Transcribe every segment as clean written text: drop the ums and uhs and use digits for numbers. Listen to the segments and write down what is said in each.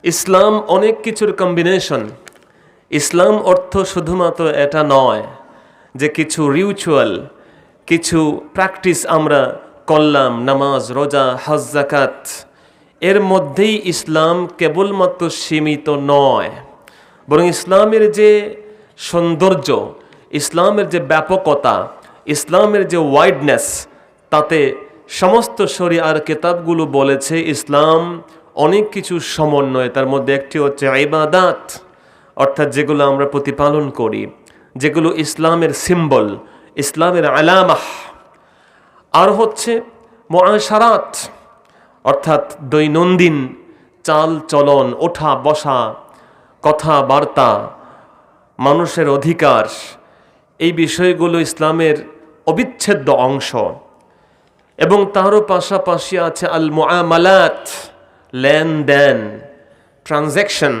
ইসলাম অনেক কিছুর কম্বিনেশন। ইসলাম অর্থ শুধুমাত্র এটা নয় যে কিছু রিচুয়াল, কিছু প্র্যাকটিস আমরা করলাম, নামাজ, রোজা, হজ, যাকাত, এর মধ্যেই ইসলাম কেবলমাত্র সীমিত নয়, বরং ইসলামের যে সৌন্দর্য, ইসলামের যে ব্যাপকতা, ইসলামের যে ওয়াইডনেস, তাতে সমস্ত শরিয়ার কিতাবগুলো বলেছে ইসলাম অনেক কিছু সমন্বয়। তার মধ্যে একটি হচ্ছে ইবাদাত, অর্থাৎ যেগুলো আমরা প্রতিপালন করি, যেগুলো ইসলামের সিম্বল, ইসলামের আলামাহ। আর হচ্ছে মুআশারাত, অর্থাৎ দৈনন্দিন চাল চলন, ওঠা বসা, কথাবার্তা, মানুষের অধিকার, এই বিষয়গুলো ইসলামের অবিচ্ছেদ্য অংশ। এবং তারও পাশাপাশি আছে আল মুআমালাত, লেনদেন, ট্রানজ্যাকশন,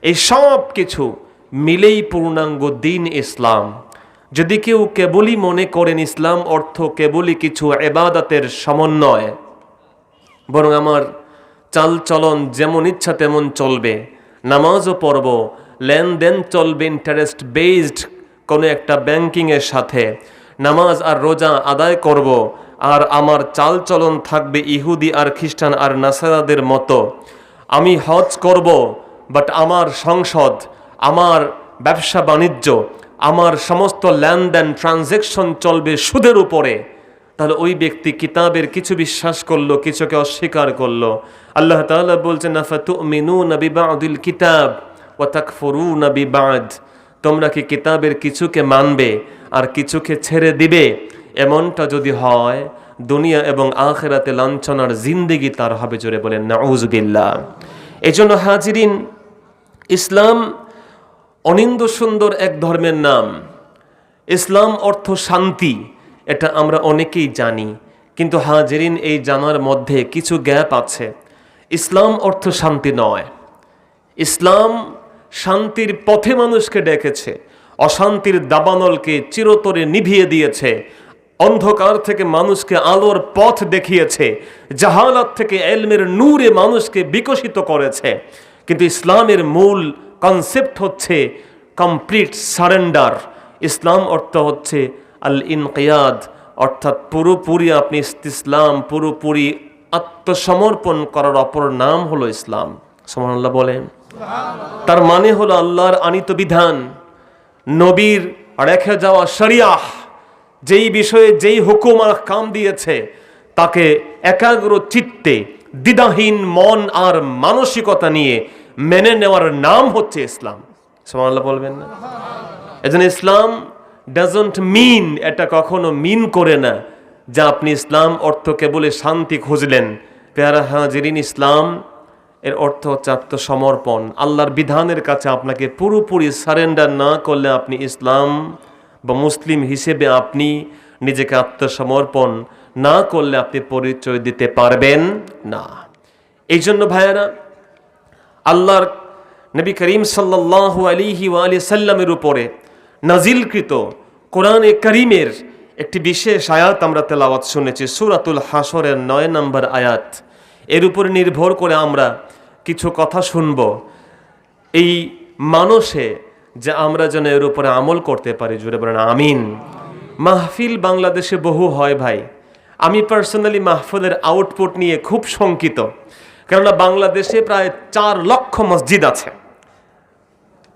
এই সব কিছু মিলেই পূর্ণাঙ্গ দিন ইসলাম। যদি কেউ কেবলই মনে করেন ইসলাম অর্থ কেবলই কিছু ইবাদতের সমন্বয়, বরং আমার চাল চলন যেমন ইচ্ছা তেমন চলবে, নামাজও পড়ব, লেনদেন চলবে ইন্টারেস্ট বেসড কোনো একটা ব্যাংকিংয়ের সাথে, নামাজ আর রোজা আদায় করব, আর আমার চাল চলন থাকবে ইহুদি আর খ্রিস্টান আর নাসারাদের মতো, আমি হজ করব বাট আমার সংসদ, আমার ব্যবসা বাণিজ্য, আমার সমস্ত লেনদেন ট্রানজ্যাকশন চলবে সুদের উপরে, তাহলে ওই ব্যক্তি কিতাবের কিছু বিশ্বাস করলো, কিছুকে অস্বীকার করলো। আল্লাহ তাআলা বলছেন আফাতুমিনুনা বিবাদিল কিতাব ওয়া তাকফুরুনা বিবাদ, তোমরা কি কিতাবের কিছুকে মানবে আর কিছুকে ছেড়ে দিবে? এমনটা যদি হয়, দুনিয়া এবং আখিরাতে লাঞ্ছনার জিন্দেগি তার হবে। জোরে বলেন নাউযুবিল্লাহ। এজন্য হাজিরিন, ইসলাম অনিন্দ সুন্দর এক ধর্মের নাম। ইসলাম অর্থ শান্তি, এটা আমরা অনেকেই জানি, কিন্তু হাজিরিন এই জানার মধ্যে কিছু গ্যাপ আছে। ইসলাম অর্থ শান্তি নয়। ইসলাম শান্তির পথে মানুষকে ডেকেছে, অশান্তির দাবানলকে চিরতরে নিভিয়ে দিয়েছে, অন্ধকার থেকে মানুষকে আলোর পথ দেখিয়েছে, জাহালাত থেকে ইলমের নূরে মানুষকে বিকশিত করেছে। কিন্তু ইসলামের মূল কনসেপ্ট হচ্ছে কমপ্লিট সারেন্ডার। ইসলাম অর্থ হচ্ছে আল ইনকিয়াদ, অর্থাৎ পুরোপুরি আপনি ইসলাম, পুরোপুরি আত্মসমর্পণ করার অপর নাম হলো ইসলাম। সুবহানাল্লাহ বলেন। তার মানে হলো আল্লাহর আনিত বিধান, নবীর রেখে যাওয়া শরিয়াহ, যেই বিষয়ে যেই হুকুম আর কাম দিয়েছে তাকে একাগ্র চিত্তে, দ্বিধাহীন মন আর মানসিকতা নিয়ে মেনে নেওয়ার নাম হচ্ছে ইসলাম। সুবহানাল্লাহ বলবেন না? এজন্য ইসলাম ডাজন্ট মিন, এটা কখনো মিন করে না যে আপনি ইসলাম অর্থ কেবল শান্তি খুঁজলেন। পেয়ারা হাজিরিন, ইসলাম এর অর্থ হচ্ছে আত্মসমর্পণ। আল্লাহর বিধানের কাছে আপনাকে পুরোপুরি সারেন্ডার না করলে আপনি ইসলাম বা মুসলিম হিসেবে আপনি নিজেকে আত্মসমর্পণ না করলে আপনি পরিচয় দিতে পারবেন না। এই জন্য ভাইয়েরা, আল্লাহর নবী করিম সাল্লাল্লাহু আলাইহি ওয়া আলিহি সাল্লামের উপরে নাজিলকৃত কোরআনে কারীমের একটি বিশেষ আয়াত আমরা তেলাওয়াত শুনেছি, সূরাতুল হাশরের 9 নম্বর আয়াত। এর উপর নির্ভর করে আমরা কিছু কথা শুনব, এই মানুষে যে আমরা যেন এর উপরে আমল করতে পারি। জুড়ে বলেন আমিন। মাহফিল বাংলাদেশে বহু হয় ভাই। আমি পার্সোনালি মাহফিলের আউটপুট নিয়ে খুব শঙ্কিত, কেননা বাংলাদেশে প্রায় 4 লক্ষ মসজিদ আছে,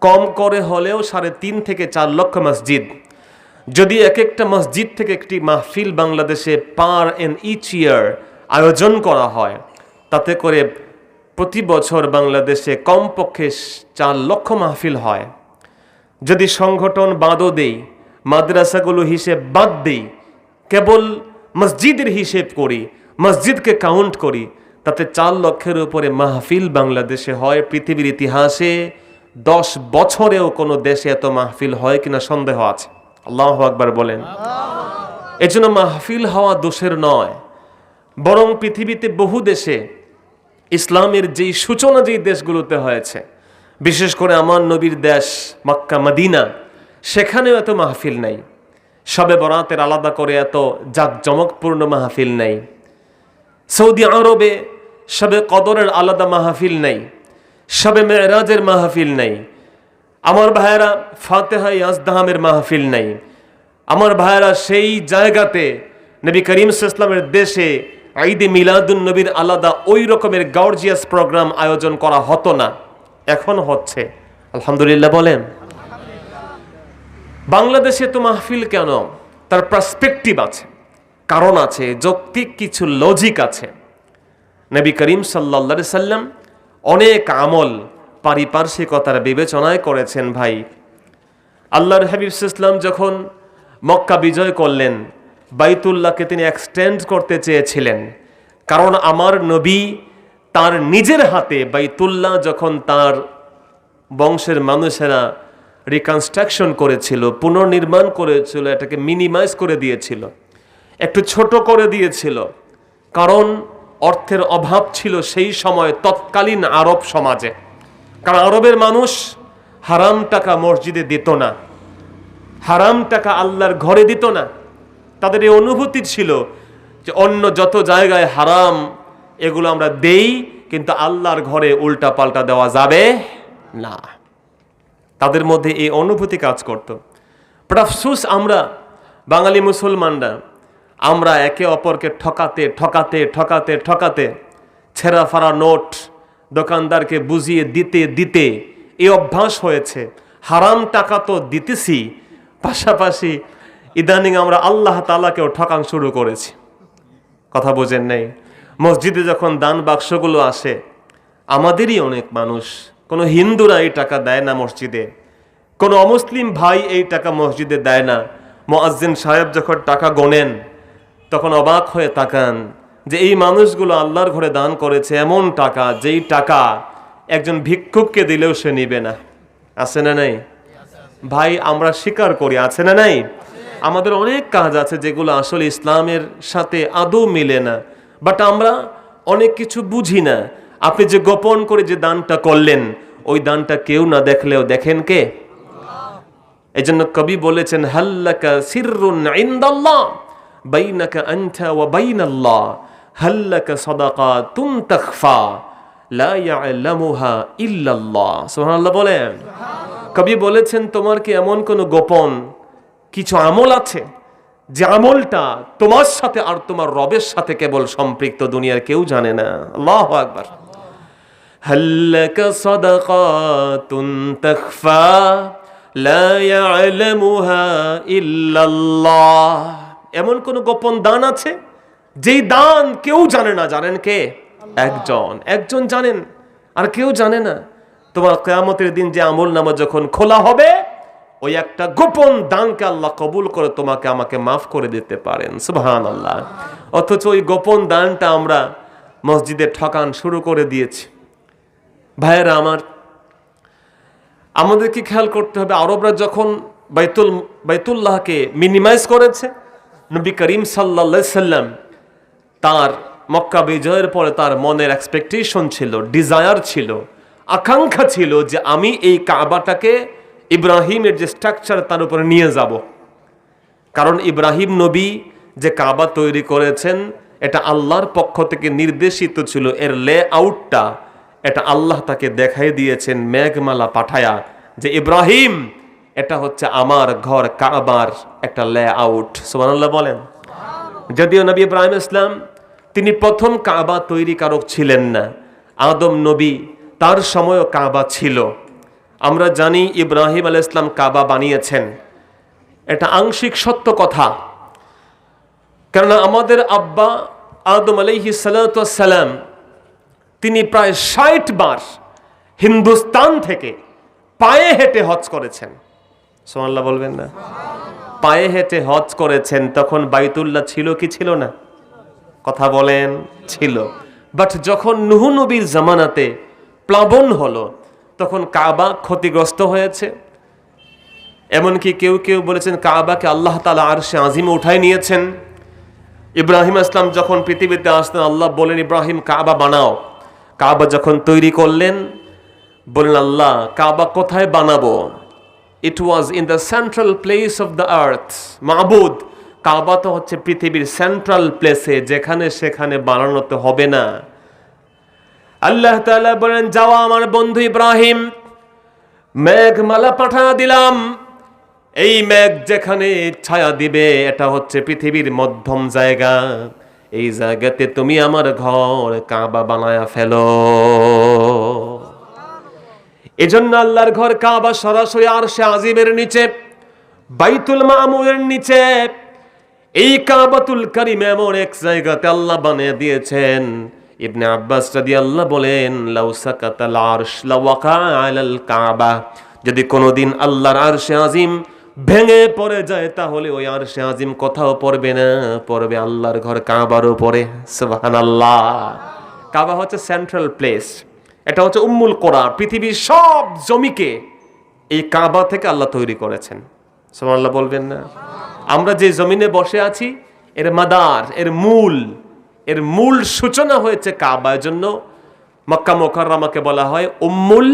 কম করে হলেও 3.5 থেকে 4 লক্ষ মসজিদ। যদি এক একটা মসজিদ থেকে একটি মাহফিল বাংলাদেশে পার এন ইচ ইয়ার আয়োজন করা হয়, তাতে করে প্রতি বছর বাংলাদেশে কমপক্ষে 4 লক্ষ মাহফিল হয়। যদি সংগঠন বাদও দেই, মাদ্রাসাগুলো হিসেব বাদ দেই, কেবল মসজিদের হিসেব করি, মসজিদকে কাউন্ট করি, তাতে 4 লক্ষের উপরে মাহফিল বাংলাদেশে হয়। পৃথিবীর ইতিহাসে 10 বছরেও কোনো দেশে এত মাহফিল হয় কিনা সন্দেহ আছে। আল্লাহু আকবার বলেন। এজন্য মাহফিল হওয়া দোষের নয়, বরং পৃথিবীতে বহু দেশে ইসলামের যেই সূচনা যেই দেশগুলোতে হয়েছে, বিশেষ করে আমার নবীর দেশ মক্কা মদিনা, সেখানেও এত মাহফিল নাই। শবে বরাতের আলাদা করে এত জাঁকজমকপূর্ণ মাহফিল নাই। সৌদি আরবে শবে কদরের আলাদা মাহফিল নাই। শবে মেরাজের মাহফিল নাই, আমার ভাইয়েরা ফাতেহা ইয়াজদাহামের মাহফিল নাই, আমার ভাইয়েরা সেই জায়গাতে নবী করিম সাল্লাল্লাহু আলাইহি ওয়াসাল্লামের দেশে ঈদে মিলাদুন নবীর আলাদা ওই রকমের গর্জিয়াস প্রোগ্রাম আয়োজন করা হতো না, এখন হচ্ছে। আলহামদুলিল্লাহ বলেন। বাংলাদেশে তো মাহফিল কেন? তার পার্সপেক্টিভ আছে, কারণ আছে, যৌক্তিক কিছু লজিক আছে। নবী করিম সাল্লাল্লাহু আলাইহি সাল্লাম অনেক আমল পারিপার্শ্বিকতার বিবেচনায় করেছেন ভাই। আল্লাহর হাবিব সাল্লাল্লাহু আলাইহি ওয়াসাল্লাম যখন মক্কা বিজয় করলেন, বাইতুল্লাহকে তিনি এক্সটেন্ড করতে চেয়েছিলেন, কারণ আমার নবী তার নিজের হাতে বাইতুল্লাহ যখন তার বংশের মানুষেরা রিকনস্ট্রাকশন করেছিল, পুনর্নির্মাণ করেছিল, এটাকে মিনিমাইজ করে দিয়েছিল, একটু ছোট করে দিয়েছিল, কারণ অর্থের অভাব ছিল সেই সময় তৎকালীন আরব সমাজে। কারণ আরবের মানুষ হারাম টাকা মসজিদে দিত না, হারাম টাকা আল্লাহর ঘরে দিত না। তাদের এই অনুভূতি ছিল যে অন্য যত জায়গায় হারাম এগুলো আমরা দেই, কিন্তু আল্লাহর ঘরে উল্টা পাল্টা দেওয়া যাবে না। তাদের মধ্যে এই অনুভূতি কাজ করত। বাট আফসোস আমরা বাঙালি মুসলমানরা, আমরা একে অপরকে ঠকাতে ঠকাতে ঠকাতে ঠকাতে ছেঁড়া ফাড়া নোট দোকানদারকে বুঝিয়ে দিতে দিতে এই অভ্যাস হয়েছে। হারাম টাকা তো দিতেছি, পাশাপাশি ইদানিং আমরা আল্লাহ তাআলাকেও ঠকান শুরু করেছি। কথা বোঝেন নাই? মসজিদে যখন দান বাক্সগুলো আসে, আমাদেরই অনেক মানুষ, কোনো হিন্দুরা এই টাকা দেয় না মসজিদে, কোনো অমুসলিম ভাই এই টাকা মসজিদে দেয় না। মুয়াজ্জিন সাহেব যখন টাকা গোনেন তখন অবাক হয়ে তাকান যে এই মানুষগুলো আল্লাহর ঘরে দান করেছে এমন টাকা, যেই টাকা একজন ভিক্ষুককে দিলেও সে নিবে না। আছে না নাই ভাই? আমরা স্বীকার করি, আছে না নাই? আমাদের অনেক কাজ আছে যেগুলো আসলে ইসলামের সাথে আদৌ মিলে না, বাট আমরা অনেক কিছু বুঝি না। আপনি যে গোপন করে যে দানটা করলেন, ওই দানটা কেউ না দেখলেও দেখেন কে? এজন্য কবি বলেছেন, হাল্লাকা সিররুন ইনদাল্লাহ বাইনাকা আনতা ওয়া বাইনাল্লাহ, হাল্লাকা সাদাকাতুন তাখফা লা ইয়ালামুহা ইল্লাল্লাহ। সুবহানাল্লাহ বলেন। কবি বলেছেন, তোমার কি এমন কোন গোপন কিছু আমল আছে যে আমলটা তোমার সাথে আর তোমার রবের সাথে কেবল সম্পৃক্ত, দুনিয়ার কেউ জানে না? আল্লাহু আকবার। হাল্লাকা সাদাকাতুন তাখফা লা ইয়ালামুহা ইল্লাল্লাহ। এমন কোন গোপন দান আছে যেই দান কেউ জানে না? জানেন কে? একজন জানেন, আর কেউ জানে না। তোমার কিয়ামতের দিন যে আমল নামা যখন খোলা হবে, ওই একটা গোপন দানকে আল্লাহ কবুল করে তোমাকে আমাকে মাফ করে দিতে পারেন। সুবহানাল্লাহ। অথচ ওই গোপন দানটা আমরা মসজিদে ঠকান শুরু করে দিয়েছি। ভাইয়েরা আমার, আমাদেরকে খেয়াল করতে হবে, আরবরা যখন বাইতুল্লাহকে মিনিমাইজ করেছে, নবী করিম সাল্লাল্লাহু আলাইহি সাল্লাম তার মক্কা বিজয়ের পরে তার মনের এক্সপেকটেশন ছিল, ডিজায়ার ছিল, আকাঙ্ক্ষা ছিল যে আমি এই কাবাটাকে ইব্রাহিমের যে স্ট্রাকচার তার উপরে নিয়ে যাব। কারণ ইব্রাহিম নবী যে কাবা তৈরি করেছেন, এটা আল্লাহর পক্ষ থেকে নির্দেশিত ছিল। এর লে আউটটা এটা আল্লাহ তাকে দেখাই দিয়েছেন মেঘমালা পাঠায়া, যে ইব্রাহিম এটা হচ্ছে আমার ঘর কাবার একটা লে আউট। সুবহানাল্লাহ বলেন। যদিও নবী ইব্রাহিম ইসলাম তিনি প্রথম কাবা তৈরিকারক ছিলেন না, আদম নবী তার সময়ও কাবা ছিল। আমরা জানি ইব্রাহিম আলাইহিস সালাম কাবা বানিয়েছেন, এটা আংশিক সত্য কথা। কারণ আমাদের আব্বা আদম আলাইহিস সালাতু ওয়াস সালাম তিনি প্রায় ৬০ বার হিন্দুস্তান থেকে পায়ে হেঁটে হজ করেছেন। সুবহানাল্লাহ বলবেন না? পায়ে হেঁটে হজ করেছেন। তখন বাইতুল্লাহ ছিল কি ছিল না? কথা বলেন, ছিল। বাট যখন নূহ নবীর জামানাতে প্লাবন হলো, তখন কাবা ক্ষতিগ্রস্ত হয়েছে। এমনকি কেউ কেউ বলেছেন কাবাকে আল্লাহ তাআলা আরশে আজিমে উঠায় নিয়েছেন। ইব্রাহিম আসলাম যখন পৃথিবীতে আসতেন, আল্লাহ বলেন ইব্রাহিম কাবা বানাও। কাবা যখন তৈরি করলেন, বলেন আল্লাহ কাবা কোথায় বানাবো? It was in the central place of the earth. মাবুদ, কাবা তো হচ্ছে পৃথিবীর সেন্ট্রাল প্লেসে, যেখানে সেখানে বানানো তো হবে না। আল্লাহ তাআলা বলেন, যাও আমার বন্ধু ইব্রাহিম, মেঘমালা পাঠা দিলাম। এই মেঘ যেখানে ছায়া দিবে, এটা হচ্ছে পৃথিবীর মধ্যম জায়গা। এই জায়গাতে তুমি আমার ঘর কাবা বানায়া ফেলো। এজন্য আল্লাহর ঘর কাবা সরাসরি আরশে আজিমের নিচে, বাইতুল মামুরের নিচে। এই কাবাতুল কারিম এমন এক জায়গাতে আল্লাহ বানিয়ে দিয়েছেন। ইবনে আব্বাস রাদিয়াল্লাহু বলেন, লাউ সাকাতাল আরশ লাওয়াকা আলাল কাবা, যদি কোনোদিন আল্লাহর আরশে আজিম ভেঙে পড়ে যায়, তাহলে ওই আরশে আজিম কোথাও পড়বে না, পড়বে আল্লাহর ঘর কাবার উপরে। সুবহানাল্লাহ। কাবা হচ্ছে সেন্ট্রাল প্লেস, এটা হচ্ছে উম্মুল কোরা। পৃথিবীর সব জমিকে এই কাবা থেকে আল্লাহ তৈরি করেছেন। সুবহানাল্লাহ বলবেন না? আমরা যে জমিনে বসে আছি, এর মাদার, এর মূল সূচনা হয়েছে কাবা। এজন্য মক্কা মুকাররমাকে বলা হয় উম্মুল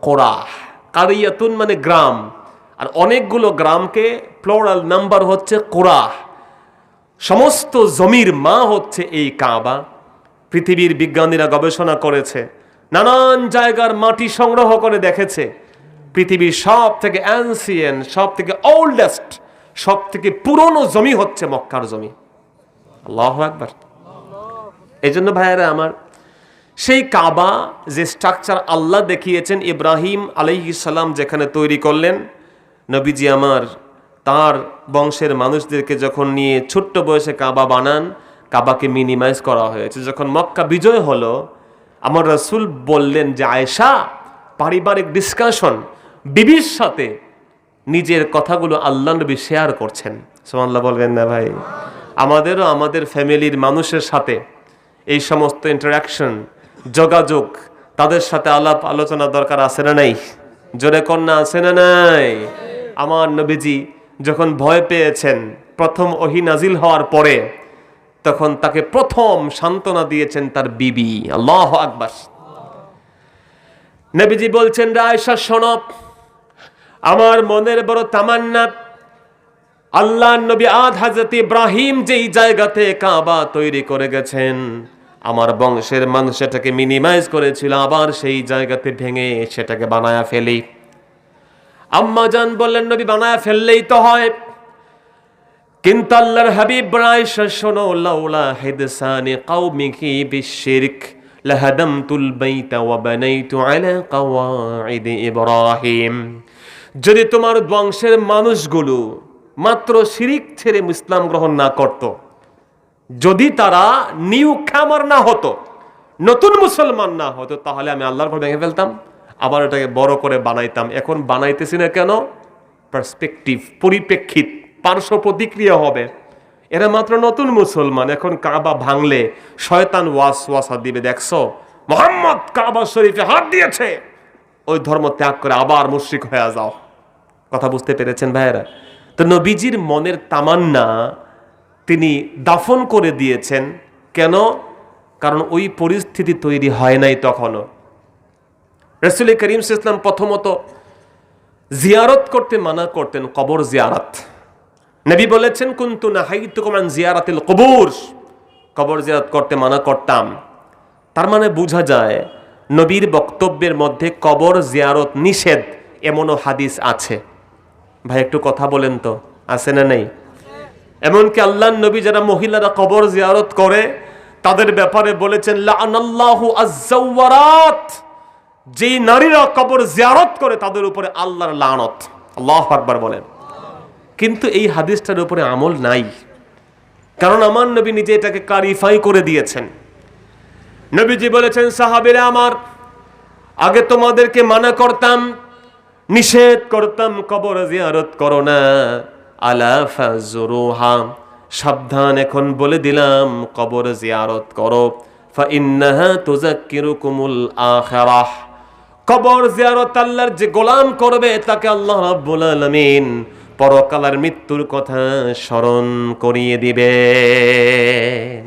কোরা। কারিয়াতুন মানে গ্রাম, আর অনেকগুলো গ্রামকে প্লুরাল নাম্বার হচ্ছে কোরা। সমস্ত জমির মা হচ্ছে এই কাবা। পৃথিবীর বিজ্ঞানীরা গবেষণা করেছে, নানান জায়গার মাটি সংগ্রহ করে দেখেছে, পৃথিবীর সব থেকে অ্যানসিয়েন্ট, সব থেকে ওল্ডেস্ট, সব থেকে পুরনো জমি হচ্ছে মক্কার জমি। আল্লাহু আকবার। এই জন্য ভাইয়েরা আমার, সেই কাবা যে স্ট্রাকচার আল্লাহ দেখিয়েছেন, ইব্রাহিম আলাইহিস সালাম যেখানে তৈরি করলেন, নবীজি আমার তার বংশের মানুষদেরকে যখন নিয়ে ছোট্ট বয়সে কাবা বানান, কাবাকে মিনিমাইজ করা হয়েছে। যখন মক্কা বিজয় হলো, আমার রাসূল বললেন যে, আয়েশা, পারিবারিক ডিসকাশন, বিবির সাথে নিজের কথাগুলো আল্লাহ নবী শেয়ার করছেন। সুবহানাল্লাহ বলবেন না ভাই? আমাদেরও আমাদের ফ্যামিলির মানুষের সাথে এই সমস্ত ইন্টারাকশন, যোগাযোগ, তাদের সাথে আলাপ আলোচনা দরকার আছে না নাই? জোরে কন্যা আছে না নাই? আমার নবীজি যখন ভয় পেয়েছেন প্রথম ওহী নাজিল হওয়ার পরে, তখন তাকে প্রথম সান্ত্বনা দিয়েছেন তার বিবি। আল্লাহু আকবার। নবীজি বলছেন, আয়েশা শোনো, আমার মনের বড় তামান্না, আল্লাহ নবী হযরত ইব্রাহিম যেই জায়গাতে কাবা তৈরি করে গেছেন, আমার বংশের মানুষ সেটাকে মিনিমাইজ করেছিল, আবার সেই জায়গাতে ভেঙে সেটাকে বানায়া ফেলি। আম্মা জান বললেন, নবী বানায়া ফেললেই তো হয়, কিন্তু আল্লাহর হাবিব আয়েশা শোনো, লাউলা হিদসানি কওমিকি বিশিরক লাহাদামতুল বাইতা ওয়া বানাইতু আলা কওয়াইদ ইব্রাহিম। যদি তোমার বংশের মানুষগুলো মাত্র শিরিক ছেড়ে ইসলাম গ্রহণ না করত, যদি তারা নিউ কামার না হতো, নতুন মুসলমান না হতো, তাহলে আমি আল্লাহর ঘর ভেঙে ফেলতাম, আবার এটাকে বড় করে বানাইতাম। এখন বানাইতেছি না কেন? পার্সপেক্টিভ, পরিপ্রেক্ষিত, পার্শ্ব প্রতিক্রিয়া হবে। এরা মাত্র নতুন মুসলমান, এখন কাবা ভাঙলে শয়তান ওয়াসওয়াসা দিবে, দেখছো মুহাম্মদ কাবা শরীফে হাত দিয়েছে, ওই ধর্ম ত্যাগ করে আবার মুশরিক হয়ে যাও। কথা বুঝতে পেরেছেন ভাইয়েরা? তো নবীজির মনের তামান্না তিনি দাফন করে দিয়েছেন। কেন? কারণ ওই পরিস্থিতি তৈরি হয় নাই তখনও। রাসূল করিম সাল্লাল্লাহু আলাইহি ওয়াসাল্লাম প্রথমত জিয়ারত করতে মানা করতেন, কবর জিয়ারত। নবী বলেছেন, কুনতু নাহাইতুকুম আন জিয়ারাতিল কুবুর, কবর জিয়ারত করতে মানা করতাম। তার মানে বোঝা যায় নবীর বক্তব্যের মধ্যে কবর জিয়ারত নিষেধ এমনও হাদিস আছে। ভাই একটু কথা বলেন তো, আছে না নেই? এমনকি আল্লাহর নবী যারা মহিলারা কবর জিয়ারত করে, তাদের ব্যাপারে বলেছেন, লাআনাল্লাহু আয-যাওয়ারাত, যেই নারীরা কবর জিয়ারত করে তাদের উপরে আল্লাহর লানত। আল্লাহু আকবার বলেন। কিন্তু এই হাদিসটার উপরে আমল নাই, কারণ আমার নবী নিজে এটাকে ক্লারিফাই করে দিয়েছেন। নবীজি বলেছেন, সাহাবীরা আমার, আগে তোমাদেরকে মানা করতাম, নিষেধ করতাম, কবর জিয়ারত করো না, আলা ফাজুরুহা, সাবধান, এখন বলে দিলাম কবর জিয়ারত করো, ফা ইন্নাহা তুযাক্কিরুকুমুল আখিরাহ, কবর জিয়ারত আল্লাহর যে গোলাম করবে তাকে আল্লাহ রাব্বুল আলামিন পরকালের মৃত্যুর কথা স্মরণ করিয়ে দিবেন।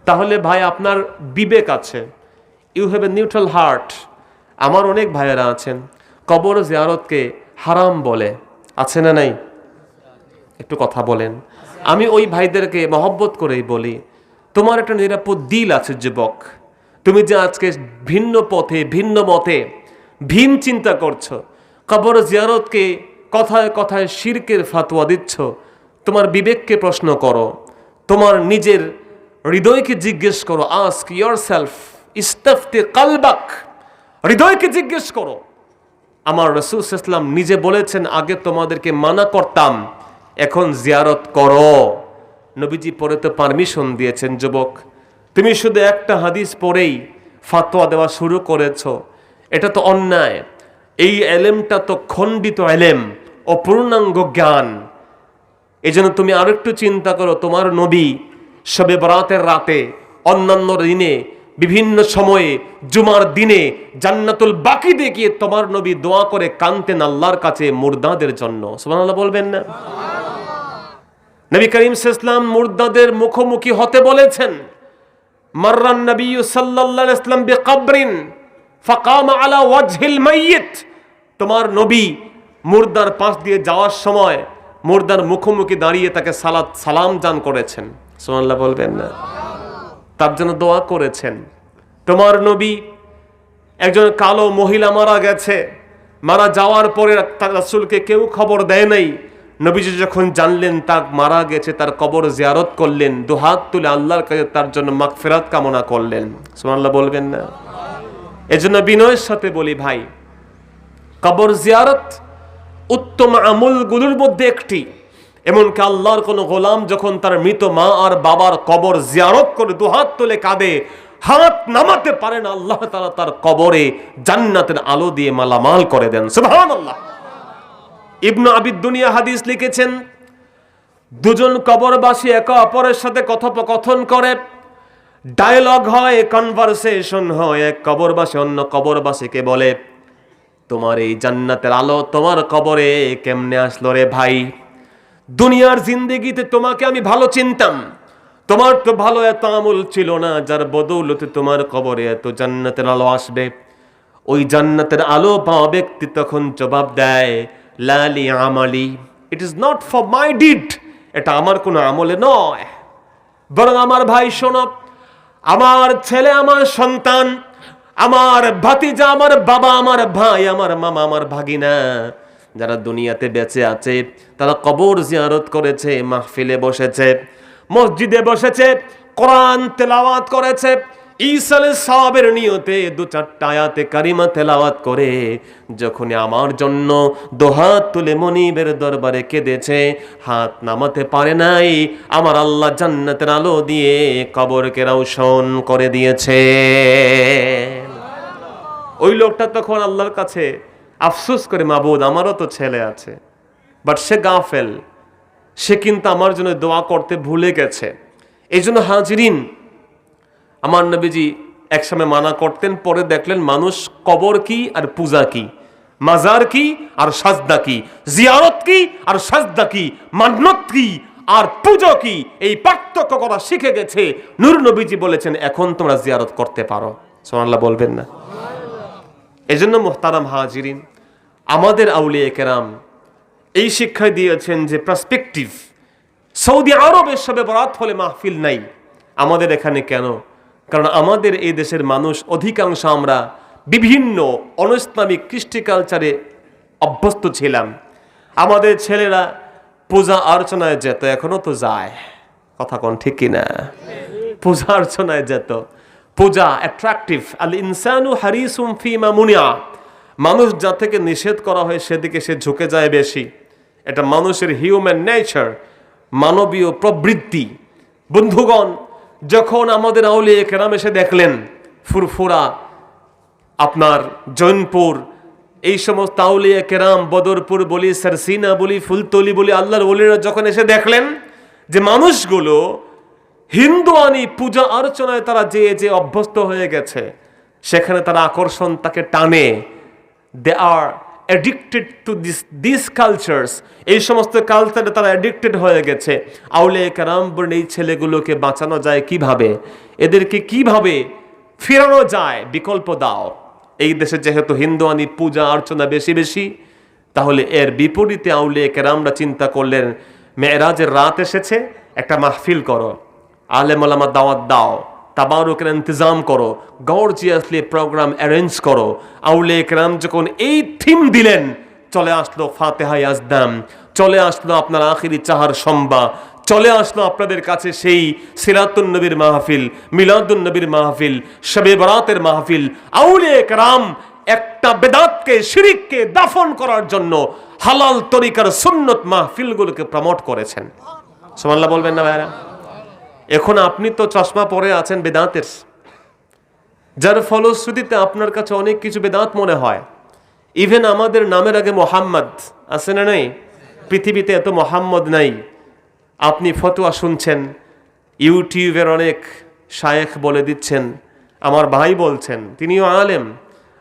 তাহলে ভাই আপনার বিবেক আছে, you have a neutral heart. আমার অনেক ভাইয়েরা আছেন কবর জিয়ারতকে হারাম বলে, আছে না নাই? একটু কথা বলেন। আমি ওই ভাইদেরকে মহব্বত করেই বলি, তোমার একটা নিরাপদ দিল আছে যুবক, তুমি যে আজকে ভিন্ন পথে ভিন্ন মতে ভিন চিন্তা করছো, কবর জিয়ারতকে কথায় কথায় শিরকের ফাতোয়া দিচ্ছ, তোমার বিবেককে প্রশ্ন করো, তোমার নিজের হৃদয়কে জিজ্ঞেস করো। আস্ক ইয়োরসেলফ, ইস্তাফতি কলবাক, হৃদয়কে জিজ্ঞেস করো। আমার রাসূল সাল্লাল্লাহু আলাইহি ওয়াসাল্লাম নিজে বলেছেন, আগে তোমাদেরকে মানা করতাম, এখন জিয়ারত করো। নবীজি পরে তো পারমিশন দিয়েছেন। যুবক, তুমি শুধু একটা হাদিস পড়েই ফাতোয়া দেওয়া শুরু করেছো, এটা তো অন্যায়। এই এলেমটা তো খণ্ডিত এলেম, অপূর্ণাঙ্গ জ্ঞান। এই জন্য তুমি আরেকটু চিন্তা করো। তোমার নবী শবে বরাতের রাতে, অন্যান্য দিনে, বিভিন্ন সময়ে, জুমার দিনে জান্নাতুল বাকিতে গিয়ে তোমার নবী দোয়া করে কাঁদতেন আল্লাহর কাছে মুর্দাদের জন্য। সুবহানাল্লাহ বলবেন না? নবী করিম সাল্লাল্লাহু আলাইহি ওয়াসাল্লাম মুর্দাদের মুখোমুখি হতে বলেছেন। মাররান নবী সাল্লাল্লাহু আলাইহি ওয়াসাল্লাম বিকবরিন ফাকামা আলা ওয়াজহিল মাইয়িত। তোমার নবী মুর্দার পাশ দিয়ে যাওয়ার সময় মুর্দার মুখোমুখি দাঁড়িয়ে তাকে সালাম জান করেছেন। সুবহানাল্লাহ বলবেন না? তার জন্য দোয়া করেছেন। তোমার নবী, একজন কালো মহিলা মারা গেছে, মারা যাওয়ার পরে তার রাসূলকে কেউ খবর দেয় নাই। নবীজি যখন জানলেন তা মারা গেছে, তার কবর জিয়ারত করলেন, দুহাত তুলে আল্লাহর কাছে তার জন্য মাগফিরাত কামনা করলেন। সুবহানাল্লাহ বলবেন না? এজন্য বিনয়ের সাথে বলি ভাই, কবর জিয়ারত উত্তম আমলগুলোর মধ্যে একটি। এমনকি আল্লাহর কোন গোলাম যখন তার মৃত মা আর বাবার কবর জিয়ারত করে দুহাত তুলে কাঁদে, হাত নামাতে পারে না, আল্লাহ তাআলা তার কবরে জান্নাতের আলো দিয়ে মালামাল করে দেন। সুবহানাল্লাহ। ইবনে আবি দুনিয়া হাদিস লিখেছেন, দুজন কবরবাসী একে অপরের সাথে কথোপকথন করে, ডায়লগ হয়, কনভারসেশন হয়। এক কবরবাসী অন্য কবরবাসীকে বলে, তোমার এই জান্নাতের আলো তোমার কবরে কেমনে আসলো রে ভাই? দুনিয়ার জিন্দেগিতে তোমাকে আমি ভালো চিনতাম, তোমার তো ভালো এত আমল ছিল না, যার বদৌলতে তোমার কবরে এত জান্নাতের আলো আসবে। ওই জান্নাতের আলো পাওয়া ব্যক্তি তখন জবাব দেয়, লালি আমালি, it is not for my deed, এটা আমার কোনো আমলে নয়, বরং আমার ভাই শোনো, আমার ছেলে, আমার সন্তান, আমার ভাতিজা, আমার বাবা, আমার ভাই, আমার মামা, আমার ভাগিনা, যারা দুনিয়াতে বেঁচে আছে, তারা কবর জিয়ারত করেছে, মাহফিলে বসেছে, মসজিদে বসেছে, কোরআন তেলাওয়াত করেছে, ঈসালের সওয়াবের নিয়তে দু চারটা আয়াতে কারিমা তেলাওয়াত করে যখন আমার জন্য দোহাত তুলে মনিবের দরবারে কেঁদেছে, হাত নামাতে পারে নাই, আমার আল্লাহ জান্নাতের আলো দিয়ে কবরকে রৌশন করে দিয়েছে। ওই লোকটা তখন আল্লাহর কাছে আফসোস করে, মাবুদ আমারও তো ছেলে আছে, বাট সে গাফেল, সে কিন্তু আমার জন্য দোয়া করতে ভুলে গেছে। এই জন্য হাজিরিন, আমার নবীজি একসময় মানা করতেন, পরে দেখলেন মানুষ কবর কি আর পূজা কি, মাজার কি আর সাজদা কি, জিয়ারত কি আর সাজদা কি, মান্নত কি আর পূজা কি, এই পার্থক্য করা শিখে গেছে। নূর নবীজি বলেছেন, এখন তোমরা জিয়ারত করতে পারো। সুবহানাল্লাহ বলবেন না? এজন্য মুহতারাম হাজিরিন, আমাদের আউলিয়া কেরাম এই শিক্ষা দিয়েছেন যে পার্সপেক্টিভ, সৌদি আরবের শবে বরাত হলে মাহফিল নাই, আমাদের এখানে কেন? কারণ আমাদের এই দেশের মানুষ অধিকাংশ আমরা বিভিন্ন অনইসলামিক কৃষ্টি কালচারে অভ্যস্ত ছিলাম। আমাদের ছেলেরা পূজা অর্চনায় যেত, এখনো তো যায়, কথা কোন ঠিক কিনা? পূজা অর্চনায় যেত। পূজা অ্যাট্রাকটিভ, আল ইনসানু হারিসুম ফিমা মুনিয়া, মানুষ যা থেকে নিষেধ করা হয় সেদিকে সে ঝুঁকে যায় বেশি। এটা মানুষের হিউম্যান নেচার, মানবীয় প্রবৃত্তি। বন্ধুগণ, যখন আমাদের আউলিয়া কেরাম এসে দেখলেন ফুরফুরা, আপনার জৈনপুর, এই সমস্ত আউলিয়া কেরাম, বদরপুর বলি, সারসিনা বলি, ফুলতলি বলি, আল্লাহর ওলিরা যখন এসে দেখলেন যে মানুষগুলো হিন্দুয়ানি পূজা অর্চনায় তারা যে অভ্যস্ত হয়ে গেছে, সেখানে তারা আকর্ষণ তাকে টানে, they are addicted to this cultures, এই সমস্ত কালচারে তারা অ্যাডিক্টেড হয়ে গেছে। আউলিয়া কেরাম বলেন, এই ছেলেগুলোকে বাঁচানো যায় কিভাবে, এদেরকে কিভাবে ফেরানো যায়, বিকল্প দাও। এই দেশে যেহেতু হিন্দুয়ানি পূজা অর্চনা বেশি বেশি, তাহলে এর বিপরীতে আউলিয়া কেরামরা চিন্তা করলেন, মেরাজের রাত এসেছে, একটা মাহফিল করো, আলেম ওলামা দাওয়াত দাও, তাবারুকের ইন্তজাম করো, গর্জিয়াসলি প্রোগ্রাম অ্যারেঞ্জ করো। আউলিয়া কেরাম যখন এই থিম দিলেন, চলে আসলো ফাতিহা ইয়াজদাম, চলে আসলো আপনার আখিরি চাহার সম্বা, চলে আসলো আপনাদের কাছে সেই সিরাতুন নবীর মাহফিল, মিলাদুন নবীর মাহফিল, শবে বরাতের মাহফিল। আউলিয়া কেরাম একটা বেদাতকে, শিরিককে দাফন করার জন্য হালাল তরিকার সুন্নত মাহফিলগুলোকে প্রমোট করেছেন। সুবহানাল্লাহ বলবেন না ভাইরা? এখন আপনি তো চশমা পরে আছেন বেদাতের, যার ফলশ্রুতিতে আপনার কাছে অনেক কিছু বেদাত মনে হয়। ইভেন আমাদের নামের আগে মোহাম্মদ আছে না নেই? পৃথিবীতে এত মোহাম্মদ নাই। আপনি ফতোয়া শুনছেন, ইউটিউবের অনেক শায়েখ বলে দিচ্ছেন, আমার ভাই বলছেন, তিনিও আলেম,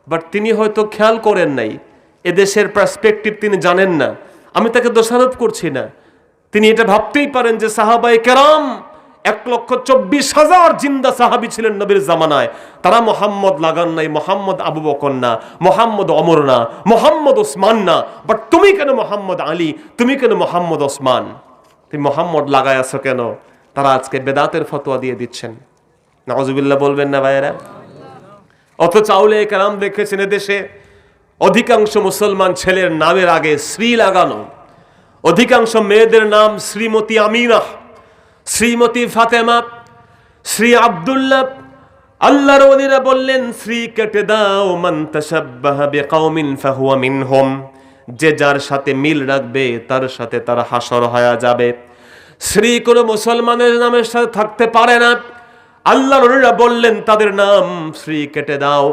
বাট তিনি হয়তো খেয়াল করেন নাই, এদেশের পার্সপেক্টিভ তিনি জানেন না। আমি তাকে দোষারোপ করছি না, তিনি এটা ভাবতেই পারেন যে সাহাবায়ে কেরাম 1,24,000 জিন্দা সাহাবী ছিলেন নবীর জামানায়, তারা মোহাম্মদ লাগান নাই, মোহাম্মদ আবু বকর না, মোহাম্মদ ওমর না, মোহাম্মদ ওসমান না, বাট তুমি কেন মোহাম্মদ আলী, তুমি কেন মোহাম্মদ ওসমান, তুমি মোহাম্মদ লাগায় আছো কেন? তারা আজকে বেদাতের ফতোয়া দিয়ে দিচ্ছেন। নাউজুবিল্লাহ বলবেন না ভাইয়েরা? অথচ আউলিয়া কেরাম দেখেছেন এদেশে অধিকাংশ মুসলমান ছেলের নামের আগে শ্রী লাগানো, অধিকাংশ মেয়েদের নাম শ্রীমতী আমিনা, শ্রীমতী ফাতেমা, শ্রী আব্দুল্লাহ। আল্লাহর ওলিরা বললেন শ্রী কেটে দাও, মান তাশাব্বাহা বিকাউমিন ফাহুয়া মিনহুম, যে যার সাথে মিল রাখবে তার সাথে তার হাসর হয়ে যাবে। শ্রী কোনো মুসলমানের নামের সাথে থাকতে পারে না। আল্লাহর ওলিরা বললেন তাদের নাম শ্রী কেটে দাও,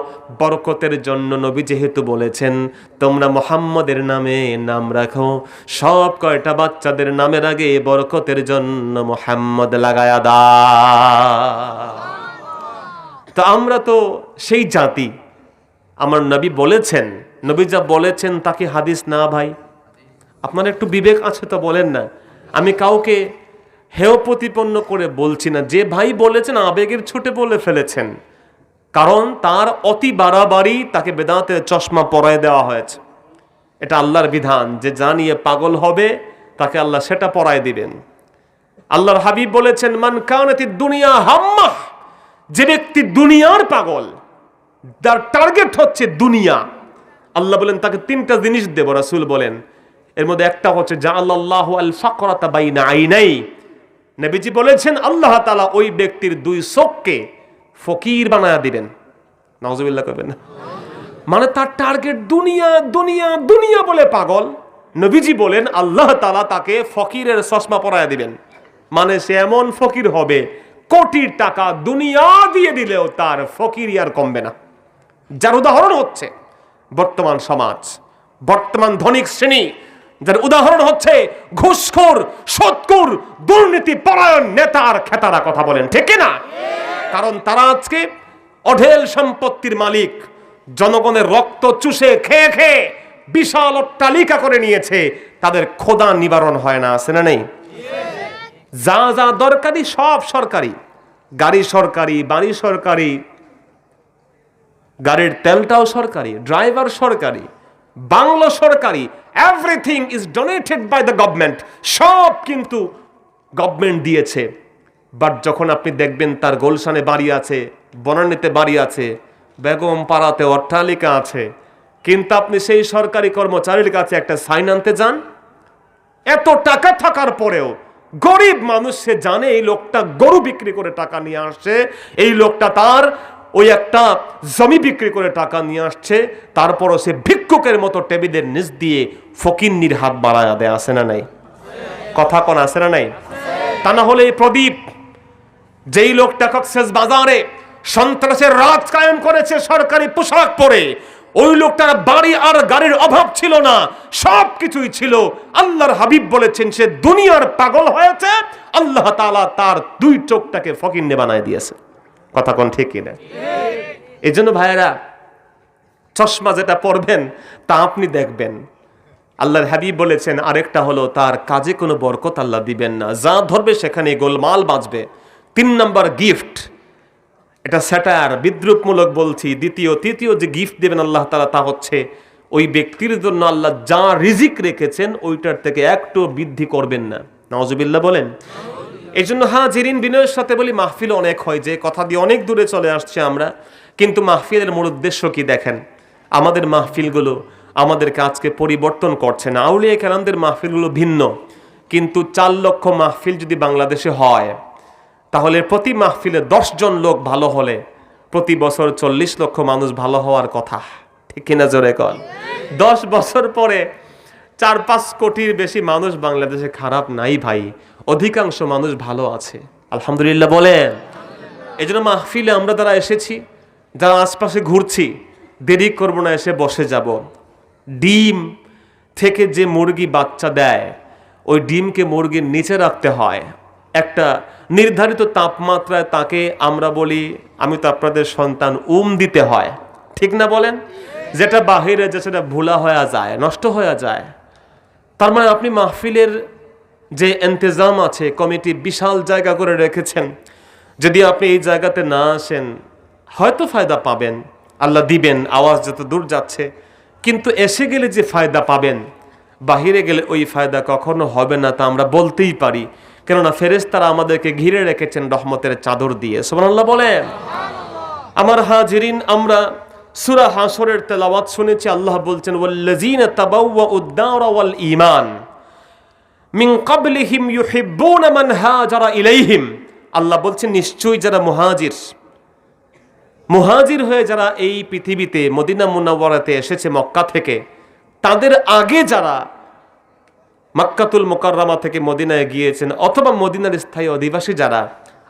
বরকতের জন্য। নবী যেহেতু বলেছেন তোমরা মুহাম্মদের নামে নাম রাখো, সব কয়টা বাচ্চাদের নামের আগে বরকতের জন্য মুহাম্মদ লাগায়া দাও। তো আমরা তো সেই জাতি, আমার নবী বলেছেন, নবী যা বলেছেন তাকে হাদিস না ভাই? আপনার একটু বিবেক আছে তো বলেন না। আমি কাউকে হেয় প্রতিপন্ন করে বলছি না, যে ভাই বলেছেন আবেগের ছুটে বলে ফেলেছেন, কারণ তার অতি বাড়াবাড়ি তাকে বেদাতের চশমা পরায় দেওয়া হয়েছে। এটা আল্লাহর বিধান, যে যা নিয়ে পাগল হবে তাকে আল্লাহ সেটা পরায় দিবেন। আল্লাহর হাবিব বলেছেন মান কানাতিদ দুনিয়া হাম্মাহ, যে ব্যক্তি দুনিয়ার পাগল, তার টার্গেট হচ্ছে দুনিয়া, আল্লাহ বলেন তাকে তিনটা জিনিস দেব। রাসূল বলেন এর মধ্যে একটা হচ্ছে জাআলাল্লাহু আল ফাকরাতা বাইনা আইনাই, নবীজি বলেছেন আল্লাহ তাআলা ওই ব্যক্তির দুই চোখকে ফকির বানায়া দিবেন। নাউজুবিল্লাহ কইবেন না? মানে তার টার্গেট দুনিয়া দুনিয়া দুনিয়া বলে পাগল। নবীজি বলেন আল্লাহ তাআলা তাকে ফকিরের চশমা পরায়া দিবেন। মানে সে এমন ফকির হবে, কোটি টাকা দুনিয়া দিয়ে দিলেও তার ফকিরি আর কমবে না। যার উদাহরণ হচ্ছে বর্তমান সমাজ, বর্তমান ধনিক শ্রেণী, যার উদাহরণ হচ্ছে ঘুষখোর, সুদখোর, দুর্নীতি পরায়ণ নেতার খেতারা। কথা বলেন ঠিক না? কারণ তারা আজকে অঢেল সম্পত্তির মালিক, জনগণের রক্ত চুষে খেয়ে খেয়ে বিশাল অট্টালিকা করে নিয়েছে, তাদের ক্ষুধা নিবারণ হয় না, আছে না নেই? যা যা দরকারি সব সরকারি, গাড়ি সরকারি, বাড়ি সরকারি, গাড়ির তেলটাও সরকারি, ড্রাইভার সরকারি, বাংলো সরকারি, everything is donated by the government. সব কিন্তু গভর্নমেন্ট দিয়েছে। বাট যখন আপনি দেখবেন তার গুলশানে বাড়ি আছে, বনানীতে বাড়ি আছে, বেগম পাড়াতে অট্টালিকা আছে, কিন্তু আপনি সেই সরকারি কর্মচারীর কাছে একটা সাইন আনতে যান, এত টাকা থাকার পরেও গরিব মানুষ সে জানে এই লোকটা গরু বিক্রি করে টাকা নিয়ে আসছে, এই লোকটা তার ওই একটা জমি বিক্রি করে টাকা নিয়ে আসছে, তারপরও সে ভিক্ষুকের মতো টেবিলের নিচ দিয়ে ফকিন্নির হাত বাড়ায়া দেয়। আছে না নাই? কথা কোন আছে না নাই? তা না হলে এই প্রদীপ, যেই লোকটা কক্সেস বাজারে সন্ত্রাসের রাজ কায়েম করেছে সরকারি পোশাক পরে, ওই লোকটার বাড়ি আর গাড়ির অভাব ছিল না, সব কিছুই ছিল। আল্লাহর হাবিব বলেছেন সে দুনিয়ার পাগল হয়েছে, আল্লাহ তাআলা তার দুই চোখটাকে ফকিন্নে বানায় দিয়েছে। কথা কোন ঠিক কিনা? এই জন্য ভাইয়েরা, চশমা যেটা পরবেন তা আপনি দেখবেন। আল্লাহর হাবিব বলেছেন আরেকটা হলো তার কাজে কোনো বরকত আল্লাহ দিবেন না, যা ধরবে সেখানে গোলমাল বাজবে। 3 নম্বর গিফট, এটা স্যাটার, বিদ্রুপমূলক বলছি। তৃতীয় যে গিফট দেবেন আল্লাহ তাআলা, তা হচ্ছে ওই ব্যক্তির জন্য আল্লাহ যা রিজিক রেখেছেন ওইটার থেকে একটু বৃদ্ধি করবেন না। নাউজুবিল্লাহ বলেন। এই জন্য হাজিরিন বিনয়ের সাথে বলি, মাহফিল অনেক হয়, যে কথা দিয়ে অনেক দূরে চলে আসছে আমরা, কিন্তু মাহফিলের মূল উদ্দেশ্য কি দেখেন। আমাদের মাহফিলগুলো আমাদেরকে আজকে পরিবর্তন করছে না। আউলিয়া কেরামদের মাহফিলগুলো ভিন্ন, কিন্তু 4 লক্ষ মাহফিল যদি বাংলাদেশে হয়, তাহলে প্রতি মাহফিলে 10 জন লোক ভালো হলে প্রতি বছর 40 লক্ষ মানুষ ভালো হওয়ার কথা, ঠিক কিনা জোরে কন। 10 বছর পরে 4-5 কোটির বেশি মানুষ বাংলাদেশে খারাপ নাই ভাই, অধিকাংশ মানুষ ভালো আছে, আলহামদুলিল্লাহ বলেন। এই জন্য মাহফিলে আমরা যারা এসেছি, যারা আশপাশে ঘুরছি, দেরি করবো না, এসে বসে যাব। ডিম থেকে যে মুরগি বাচ্চা দেয়, ওই ডিমকে মুরগির নিচে রাখতে হয়, একটা নির্ধারিত তাপমাত্রায় তাকে আমরা বলি, আমি তো আপনাদের সন্তান, দিতে হয়, ঠিক না বলেন। যেটা বাহিরে যে সেটা ভুলা হয়ে যায়, নষ্ট হয়ে যায়। তার মানে আপনি মাহফিলের যে ইন্তজাম আছে, কমিটি বিশাল জায়গা করে রেখেছেন, যদি আপনি এই জায়গাতে না আসেন হয়তো ফায়দা পাবেন, আল্লাহ দিবেন, আওয়াজ যত দূর যাচ্ছে, কিন্তু এসে গেলে যে ফায়দা পাবেন, বাহিরে গেলে ওই ফায়দা কখনো হবে না, তা আমরা বলতেই পারি। কেননা ফেরেশতারা আমাদেরকে ঘিরে রেখেছেন রহমতের চাদর দিয়ে, সুবহানাল্লাহ বলেন। আমার হাজিরিন, আমরা সূরা হাশরের তেলাওয়াত শুনেছি। আল্লাহ বলছেন, ওয়াল্লাযীনা তাবাওয়াউদ দারা ওয়াল ঈমান মিন ক্বাবলিহিম ইউহিব্বুনা মান হাজারা ইলাইহিম। আল্লাহ বলছেন, নিশ্চয়ই যারা মুহাজির হয়ে যারা এই পৃথিবীতে মদিনা মুনাওয়ারাতে এসেছে মক্কা থেকে, তাদের আগে যারা মক্কাতুল মুকাররমা থেকে মদিনায় গিয়েছেন, অথবা মদিনার স্থায়ী অধিবাসী যারা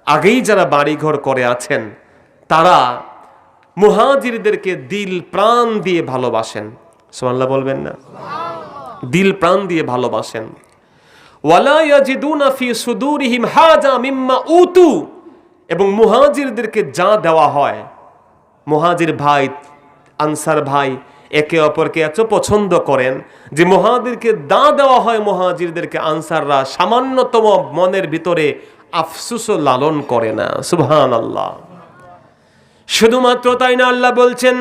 আগেই যারা বাড়িঘর করে আছেন, তারা মুহাজিরদেরকে দিল প্রাণ দিয়ে ভালোবাসেন। সুবহানাল্লাহ বলবেন না? দিল প্রাণ দিয়ে ভালোবাসেন। ওয়ালা ইয়াজিদুনা ফি সুদুরিহিম হাজা মিম্মা উতু। এবং মুহাজিরদেরকে যা দেওয়া হয়, মুহাজির ভাই আনসার ভাই একে অপরকে এত পছন্দ করেন যে মুহাজিরকে দা দেওয়া হয়, মুহাজিরদেরকে আনসাররা সামান্যতম মনের ভিতরে আফসোসও লালন করে না। সুবহানাল্লাহ। শুধুমাত্র তাই না, আল্লাহ বলছেন,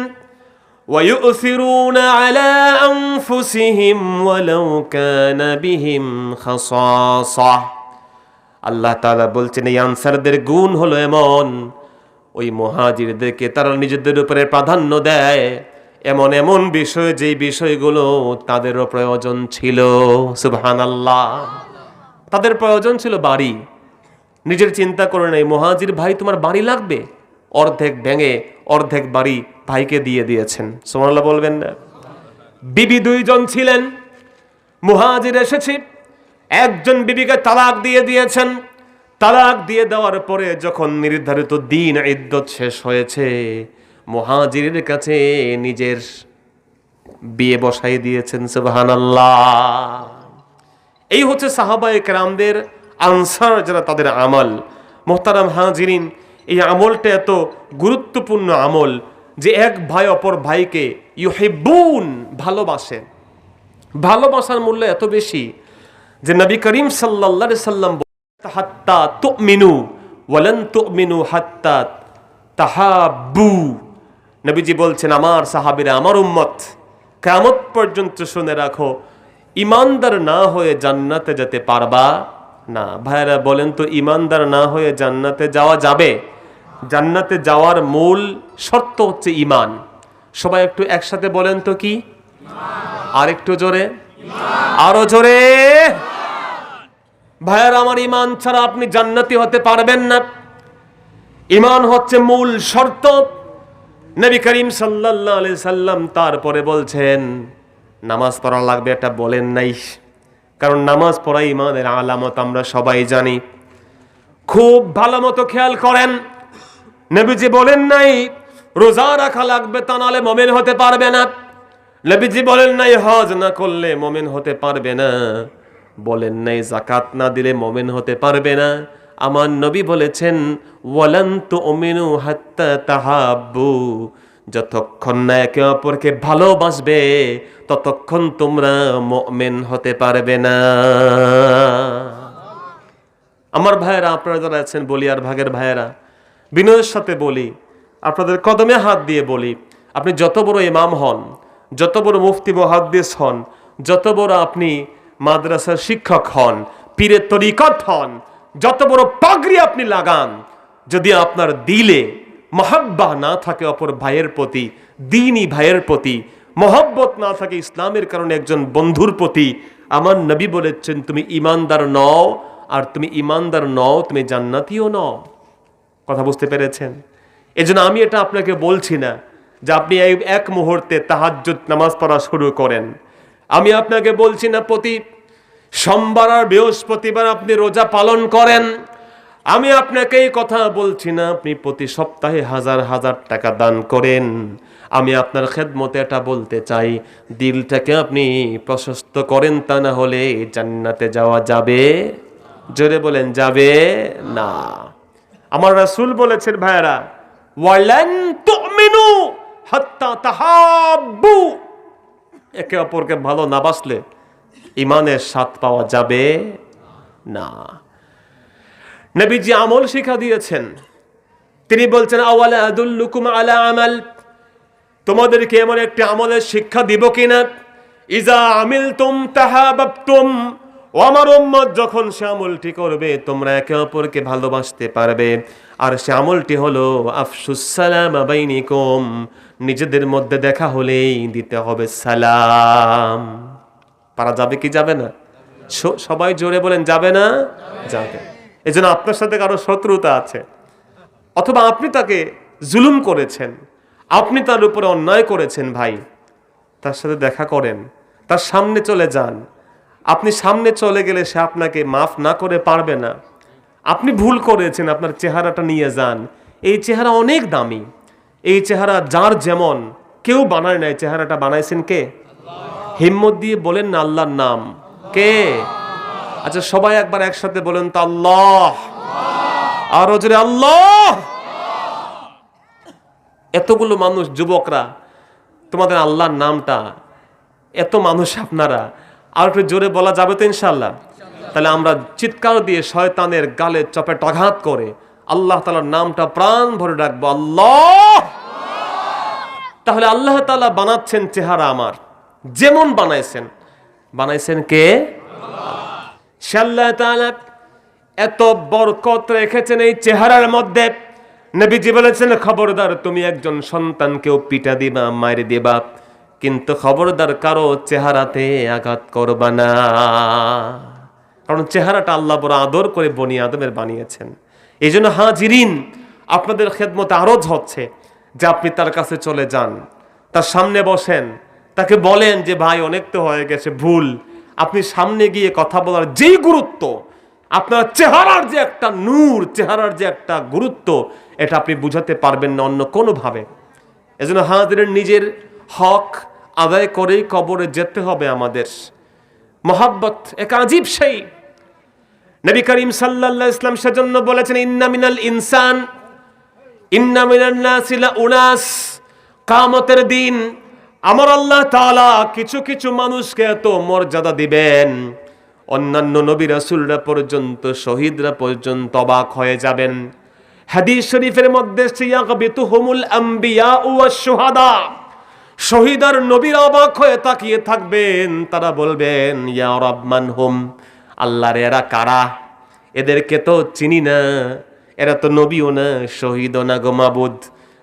ওয়ায়ুসিরুনা আলা আনফুসিহিম ওয়ালাউ কানা বিহিম খাসাসা। আল্লাহ তাআলা বলছেন, এই আনসারদের গুণ হলো এমন, ওই মুহাজিরদেরকে তারা নিজেদের উপরে প্রাধান্য দেয় এমন এমন বিষয়, যেই বিষয়গুলো তাদেরও প্রয়োজন ছিল। সুবহানাল্লাহ। তাদের প্রয়োজন ছিল বাড়ি, নিজের চিন্তা করে নেই, মুহাজির ভাই তোমার বাড়ি লাগবে, অর্ধেক ভেঙে অর্ধেক বাড়ি ভাইকে দিয়ে দিয়েছেন। সুবহানাল্লাহ বলবেন না? বিবি 2 জন ছিলেন, মুহাজির এসেছে, একজন বিবিকে তালাক দিয়ে দিয়েছেন। তালাক দিয়ে দেওয়ার পরে যখন নির্ধারিত দিন ইদ্দত শেষ হয়েছে, মুহাজিরের কাছে নিজের বিয়ে বসাই দিয়েছেন। সুবহানাল্লাহ। এই হচ্ছে সাহাবায়ে কেরামদের, আনসার যারা, তাদের আমল। মুহতারাম হাজিরিন, এই আমলটা এত গুরুত্বপূর্ণ আমল যে এক ভাই অপর ভাইকে ইউহিব্বুন ভালোবাসে। ভালোবাসার মূল্য এত বেশি যে নবী করিম সাল্লাল্লাহু আলাইহি সাল্লাম হাত্তা তুমিনু ওয়ালান তুমিনু হাত্তা তাহাব্বু। নবীজি বলছেন, আমার সাহাবীরা, আমার উম্মত, কিয়ামত পর্যন্ত শুনে রাখো, ইমানদার না হয়ে জান্নাতে যেতে পারবা না। ভাইরা বলেন তো, ইমানদার না হয়ে জান্নাতে যাওয়া যাবে? জান্নাতে যাওয়ার মূল শর্ত হচ্ছে ইমান। সবাই একটু একসাথে বলেন তো, কি? আর একটু জোরে, আরো জোরে। ভাইয়ার আমার, ইমান ছাড়া আপনি জান্নাতি হতে পারবেন না। ইমান হচ্ছে মূল শর্ত। নবী করিম সাল্লাল্লাহু আলাইহি সাল্লাম তারপরে বলছেন, নামাজ পড়া লাগবে, এটা বলেন নাই, কারণ নামাজ পড়া ইমানের আলামত আমরা সবাই জানি। খুব ভালো মতো খেয়াল করেন, নবীজি বলেন নাই রোজা রাখা লাগবে, তা নাহলে মুমিন হতে পারবে না। নবীজি বলেন নাই হজ না করলে মুমিন হতে পারবে না। বলেন নাই যাকাত না দিলে মুমিন হতে পারবে না। আমার নবী বলেছেন, ওয়ালান তুমিনু হাত্তা তাহাব্বু। যতক্ষণ না একে অপরকে ভালোবাসবে ততক্ষণ তোমরা মুমিন হতে পারবে না। আমার ভাইয়েরা, আপনারা যারা আছেন বলিয়ার ভাগের ভাইয়েরা, বিনয়ের সাথে বলি, আপনাদের কদমে হাত দিয়ে বলি, আপনি যত বড় ইমাম হন, যত বড় মুফতি মুহাদ্দিস হন, যত বড় আপনি মাদ্রাসার শিক্ষক হন, পীরের তরিকত হন, যত বড় পাগড়ি আপনি লাগান, যদি আপনার দিলে মহাব্বা না থাকে অপর ভাইয়ের প্রতি, দ্বীনি ভাইয়ের প্রতি মহব্বত না থাকে ইসলামের কারণে একজন বন্ধুর প্রতি, আমার নবী বলেছেন তুমি ইমানদার নও, আর তুমি ইমানদার নও তুমি জান্নাতীও নও। কথা বুঝতে পেরেছেন? এজন্য আমি এটা আপনাকে বলছি না যে আপনি এক মুহূর্তে তাহাজ্জুদ নামাজ পড়া শুরু করেন। আমি আপনাকে বলছি না প্রতি সোমবার আর বৃহস্পতিবার আপনি রোজা পালন করেন। আমি আপনাকে এই কথা বলছি না আপনি প্রতি সপ্তাহে হাজার হাজার টাকা দান করেন। আমি আপনার খেদমতে এটা বলতে চাই, দিলটাকে আপনি প্রশস্ত করেন, তা না হলে জান্নাতে যাওয়া যাবে? জোরে বলেন, যাবে না। আমার রাসূল বলেছেন ভাইরা, ওয়ালান তুমিনু হাত্তা তাহাব্বু, একে অপরকে ভালো না বাসলে ইমানের স্বাদ পাওয়া যাবে না। নবীজি আমল শিক্ষা দিয়েছেন। তিনি বলছেন, আওয়ালা আদুল্লুকুম আলা আমাল, তোমাদেরকে এমন একটি আমলের শিক্ষা দিব কিনা, ইজা আমিলতুম তাহাবাবতুম, ও আমার উম্মত যখন সে আমলটি করবে তোমরা একে অপরকে ভালোবাসতে পারবে। আর সে আমলটি হলো আফশুস সালাম বাইনিকুম, নিজেদের মধ্যে দেখা হলেই দিতে হবে সালাম। পারা যাবে কি যাবে না? সবাই জোরে বলেন, যাবে না? যাবে। এজন্য আপনার সাথে কারো শত্রুতা আছে, অথবা আপনি তাকে জুলুম করেছেন, আপনি তার উপরে অন্যায় করেছেন, ভাই তার সাথে দেখা করেন, তার সামনে চলে যান। আপনি সামনে চলে গেলে সে আপনাকে মাফ না করে পারবে না। আপনি ভুল করেছেন, আপনার চেহারাটা নিয়ে যান। এই চেহারা অনেক দামি, এই চেহারা যার যেমন, কেউ বানায় নাই, চেহারাটা বানাইছেন কে? হিম্মত দিয়ে বলেন না আল্লাহর নাম। কে? আচ্ছা সবাই একবার একসাথে বলেন তো, আল্লাহ। আরো জোরে, আল্লাহ। এতগুলো মানুষ, যুবকরা, তোমাদের আল্লাহর নামটা, এত মানুষ আপনারা, আর একটু জোরে বলা যাবে তো ইনশাআল্লাহ? তাহলে আমরা চিৎকার দিয়ে শয়তানের গালে চপেটাঘাত করে আল্লাহ তাআলার নামটা প্রাণ ভরে ডাকবো, আল্লাহ। তাহলে আল্লাহ তাআলা বানাচ্ছেন চেহারা আমার, যেমন বানাইছেন কে? সে আল্লাহ তাআলা এত বরকত রেখেছেন এই চেহারার মধ্যে। নবীজি বলেছেন, খবরদার তুমি একজন সন্তানকেও পিটা দিবা, মাইরে দিবা, কিন্তু খবরদার কারো চেহারাতে আঘাত করবা না, কারণ চেহারাটা আল্লাহ বড় আদর করে বনি আদমের বানিয়েছেন। এই জন্য হাজিরিন, আপনাদের খেদমতে আরজ হচ্ছে যে আপনি তার কাছে চলে যান, তার সামনে বসেন, তাকে বলেন যে ভাই অনেক তো হয়ে গেছে, ভুল। আপনি সামনে গিয়ে কথা বলার যেই গুরুত্ব, আপনার চেহারার যে একটা নূর, চেহারার যে একটা গুরুত্ব, এটা আপনি বুঝাতে পারবেন না অন্য কোনোভাবে। এজন্য হাজিরের নিজের হক আদায় করেই কবরে যেতে হবে আমাদের। মহাব্বত এক আজীব সেই। নবী করিম সাল্লাল্লাহু আলাইহি ওয়াসাল্লাম সেজন্য বলেছেন, ইন্না মিনাল ইনসান ইন্না মিনান নাসি লা উনাস, কিয়ামতের দিন আমার আল্লাহ তাআলা কিছু কিছু মানুষকে এত মর্যাদা দিবেন, অন্যান্য নবী রাসূলরা পর্যন্ত, শহীদরা পর্যন্ত অবাক হয়ে যাবেন। হাদিস শরীফের মধ্যে সিয়াগবিতুহুমুল আম্বিয়া ওয়াশ শুহাদা, শহীদ আর নবীরা অবাক হয়ে তাকিয়ে থাকবেন। তারা বলবেন, ইয়া রাব মান হুম, আল্লাহর এরা কারা? এদেরকে তো চিনি না, এরা তো নবীও না, শহীদও না গো মাবুদ,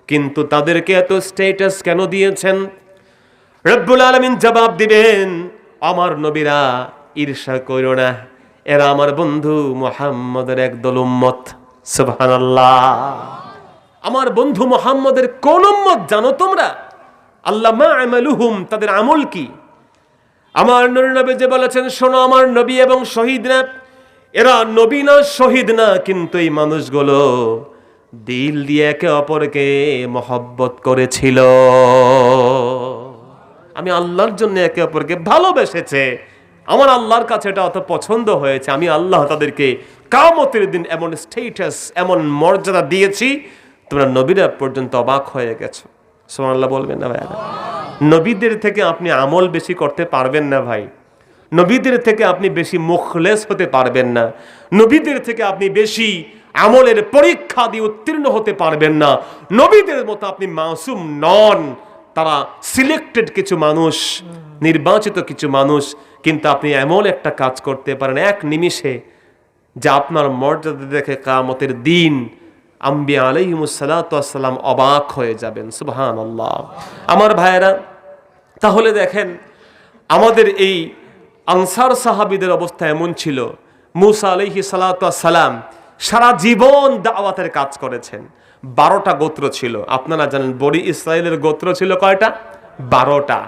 কিন্তু তাদেরকে এত স্ট্যাটাস কেন দিয়েছেন? রব্বুল আলামিন জবাব দিবেন, আমার নবীরা ঈর্ষা কইরো না, এরা আমার বন্ধু মুহাম্মদের একদল উম্মত। সুবহানাল্লাহ। আমার বন্ধু মুহাম্মদের কোন উম্মত জানো তোমরা? আল্লাহ মা আমালুহুম, তাদের আমল কি? আমার নবী যে বলেছেন, শোনো আমার নবী এবং শহীদরা, এরা নবী না, শহীদ না, কিন্তু এই মানুষগুলো দিল দিয়ে একে অপরকে মহব্বত করেছিল। আমি আল্লাহর জন্য একে অপরকে ভালোবেসেছে, আমার আল্লাহর কাছে এটা অত পছন্দ হয়েছে। আমি আল্লাহ তাদেরকে কিয়ামতের দিন এমন স্ট্যাটাস, এমন মর্যাদা দিয়েছি, তোমরা নবীরা পর্যন্ত অবাক হয়ে গেছো। সুবহানাল্লাহ বলবেন না ভাই? নবীদের থেকে আপনি আমল বেশি করতে পারবেন না ভাই, নবীদের থেকে আপনি বেশি মুখলেস হতে পারবেন না, নবীদের থেকে আপনি বেশি আমলের পরীক্ষা দিয়ে উত্তীর্ণ হতে পারবেন না। নবীদের মতো আপনি মাসুম নন, তারা সিলেক্টেড কিছু মানুষ, নির্বাচিত কিছু মানুষ, কিন্তু আপনি এমন একটা কাজ করতে পারেন এক নিমিষে যে আপনার মর্যাদা দেখে কিয়ামতের দিন আম্বিয়া আলাইহিমুস সালাতু ওয়াস সালাম অবাক হয়ে যাবেন। সুবহানাল্লাহ। আমার ভাইয়েরা, তাহলে দেখেন আমাদের এই আনসার সাহাবীদের অবস্থা এমন ছিল। মুসা আলাইহিস সালাতু ওয়াস সালাম সারা জীবন দাওয়াতের কাজ করেছেন। 12টা গোত্র ছিল। আপনারা জানেন বনি ইসরায়েলের গোত্র ছিল কয়টা? 12টা।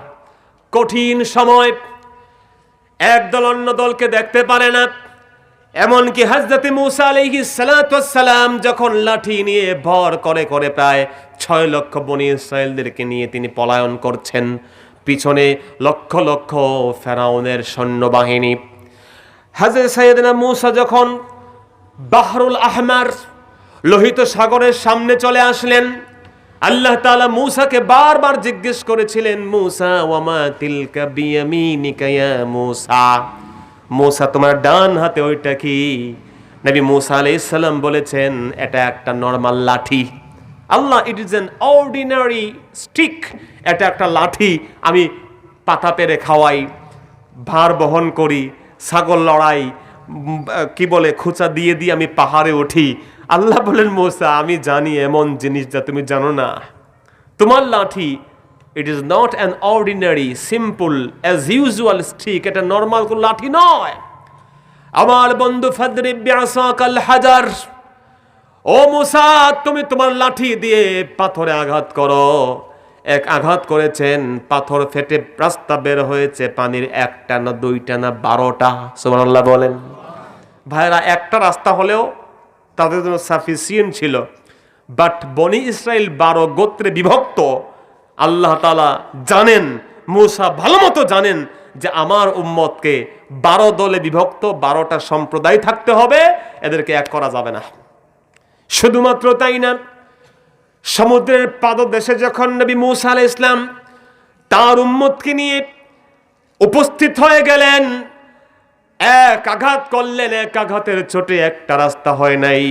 কঠিন সময়, একদল অন্য দলকে দেখতে পারে না। এমনকি হযরত মুসা আলাইহিস সালাতু ওয়াস সালাম যখন লাঠি নিয়ে ভর করে করে প্রায় 6 লক্ষ বনি ইসরায়েলদেরকে নিয়ে তিনি পলায়ন করছেন, পিছনে লক্ষ লক্ষ ফেরাউনের সৈন্যবাহিনী। হযরত সাইয়েদনা মুসা যখন বাহরুল আহমার লোহিত সাগরের সামনে চলে আসলেন, আল্লাহ তাআলা মুসাকে বারবার জিজ্ঞেস করেছিলেন, মুসা ওয়ামা তিলকা বিয়ামিনিকা ইয়া মুসা, মুসা তোমার ডান হাতে ওইটা কি? নবী মুসা আলাইহিস সালাম বলেছেন, এটা একটা নরমাল লাঠি। Allah, it is an ordinary stick, এটা একটা লাঠি, আমি পাতা পেরে খাওয়াই, ভার বহন করি, ছাগল লড়াই, কি বলে খুঁচা দিয়ে দিয়ে আমি পাহাড়ে উঠি। আল্লাহ বলেন, মুসা আমি জানি এমন জিনিস যা তুমি জানো না। তোমার লাঠি ইট is not an ordinary simple as usual stick, এটা নর্মাল কোন লাঠি নয়। আমার বন্ধু ফাদরিব বিআসাকাল হাজার, ও মুসা তুমি তোমার লাঠি দিয়ে পাথরে আঘাত করো। এক আঘাত করেছেন, পাথর ফেটে রাস্তা বের হয়েছে, পানির একটা না দুইটা না 12টা। সুবহানাল্লাহ বলেন। ভাইরা, একটা রাস্তা হলেও তাদের জন্য সাফিসিয়েন্ট ছিল, বাট বনি ইসরাইল 12 গোত্রে বিভক্ত। আল্লাহ তাআলা জানেন, মুসা ভালো মতো জানেন যে আমার উম্মতকে 12 দলে বিভক্ত, 12টা সম্প্রদায় থাকতে হবে, এদেরকে এক করা যাবে না। শুধুমাত্র তাই না, সমুদ্রের পাদদেশে যখন নবী মুসা আলাইহিস সালাম তার উম্মতকে নিয়ে উপস্থিত হয়ে গেলেন, এক আঘাত করলেন, এক আঘাতের চোটে একটা রাস্তা হয় নাই।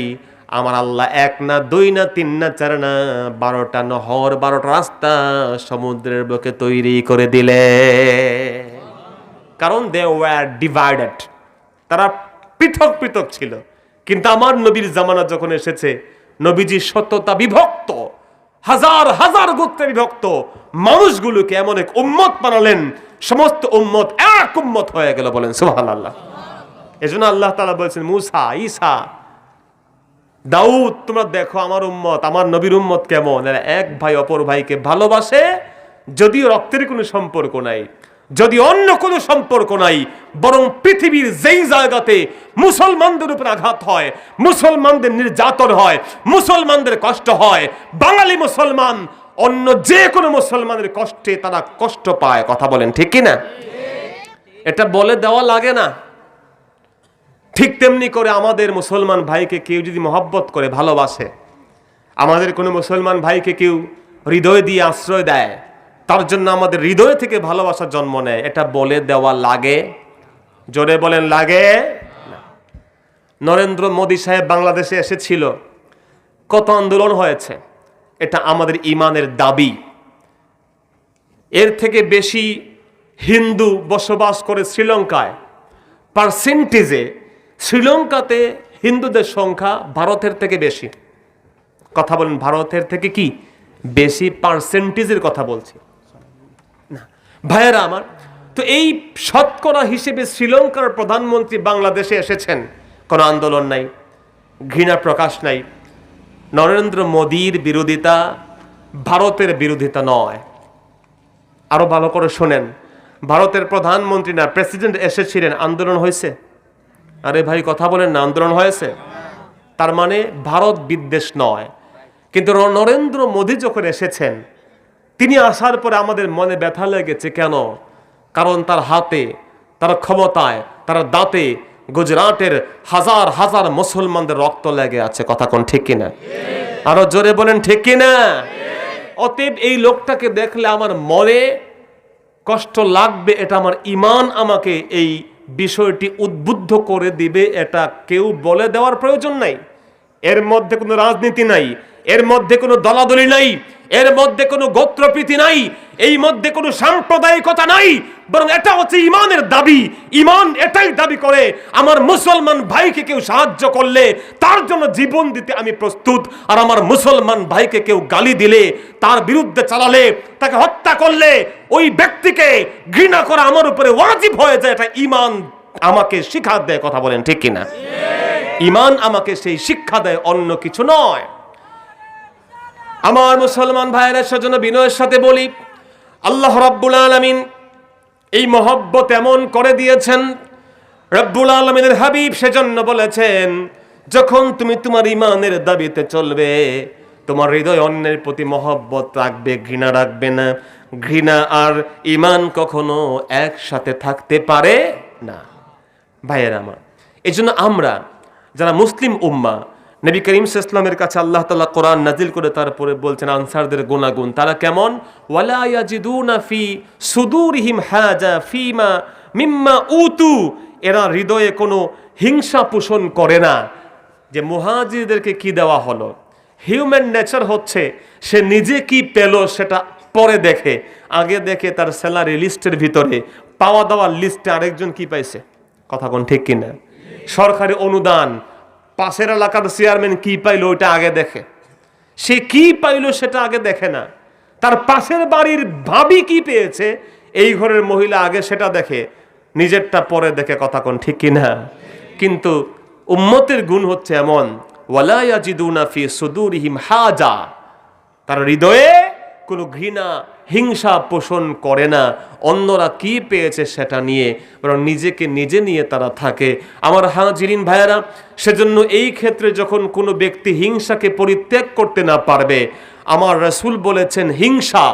আমার আল্লাহ 1 না 2 না 3 না 4 না 12টা নহর, 12টা রাস্তা সমুদ্রের বুকে তৈরি করে দিলে। কারণ দে ওয়ার ডিভাইডেড, তারা পৃথক পৃথক ছিল। কিন্তু আমার নবীর জামানা যখন এসেছে, নবীজি সত্যতা বিভক্ত, হাজার হাজার গোত্রে বিভক্ত মানুষগুলোকে এমন এক উম্মত বানালেন, সমস্ত উম্মত এক উম্মত হয়ে গেল। বলেন সুবহানাল্লাহ। এজন্য আল্লাহ তাআলা বলেছেন, মুসা, ঈসা, দাউদ, তোমরা দেখো আমার উম্মত, আমার নবীর উম্মত কেমন, এরা এক ভাই অপর ভাইকে ভালোবাসে, যদিও রক্তের কোনো সম্পর্ক নাই, যদি অন্য কোনো সম্পর্ক নাই, বরং পৃথিবীর যেই জায়গাতে মুসলমানদের উপর আঘাত হয়, মুসলমানদের নির্যাতন হয়, মুসলমানদের কষ্ট হয়, বাঙালি মুসলমান অন্য যে কোনো মুসলমানের কষ্টে তারা কষ্ট পায়। কথা বলেন ঠিক কি না? এটা বলে দেওয়া লাগে না। ঠিক তেমনি করে আমাদের মুসলমান ভাইকে কেউ যদি মহব্বত করে ভালোবাসে, আমাদের কোনো মুসলমান ভাইকে কেউ হৃদয় দিয়ে আশ্রয় দেয়, তার জন্য আমাদের হৃদয় থেকে ভালোবাসার জন্ম নেয়, এটা বলে দেওয়া লাগে? জোরে বলেন লাগে? নরেন্দ্র মোদী সাহেব বাংলাদেশে এসেছিল, কত আন্দোলন হয়েছে, এটা আমাদের ইমানের দাবি। এর থেকে বেশি হিন্দু বসবাস করে শ্রীলঙ্কায়, পার্সেন্টেজে শ্রীলঙ্কাতে হিন্দুদের সংখ্যা ভারতের থেকে বেশি। কথা বলেন, ভারতের থেকে কি বেশি? পার্সেন্টেজের কথা বলছি না ভাইয়েরা আমার। তো এই শতকরা হিসেবে শ্রীলঙ্কার প্রধানমন্ত্রী বাংলাদেশে এসেছেন, কোনো আন্দোলন নাই, ঘৃণা প্রকাশ নাই। নরেন্দ্র মোদীর বিরোধিতা ভারতের বিরোধিতা নয়। আরো ভালো করে শোনেন, ভারতের প্রধানমন্ত্রী না প্রেসিডেন্ট এসেছিলেন, আন্দোলন হয়েছে? আরে ভাই কথা বলেন না, আন্দোলন হয়েছে। তার মানে ভারত বিদ্বেষ নয়। কিন্তু নরেন্দ্র মোদী যখন এসেছেন, তিনি আসার পরে আমাদের মনে ব্যথা লেগেছে। কেন? কারণ তার হাতে, তার ক্ষমতায়, তার দাঁতে গুজরাটের হাজার হাজার মুসলমানদের রক্ত লেগে আছে। কথা কোন ঠিক কিনা? আরো জোরে বলেন ঠিক কিনা? অতএব এই লোকটাকে দেখলে আমার মনে কষ্ট লাগবে, এটা আমার ইমান আমাকে এই বিষয়টি উদ্বুদ্ধ করে দিবে। এটা কেউ বলে দেওয়ার প্রয়োজন নাই। এর মধ্যে কোনো রাজনীতি নাই, এর মধ্যে কোনো দলাদলি নাই, এর মধ্যে কোনো গোত্রপ্রীতি নাই, এই মধ্যে কোনো সাম্প্রদায়িকতা নাই, বরং এটা হচ্ছে ইমানের দাবি। ইমান এটাই দাবি করে আমার মুসলমান ভাইকে কেউ সাহায্য করলে তার জন্য জীবন দিতে আমি প্রস্তুত, আর আমার মুসলমান ভাইকে কেউ গালি দিলে, তার বিরুদ্ধে চালালে, তাকে হত্যা করলে ওই ব্যক্তিকে ঘৃণা করা আমার উপরে ওয়াজিব হয়ে যায়। এটা ইমান আমাকে শিক্ষা দেয়। কথা বলেন ঠিক কিনা? ইমান আমাকে সেই শিক্ষা দেয়, অন্য কিছু নয়। আমার মুসলমান ভাইয়েরা, সেজন্য বিনয়ের সাথে বলি, আল্লাহ রাব্বুল আলামিন এই মহব্বত এমন করে দিয়েছেন, রাব্বুল আলামিনের হাবিব সেজন্য বলেছেন, যখন তুমি তোমার ইমানের দাবিতে চলবে, তোমার হৃদয় অন্যের প্রতি মহব্বত রাখবে, ঘৃণা রাখবে না। ঘৃণা আর ইমান কখনো একসাথে থাকতে পারে না। ভাইয়েরা আমার, এই জন্য আমরা যারা মুসলিম উম্মাহ, নবী করিম সাল্লাল্লাহু আলাইহি ওয়াসাল্লামের কাছে আল্লাহ তাআলা কোরআন নাজিল করে তারপরে বলছেন আনসারদের গুণাগুণ, তারা কেমন? ওয়ালা ইয়াজিদুনা ফি সুদুরিহিম হাজা ফিমা মিম্মা উতু, এরা হৃদয়ে কোনো হিংসা পোষণ করে না যে মুহাজিরদেরকে কি দেওয়া হলো। হিউম্যান নেচার হচ্ছে সে নিজে কি পেল সেটা পরে দেখে, আগে দেখে তার স্যালারি লিস্টের ভিতরে পাওয়া দাওয়ার লিস্টে আরেকজন কি পাইছে। কথা কোন ঠিক কিনা? সরকারি অনুদান, পাশের এলাকার চেয়ারম্যান কি পাইলো ওইটা আগে দেখে, সে কি পাইলো সেটা আগে দেখে না। তার পাশের বাড়ির ভাবি কি পেয়েছে, এই ঘরের মহিলা আগে সেটা দেখে, নিজেরটা পরে দেখে। কথা কোন ঠিক কিনা? কিন্তু উম্মতের গুণ হচ্ছে এমন, ওয়ালা ইয়াজিদুনা ফি সুদুরিহিম হাজা, তার হৃদয়ে কোনো ঘৃণা হিংসা পোষণ করে না অন্যরা কি পেয়েছে সেটা নিয়ে, বরং নিজেকে নিজে নিয়ে তারা থাকে। আমার হাজিরিন ভাইয়েরা, সেজন্য এই ক্ষেত্রে যখন কোনো ব্যক্তি হিংসাকে পরিত্যাগ করতে না পারবে, আমার রাসূল বলেছেন হিংসা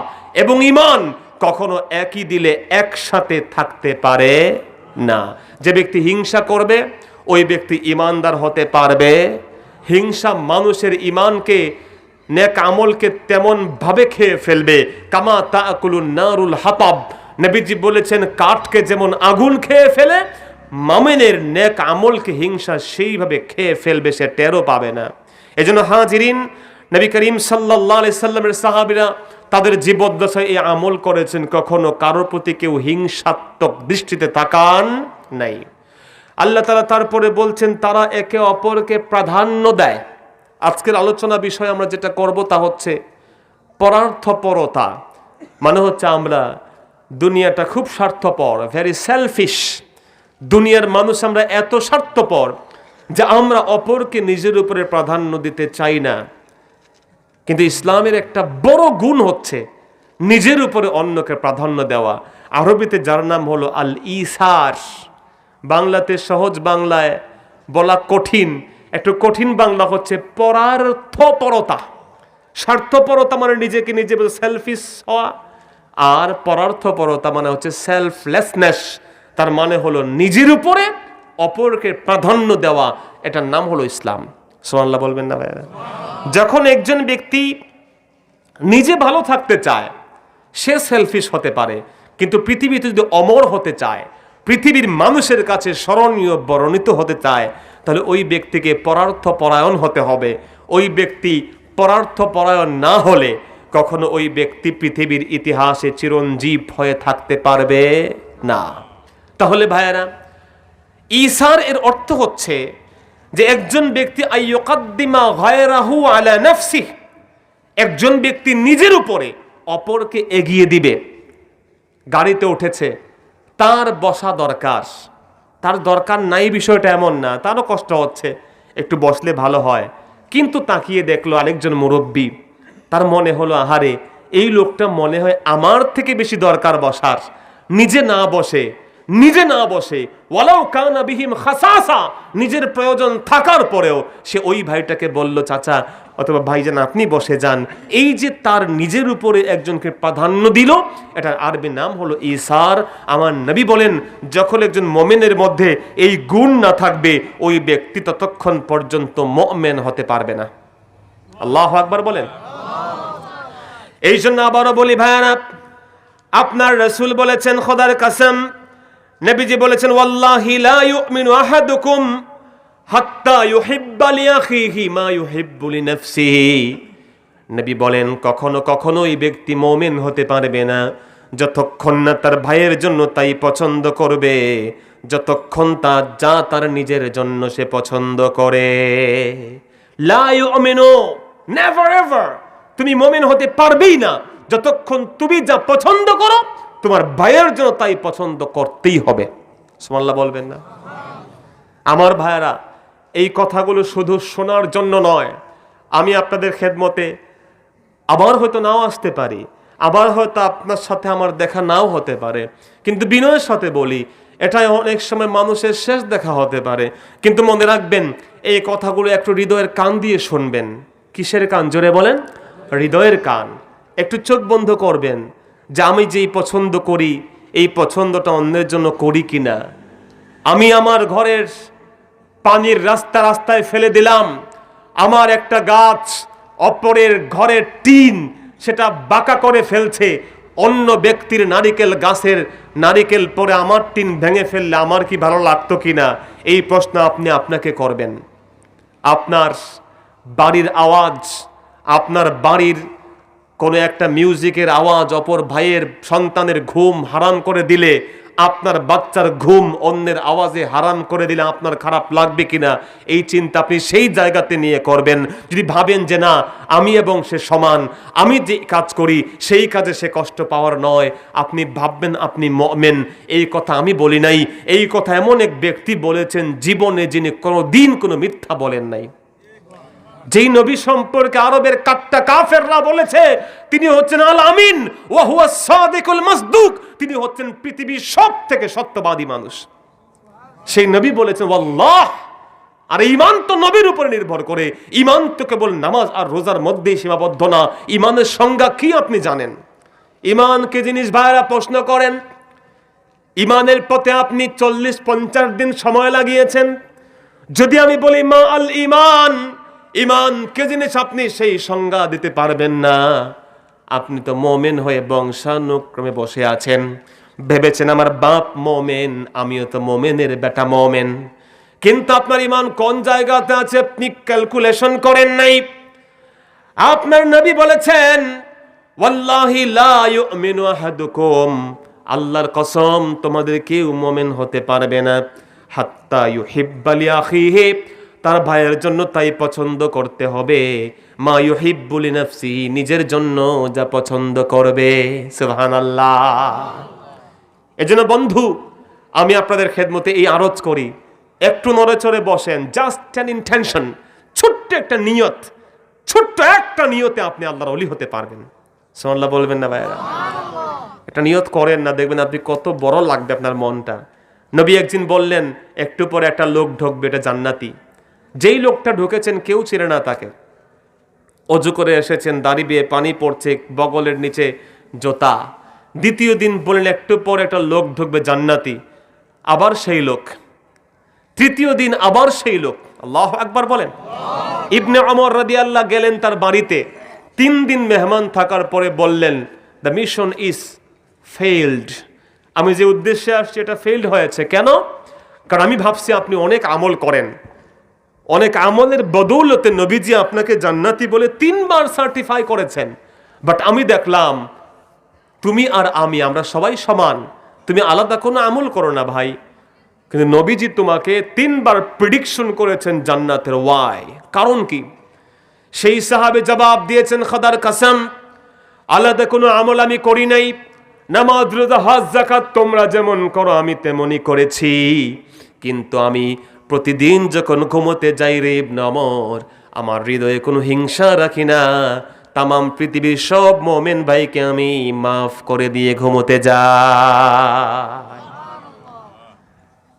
এবং ঈমান কখনো একই দিলে একসাথে থাকতে পারে না। যে ব্যক্তি হিংসা করবে ওই ব্যক্তি ঈমানদার হতে পারবে? হিংসা মানুষের ঈমানকে, নেক আমলকে তেমন ভাবে খেয়ে ফেলবে, কামা তাকুলুন নারুল হাতাব। নবীজি বলেছেন কাঠকে যেমন আগুন খেয়ে ফেলে, মুমিনের নেক আমলকে হিংসা সেইভাবে খেয়ে ফেলবে, সে টেরও পাবে না। এজন্য হাজিরিন, নবী করিম সাল্লাল্লাহু আলাইহি সাল্লামের সাহাবীরা তাদের জীবদ্দশায় এই আমল করেছেন, কখনো কারোর প্রতি কেউ হিংসাত্মক দৃষ্টিতে তাকান নাই। আল্লাহ তাআলা তারপরে বলছেন তারা একে অপরকে প্রাধান্য দেয়। আজকের আলোচনা বিষয় আমরা যেটা করব তা হচ্ছে পরার্থপরতা। মানে হচ্ছে আমরা দুনিয়াটা খুব স্বার্থপর, ভেরি সেলফিশ। দুনিয়ার মানুষ আমরা এত স্বার্থপর যে আমরা অপরকে নিজের উপরে প্রাধান্য দিতে চাই না। কিন্তু ইসলামের একটা বড় গুণ হচ্ছে নিজের উপরে অন্যকে প্রাধান্য দেওয়া। আরবিতে যার নাম হলো আল ইসার। বাংলাতে সহজ বাংলায় বলা কঠিন, একটু কঠিন বাংলা হচ্ছে পরার্থপরতা। স্বার্থপরতা মানে নিজেকে নিজে সেলফিশ হওয়া, আর পরার্থপরতা মানে হচ্ছে সেলফলেসনেস। তার মানে হলো নিজের উপরে অপরকে প্রাধান্য দেওয়া। এটার নাম হলো ইসলাম। সুবহানাল্লাহ বলবেন না ভাইরা? যখন একজন ব্যক্তি নিজে ভালো থাকতে চায় সে সেলফিশ হতে পারে, কিন্তু পৃথিবীতে যদি অমর হতে চায়, পৃথিবীর মানুষের কাছে স্মরণীয় বর্ণিত হতে চায়, তাহলে ওই ব্যক্তিকে পরার্থপরায়ণ হতে হবে। ওই ব্যক্তি পরার্থপরায়ণ না হলে কখনো ওই ব্যক্তি পৃথিবীর ইতিহাসে চিরঞ্জীব হয়ে থাকতে পারবে না। তাহলে ভাইয়েরা, ইসার এর অর্থ হচ্ছে যে একজন ব্যক্তি আইয়ুকাদ্দিমা গায়রাহু আলা নাফসিহি, একজন ব্যক্তি নিজের উপরে অপরকে এগিয়ে দিবে। গাড়িতে উঠেছে, তার বসা দরকার, তার দরকার নাই বিষয়টা এমন না, তারও কষ্ট হচ্ছে, একটু বসলে ভালো হয়। কিন্তু তাকিয়ে দেখলো আরেকজন মুরব্বী, তার মনে হলো আহারে এই লোকটা মনে হয় আমার থেকে বেশি দরকার বসার। নিজে না বসে ওয়ালাউ কানা বিহিম খাসাসা, নিজের প্রয়োজন থাকার পরেও সে ওই ভাইটাকে বলল চাচা অথবা ভাইজান আপনি বসে যান। এই যে তার নিজের উপরে একজনকে প্রাধান্য দিল, এটার আরবি নাম হলো ইসার। আমার নবী বলেন যখন একজন মুমিনের মধ্যে এই গুণ না থাকবে ওই ব্যক্তি ততক্ষণ পর্যন্ত মুমিন হতে পারবে না। আল্লাহু আকবার বলেন। এই জন্য আবারও বলি ভাইয়ারা, আপনার রাসূল বলেছেন খোদার কসম, নবীজি বলেছেন ওয়াল্লাহি লা ইউমিনু আহাদুকুম হাত্তা ইউহিব্বা লিআখিহি মা ইউহিব্বু লিনাফসিহি। নবী বলেন কখনো কখনো এই ব্যক্তি মুমিন হতে পারবে না যতক্ষণ না তার ভাইয়ের জন্য তাই পছন্দ করবে যতক্ষণ যা তার নিজের জন্য সে পছন্দ করে। লা ইউমিনু, নেভার এভার তুমি মুমিন হতে পারবেই না যতক্ষণ তুমি যা পছন্দ করো তোমার ভাইয়ের জন্য তাই পছন্দ করতেই হবে। সুবহানাল্লাহ বলবেন না? আমার ভাইয়েরা, এই কথাগুলো শুধু শোনার জন্য নয়। আমি আপনাদের খেদমতে আবার হয়তো নাও আসতে পারি, আবার হয়তো আপনার সাথে আমার দেখা নাও হতে পারে, কিন্তু বিনয়ের সাথে বলি এটাই অনেক সময় মানুষের শেষ দেখা হতে পারে। কিন্তু মনে রাখবেন এই কথাগুলো একটু হৃদয়ের কান দিয়ে শুনবেন। কিসের কান? জোরে বলেন। হৃদয়ের কান। একটু চোখ বন্ধ করবেন যে আমি যেই পছন্দ করি এই পছন্দটা অন্যের জন্য করি কিনা। আমি আমার ঘরের পানির রাস্তায় ফেলে দিলাম, আমার একটা গাছ অপরের ঘরের টিন সেটা বাঁকা করে ফেলছে, অন্য ব্যক্তির নারিকেল গাছের নারিকেল পরে আমার টিন ভেঙে ফেললে আমার কি ভালো লাগতো কিনা, এই প্রশ্ন আপনি আপনাকে করবেন। আপনার বাড়ির আওয়াজ, আপনার বাড়ির কোনো একটা মিউজিকের আওয়াজ অপর ভাইয়ের সন্তানের ঘুম হারাম করে দিলে, আপনার বাচ্চার ঘুম অন্যের আওয়াজে হারাম করে দিলে আপনার খারাপ লাগবে কিনা, এই চিন্তা আপনি সেই জায়গাতে নিয়ে করবেন। যদি ভাবেন যে না আমি এবং সে সমান, আমি যে কাজ করি সেই কাজে সে কষ্ট পাওয়ার নয়, আপনি ভাববেন আপনি মুমিন। এই কথা আমি বলি নাই, এই কথা এমন এক ব্যক্তি বলেছেন জীবনে যিনি কোনোদিন কোনো মিথ্যা বলেন নাই। যেই নবী সম্পর্কে আরবের কাট্টা কাফেররা বলেছে তিনি হচ্ছেন আল আমিন ওয়া হুয়া সাদিকুল মাসদুক, তিনি হচ্ছেন পৃথিবীর সবথেকে সত্যবাদী মানুষ। সেই নবী বলেছেন আল্লাহ। আর ঈমান তো নবীর উপরে নির্ভর করে। ঈমান তো কেবল নামাজ আর রোজার মধ্যেই সীমাবদ্ধ না। ঈমানের সংজ্ঞা কি আপনি জানেন? ঈমান কি জিনিস ভাইরা প্রশ্ন করেন। ঈমানের পথে আপনি 40-50 দিন সময় লাগিয়েছেন। যদি আমি বলি মা আল ঈমান, ঈমান কে জিনিস, আপনি সেই সংজ্ঞা দিতে পারবেন না। আপনি তো মুমিন হয়ে বংশানুক্রমে বসে আছেন, ভেবেছেন আমার বাপ মুমিন, আমিও তো মুমিনের বেটা মুমিন। কিন্তু আপনার ঈমান কোন জায়গাতে আছে আপনি ক্যালকুলেশন করেন নাই। আপনার নবী বলেছেন ওয়াল্লাহি লা ইউমিনু আহাদুকুম, আল্লাহর কসম তোমাদের কেউ মুমিন হতে পারবে না হাত্তা ইউহিব্বা লি আখিহি, তার ভাইয়ের জন্য তাই পছন্দ করতে হবে মা ইউহিব্বু লিনাফসিহি, নিজের জন্য যা পছন্দ করবে। সুবহানাল্লাহ। এজন্য বন্ধু আমি আপনাদের খেদমতে এই আরজ করি, একটু নড়েচড়ে বসেন, জাস্ট অ্যান ইন্টেনশন, ছোট্ট একটা নিয়ত, ছোট্ট একটা নিয়তে আপনি আল্লাহর ওলি হতে পারবেন। সুবহানাল্লাহ বলবেন না ভাইরা? একটা নিয়ত করেন না, দেখবেন আপনি কত বড় লাগবে আপনার মনটা। নবী একদিন বললেন একটু পরে একটা লোক ঢুকবে, এটা জান্নাতি। যেই লোকটা ঢুকেছেন কেউ চিনে না তাকে, অজু করে এসেছেন, দাড়ি বেয়ে পানি পড়ছে, বগলের নিচে জোতা। দ্বিতীয় দিন বললেন একটু পরে একটা লোক ঢুকবে জান্নাতি, আবার সেই লোক। তৃতীয় দিন আবার সেই লোক। আল্লাহু আকবার বলেন। ইবনে ওমর রাদিয়াল্লাহু গেলেন তার বাড়িতে, 3 দিন মেহমান থাকার পরে বললেন দ্য মিশন ইজ ফেইলড, আমি যে উদ্দেশ্যে আসছি এটা ফেইলড হয়েছে। কেন? কারণ আমি ভাবছি আপনি অনেক আমল করেন, অনেক আমলের বদৌলতে নবীজি আপনাকে জান্নাতি বলে 3 বার সার্টিফাই করেছেন, বাট আমি দেখলাম তুমি আর আমরা সবাই সমান, তুমি আলাদা কোনো আমল করো না ভাই। কিন্তু নবীজি তোমাকে 3 বার প্রেডিকশন করেছেন জান্নাতের। ওয়াই? কারণ কি? সেই সাহাবে জবাব দিয়েছেন খোদার কসম, আলাদা কোনো আমল আমি করি নাই, নামাজ রোজা হজ যাকাত তোমরা যেমন করো আমি তেমনই করেছি, কিন্তু আমি প্রতিদিন যখন ঘুমোতে যাই রে ইবনে ওমর, আমার হৃদয়ে কোনো হিংসা রাখি না, তামাম পৃথিবীর সব মুমিন ভাইকে আমি মাফ করে দিয়ে ঘুমোতে যাই।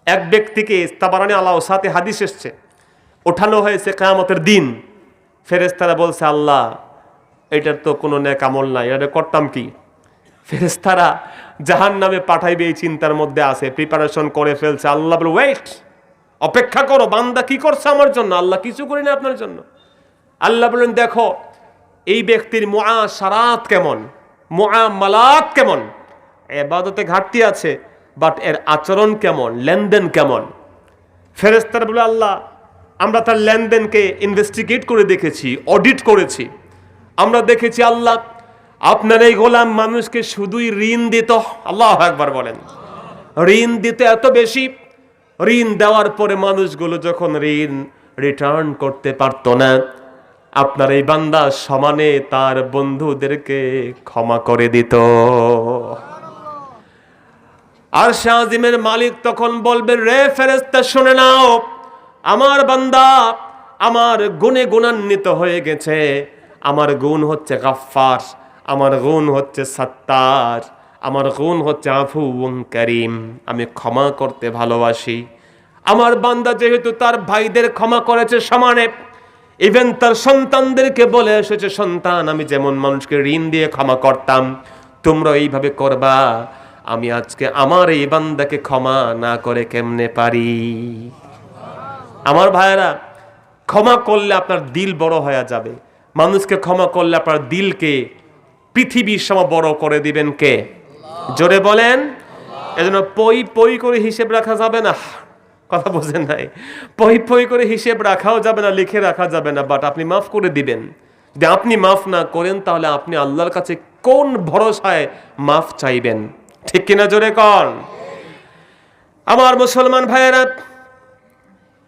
এক ব্যক্তিকে তাবারানী আল আওসাতে হাদিস এসেছে, ওঠানো হয়েছে কিয়ামতের দিন। ফেরেশতারা বলছে আল্লাহ এটার তো কোনো নেক আমল নাই, এটা করতাম কি? ফেরেশতারা জাহান্নামে পাঠাইবে এই চিন্তার মধ্যে আছে, প্রিপারেশন করে ফেলছে। আল্লাহ বলে ওয়েট, অপেক্ষা করো, বান্দা কি করছে আমার জন্য, আল্লাহ কিছু করি না আপনার জন্য। আল্লাহ বলেন দেখো এই ব্যক্তির মুআশারাত কেমন, মুআমালাত কেমন, ইবাদতে ঘাটতি আছে বাট এর আচরণ কেমন, লেনদেন কেমন। ফেরেশতারা বলে আল্লাহ আমরা তার লেনদেনকে ইনভেস্টিগেট করে দেখেছি, অডিট করেছি, আমরা দেখেছি আল্লাহ আপনার এই গোলাম মানুষকে শুধুই ঋণ দিত। আল্লাহু আকবার বলেন। ঋণ দিতে এত বেশি, ঋণ দেওয়ার পরে মানুষগুলো যখন ঋণ রিটার্ন করতে পারত না, আপনার এই বান্দা সমানে তার বন্ধুদেরকে ক্ষমা করে দিত। আর শাহিমের মালিক তখন বলবে, রে ফেরেশতা শুনে নাও, আমার বান্দা আমার গুণে গুণান্বিত হয়ে গেছে। আমার গুণ হচ্ছে গাফফার, আমার গুণ হচ্ছে সাত্তার, আমার গুণ হচ্ছে আফুউন কারীম। আমি ক্ষমা করতে ভালোবাসি। আমার বান্দা যেহেতু তার ভাইদের ক্ষমা করেছে সমানে, ইভেন তার সন্তানদেরকে বলে এসেছে, সন্তান আমি যেমন মানুষকে ঋণ দিয়ে ক্ষমা করতাম তোমরা এইভাবে করবা। আমি আজকে আমার এই বান্দাকে ক্ষমা না করে কেমনে পারি? আমার ভাইয়েরা, ক্ষমা করলে আপনার দিল বড় হয়ে যাবে। মানুষকে ক্ষমা করলে আপনার দিলকে পৃথিবীর সম বড় করে দিবেন কে? জোরে বলেন। এজন্য পই পই করে হিসেব রাখা যাবে না। কথা বোঝেন নাই? পই পই করে হিসেব রাখাও যাবে না, লিখে রাখা যাবে না, বাট আপনি মাফ করে দিবেন। যদি আপনি মাফ না করেন তাহলে আপনি আল্লাহর কাছে কোন ভরসায় মাফ চাইবেন? ঠিক কিনা জোরে কন। আমার মুসলমান ভাইয়েরা,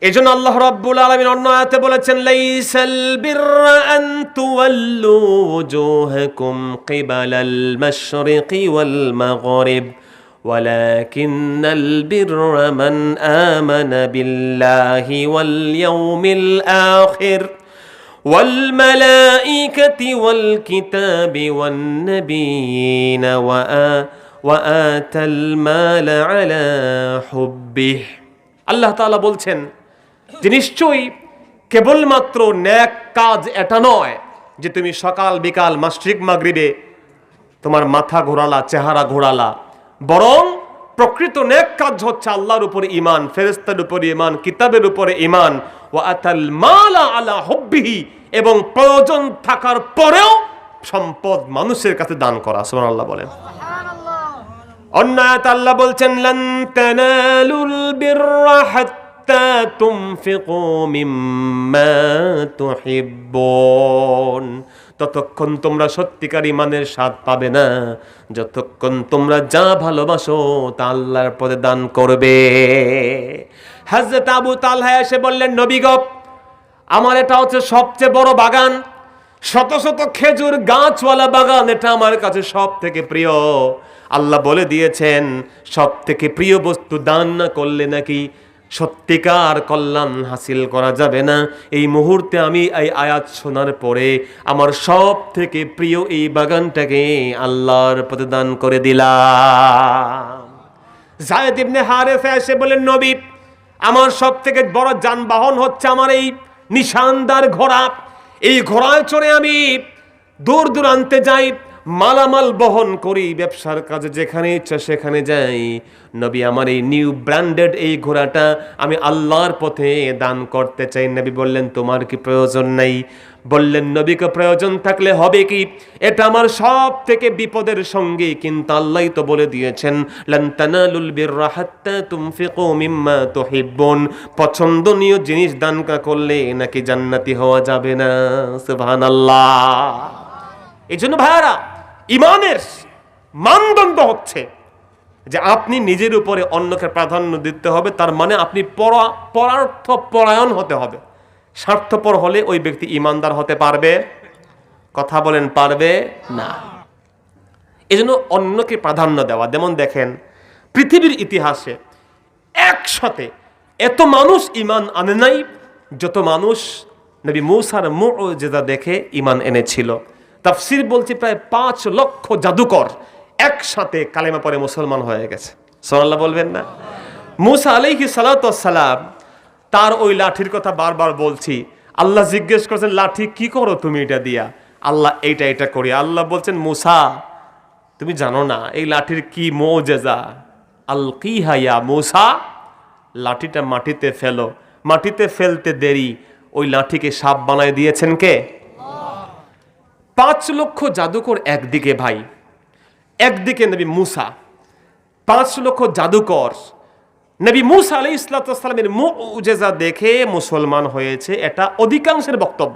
এজন্য আল্লাহ রাব্বুল আলামিন অন্য আয়াতে বলেছেন, লাইসাল বিররা আন তুওয়াল্লু ওয়াজুহাকুম কিবালাল মাশরিকি ওয়াল মাগরিব ওয়ালাকিন্নাল বিররা মান আমানা বিল্লাহি ওয়াল ইয়াউমিল আখির ওয়াল মালাইকাতি ওয়াল কিতাবি ওয়ান নাবিয়িনা ওয়া আতাল মাল আলা হুব্বিহি। আল্লাহ তাআলা বলছেন যে নিশ্চয়ই কেবলমাত্র নেক কাজ এটা নয় যে তুমি সকাল বিকাল মাশরিক মাগরিবে তোমার মাথা ঘোরালা, চেহারা ঘোরালা, বরং প্রকৃত নেক কাজ হচ্ছে আল্লাহর উপরে ঈমান, ফেরেশতার উপরে ঈমান, কিতাবের উপরে ঈমান, ওয়া আতাল মালা আলা হুব্বিহি, এবং প্রয়োজন থাকার পরেও সম্পদ মানুষের কাছে দান করা। সুবহানাল্লাহ বলেন। অন্য আয়াতে আল্লাহ বলছেন, লান তানালুল বিররা হাত্তা তুনফিকু মিম্মা তুহিব্বুন। ততক্ষণ তোমরা সত্যিকার ঈমানের স্বাদ পাবে না যতক্ষণ তোমরা যা ভালোবাসো তা আল্লাহর পথে দান করবে। হযরত আবু তালহা এসে বললেন, নবী গো, আমার এটা হচ্ছে সবচেয়ে বড় বাগান, শত শত খেজুর গাছওয়ালা বাগান, এটা আমার কাছে সব থেকে প্রিয়। আল্লাহ বলে দিয়েছেন, সব থেকে প্রিয় বস্তু দান না করলে নাকি সত্যিকার কল্যাণ হাসিল করা যাবে না। এই মুহূর্তে আমি এই আয়াত শোনার পরে আমার সব থেকে প্রিয় এই বাগানটাকে আল্লাহর পথে দান করে দিলাম। যায়েদ ইবনে হারেসা এসে বলেন, নবী, আমার সব থেকে বড় যানবাহন হচ্ছে আমার এই নিশানদার ঘোড়া। এই ঘোড়ায় চড়ে আমি দূর দূরান্তে যাই, মালামাল বহন করি, ব্যবসার কাজে যেখানে ইচ্ছা সেখানে যাই। নবী, আমার এই নিউ ব্র্যান্ডেড এই ঘোড়াটা আমি আল্লাহর পথে দান করতে চাই। নবী বললেন, তোমার কি প্রয়োজন নাই? বললেন, নবীকে প্রয়োজন থাকলে হবে কি, এটা আমার সব থেকে বিপদের সঙ্গী, কিন্তু আল্লাহই তো বলে দিয়েছেন, লান তানালুল বিররা হাত্তা তুনফিকু মিম্মা তুহিব্বুন। পছন্দনীয় জিনিস দান করলে নাকি জান্নাতি হওয়া যাবে না। সুবহানাল্লাহ। এই জন্য ভাইয়ারা, ঈমানের মানদণ্ড হচ্ছে যে আপনি নিজের উপরে অন্যকে প্রাধান্য দিতে হবে। তার মানে আপনি পরার্থ পরায়ণ হতে হবে। স্বার্থপর হলে ওই ব্যক্তি ঈমানদার হতে পারবে? কথা বলেন, পারবে না। এই জন্য অন্যকে প্রাধান্য দেওয়া। যেমন দেখেন, পৃথিবীর ইতিহাসে একসাথে এত মানুষ ঈমান আনে নাই যত মানুষ নবী মূসার মুজিজা দেখে ঈমান এনেছিল। তাফসীর বলছে প্রায় 5 লক্ষ জাদুকর একসাথে কালেমা পড়ে মুসলমান হয়ে গেছে। সুবহানাল্লাহ বলবেন না? মূসা আলাইহিস সালাতু ওয়াস সালাম, তার ওই লাঠির কথা বারবার বলছি। আল্লাহ জিজ্ঞেস করেছেন, লাঠি কি করো তুমি এটা দিয়া? আল্লাহ, এইটা করি। আল্লাহ বলছেন, মূসা, তুমি জানো না এই লাঠির কি মুজিজা? আলকিহা ইয়া মূসা, লাঠিটা মাটিতে ফেলো। মাটিতে ফেলতে দেরি, ওই লাঠিকে সাপ বানায় দিয়েছেন কে? 5 লক্ষ জাদুকর একদিকে ভাই, একদিকে নবী মূসা। 5 লক্ষ জাদুকর নবী মূসা আলাইহিস সালামের মুজিজা দেখে মুসলমান হয়েছে, এটা অধিকাংশের বক্তব্য।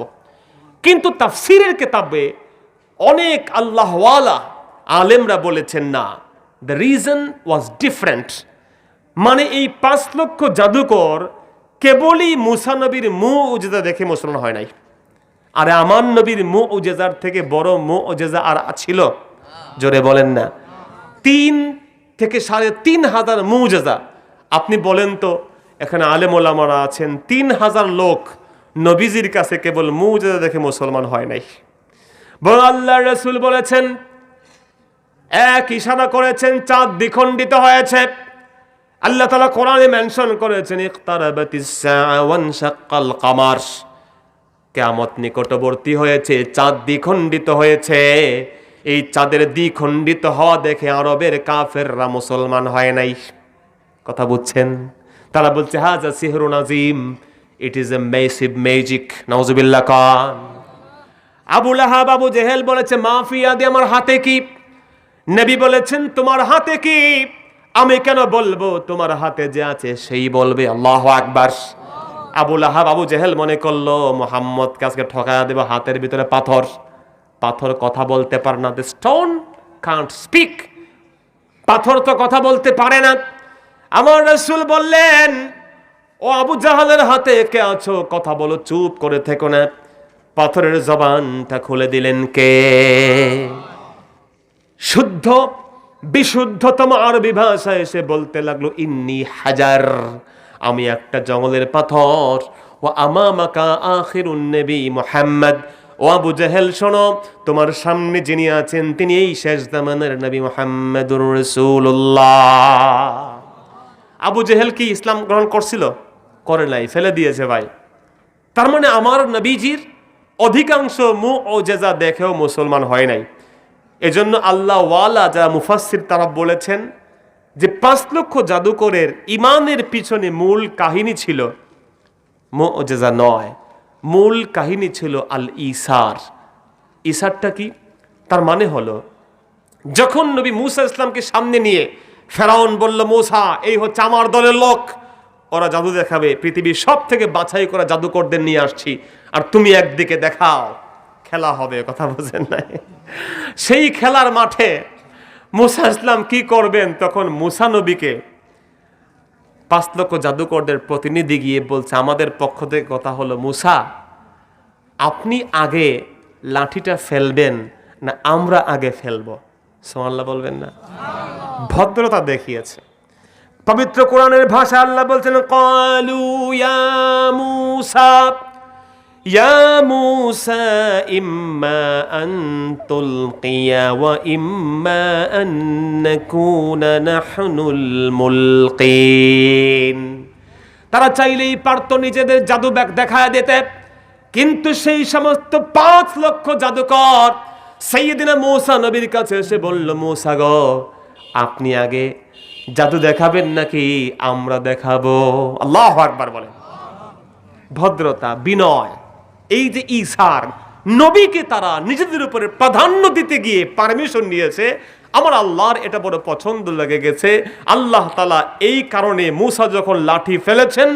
কিন্তু তাফসীরের কিতাবে অনেক আল্লাহওয়ালা আলেমরা বলেছেন না, দ্য রিজন ওয়াজ ডিফারেন্ট। মানে এই 5 লক্ষ জাদুকর কেবলই মুসা নবীর মুজিজা দেখে মুসলমান হয় নাই। আরে আমার নবীর মুজিজার থেকে বড় মুজিজা আর ছিল? জোরে বলেন না। 3 থেকে 3,500 মুজিজা। আপনি বলেন তো, এখানে আলেম ওলামারা আছেন, 3,000 লোক নবীজির কাছে কেবল মুজিজা দেখে মুসলমান হয় নাই। বরং আল্লাহর রাসূল বলেছেন, এক ইশারা করেছেন, চাঁদ দ্বিখণ্ডিত হয়েছে। আল্লাহ তাআলা কোরআনে মেনশন করেছেন, ইকতারাবাতিস সাআ ওয়ানশাক্কাল কামার, কিয়ামত নিকটবর্তী হয়েছে, চাঁদ দ্বিখণ্ডিত হয়েছে। এই চাঁদের দ্বিখণ্ডিত হওয়া দেখে আরবের কাফেররা মুসলমান হয় নাই। কথা বুঝছেন? তারা বলছে হাযা সিহরুন আযীম, it is a massive magic. নাউযুবিল্লাহ কান। আবু লাহাব আবু জেহেল বলেছে, মাফি ইয়াদি, আমার হাতে কি? নবী বলেছেন, তোমার হাতে কি? আমি কেন বলবো? তোমার হাতে যে আছে সেই বলবে। আল্লাহু আকবার। আবু লাহাব আবু জেহেল মনে করলো মুহাম্মদ কাছে ঠকায়া দেব, হাতের ভিতরে পাথর। পাথর কথা বলতে পারে না, দ্য স্টোন কান্ট স্পিক। পাথর তো কথা বলতে পারে না। আমার রাসূল বললেন, ও আবু জাহালের হাতে কে আছো? কথা বলো, চুপ করে থেকো না। পাথরের জবানটা খুলে দিলেন কে? শুদ্ধ বিশুদ্ধতম আরবি ভাষায় এসে বলতে লাগলো, ইন্নী হাজার, আমি একটা জঙ্গলের পাথর। ও আমামাকা আখিরুন নবী মুহাম্মদ। ও আবু জাহেল শোনো, তোমার সামনে যিনি আছেন তিনি এই শেষ জামানার নবী মুহাম্মদুর রাসূলুল্লাহ। আবু জাহেল কি ইসলাম গ্রহণ করছিল? করে নাই, ফেলে দিয়েছে ভাই। তার মানে আমার নবীজির অধিকাংশ মুজিজা দেখেও মুসলমান হয় নাই। এজন্য আল্লাহ ওয়ালা যারা মুফাসসির তারা বলেছেন যে 5 লক্ষ জাদুকরের ইমানের পিছনে মূল কাহিনী ছিল মুজিজা নয়, মূল কাহিনী ছিল আল ইসার। ইসারটা কি? তার মানে হলো, যখন নবী মুসা ইসলামকে সামনে নিয়ে ফেরাউন বলল, মুসা এই হচ্ছে আমার দলের লোক, ওরা জাদু দেখাবে, পৃথিবীর সব থেকে বাছাই করা জাদুকরদের নিয়ে আসছি, আর তুমি একদিকে দেখাও, খেলা হবে। কথা বোঝেন নাই? সেই খেলার মাঠে মুসা ইসলাম কি করবেন? তখন মুসা নবীকে 5 লক্ষ জাদুকরদের প্রতিনিধি গিয়ে বলছে, আমাদের পক্ষ থেকে কথা হলো, মুসা আপনি আগে লাঠিটা ফেলবেন না আমরা আগে ফেলবো? সুবহানাল্লাহ বলবেন না? ভদ্রতা দেখিয়েছে। পবিত্র কোরআনের ভাষা আল্লাহ বলছেন, ক্বালু ইয়া মুসা, ইয়া মুসা ইম্মা আন তুলকিয়া ওয়া ইম্মা আন নাকুনা নাহনুল মুলকিন। তারা চাইলেই পারত নিজেদের জাদু দেখায় দিতে, কিন্তু সেই সমস্ত 5 লক্ষ জাদুকর সাইয়েদিনা মুসা নবীর কাছে এসে বলল, মুসা গো, আপনি আগে জাদু দেখাবেন নাকি আমরা দেখাবো? আল্লাহু আকবার বলেন। ভদ্রতা, বিনয়, এই যে ইসার, নবীকে তারা নিজেদের উপরে প্রাধান্য দিতে গিয়ে পারমিশন নিয়েছে। আমার আল্লাহর এটা বড় পছন্দ লেগে গেছে। আল্লাহ তাআলা এই কারণে মুসা যখন লাঠি ফেলেছেন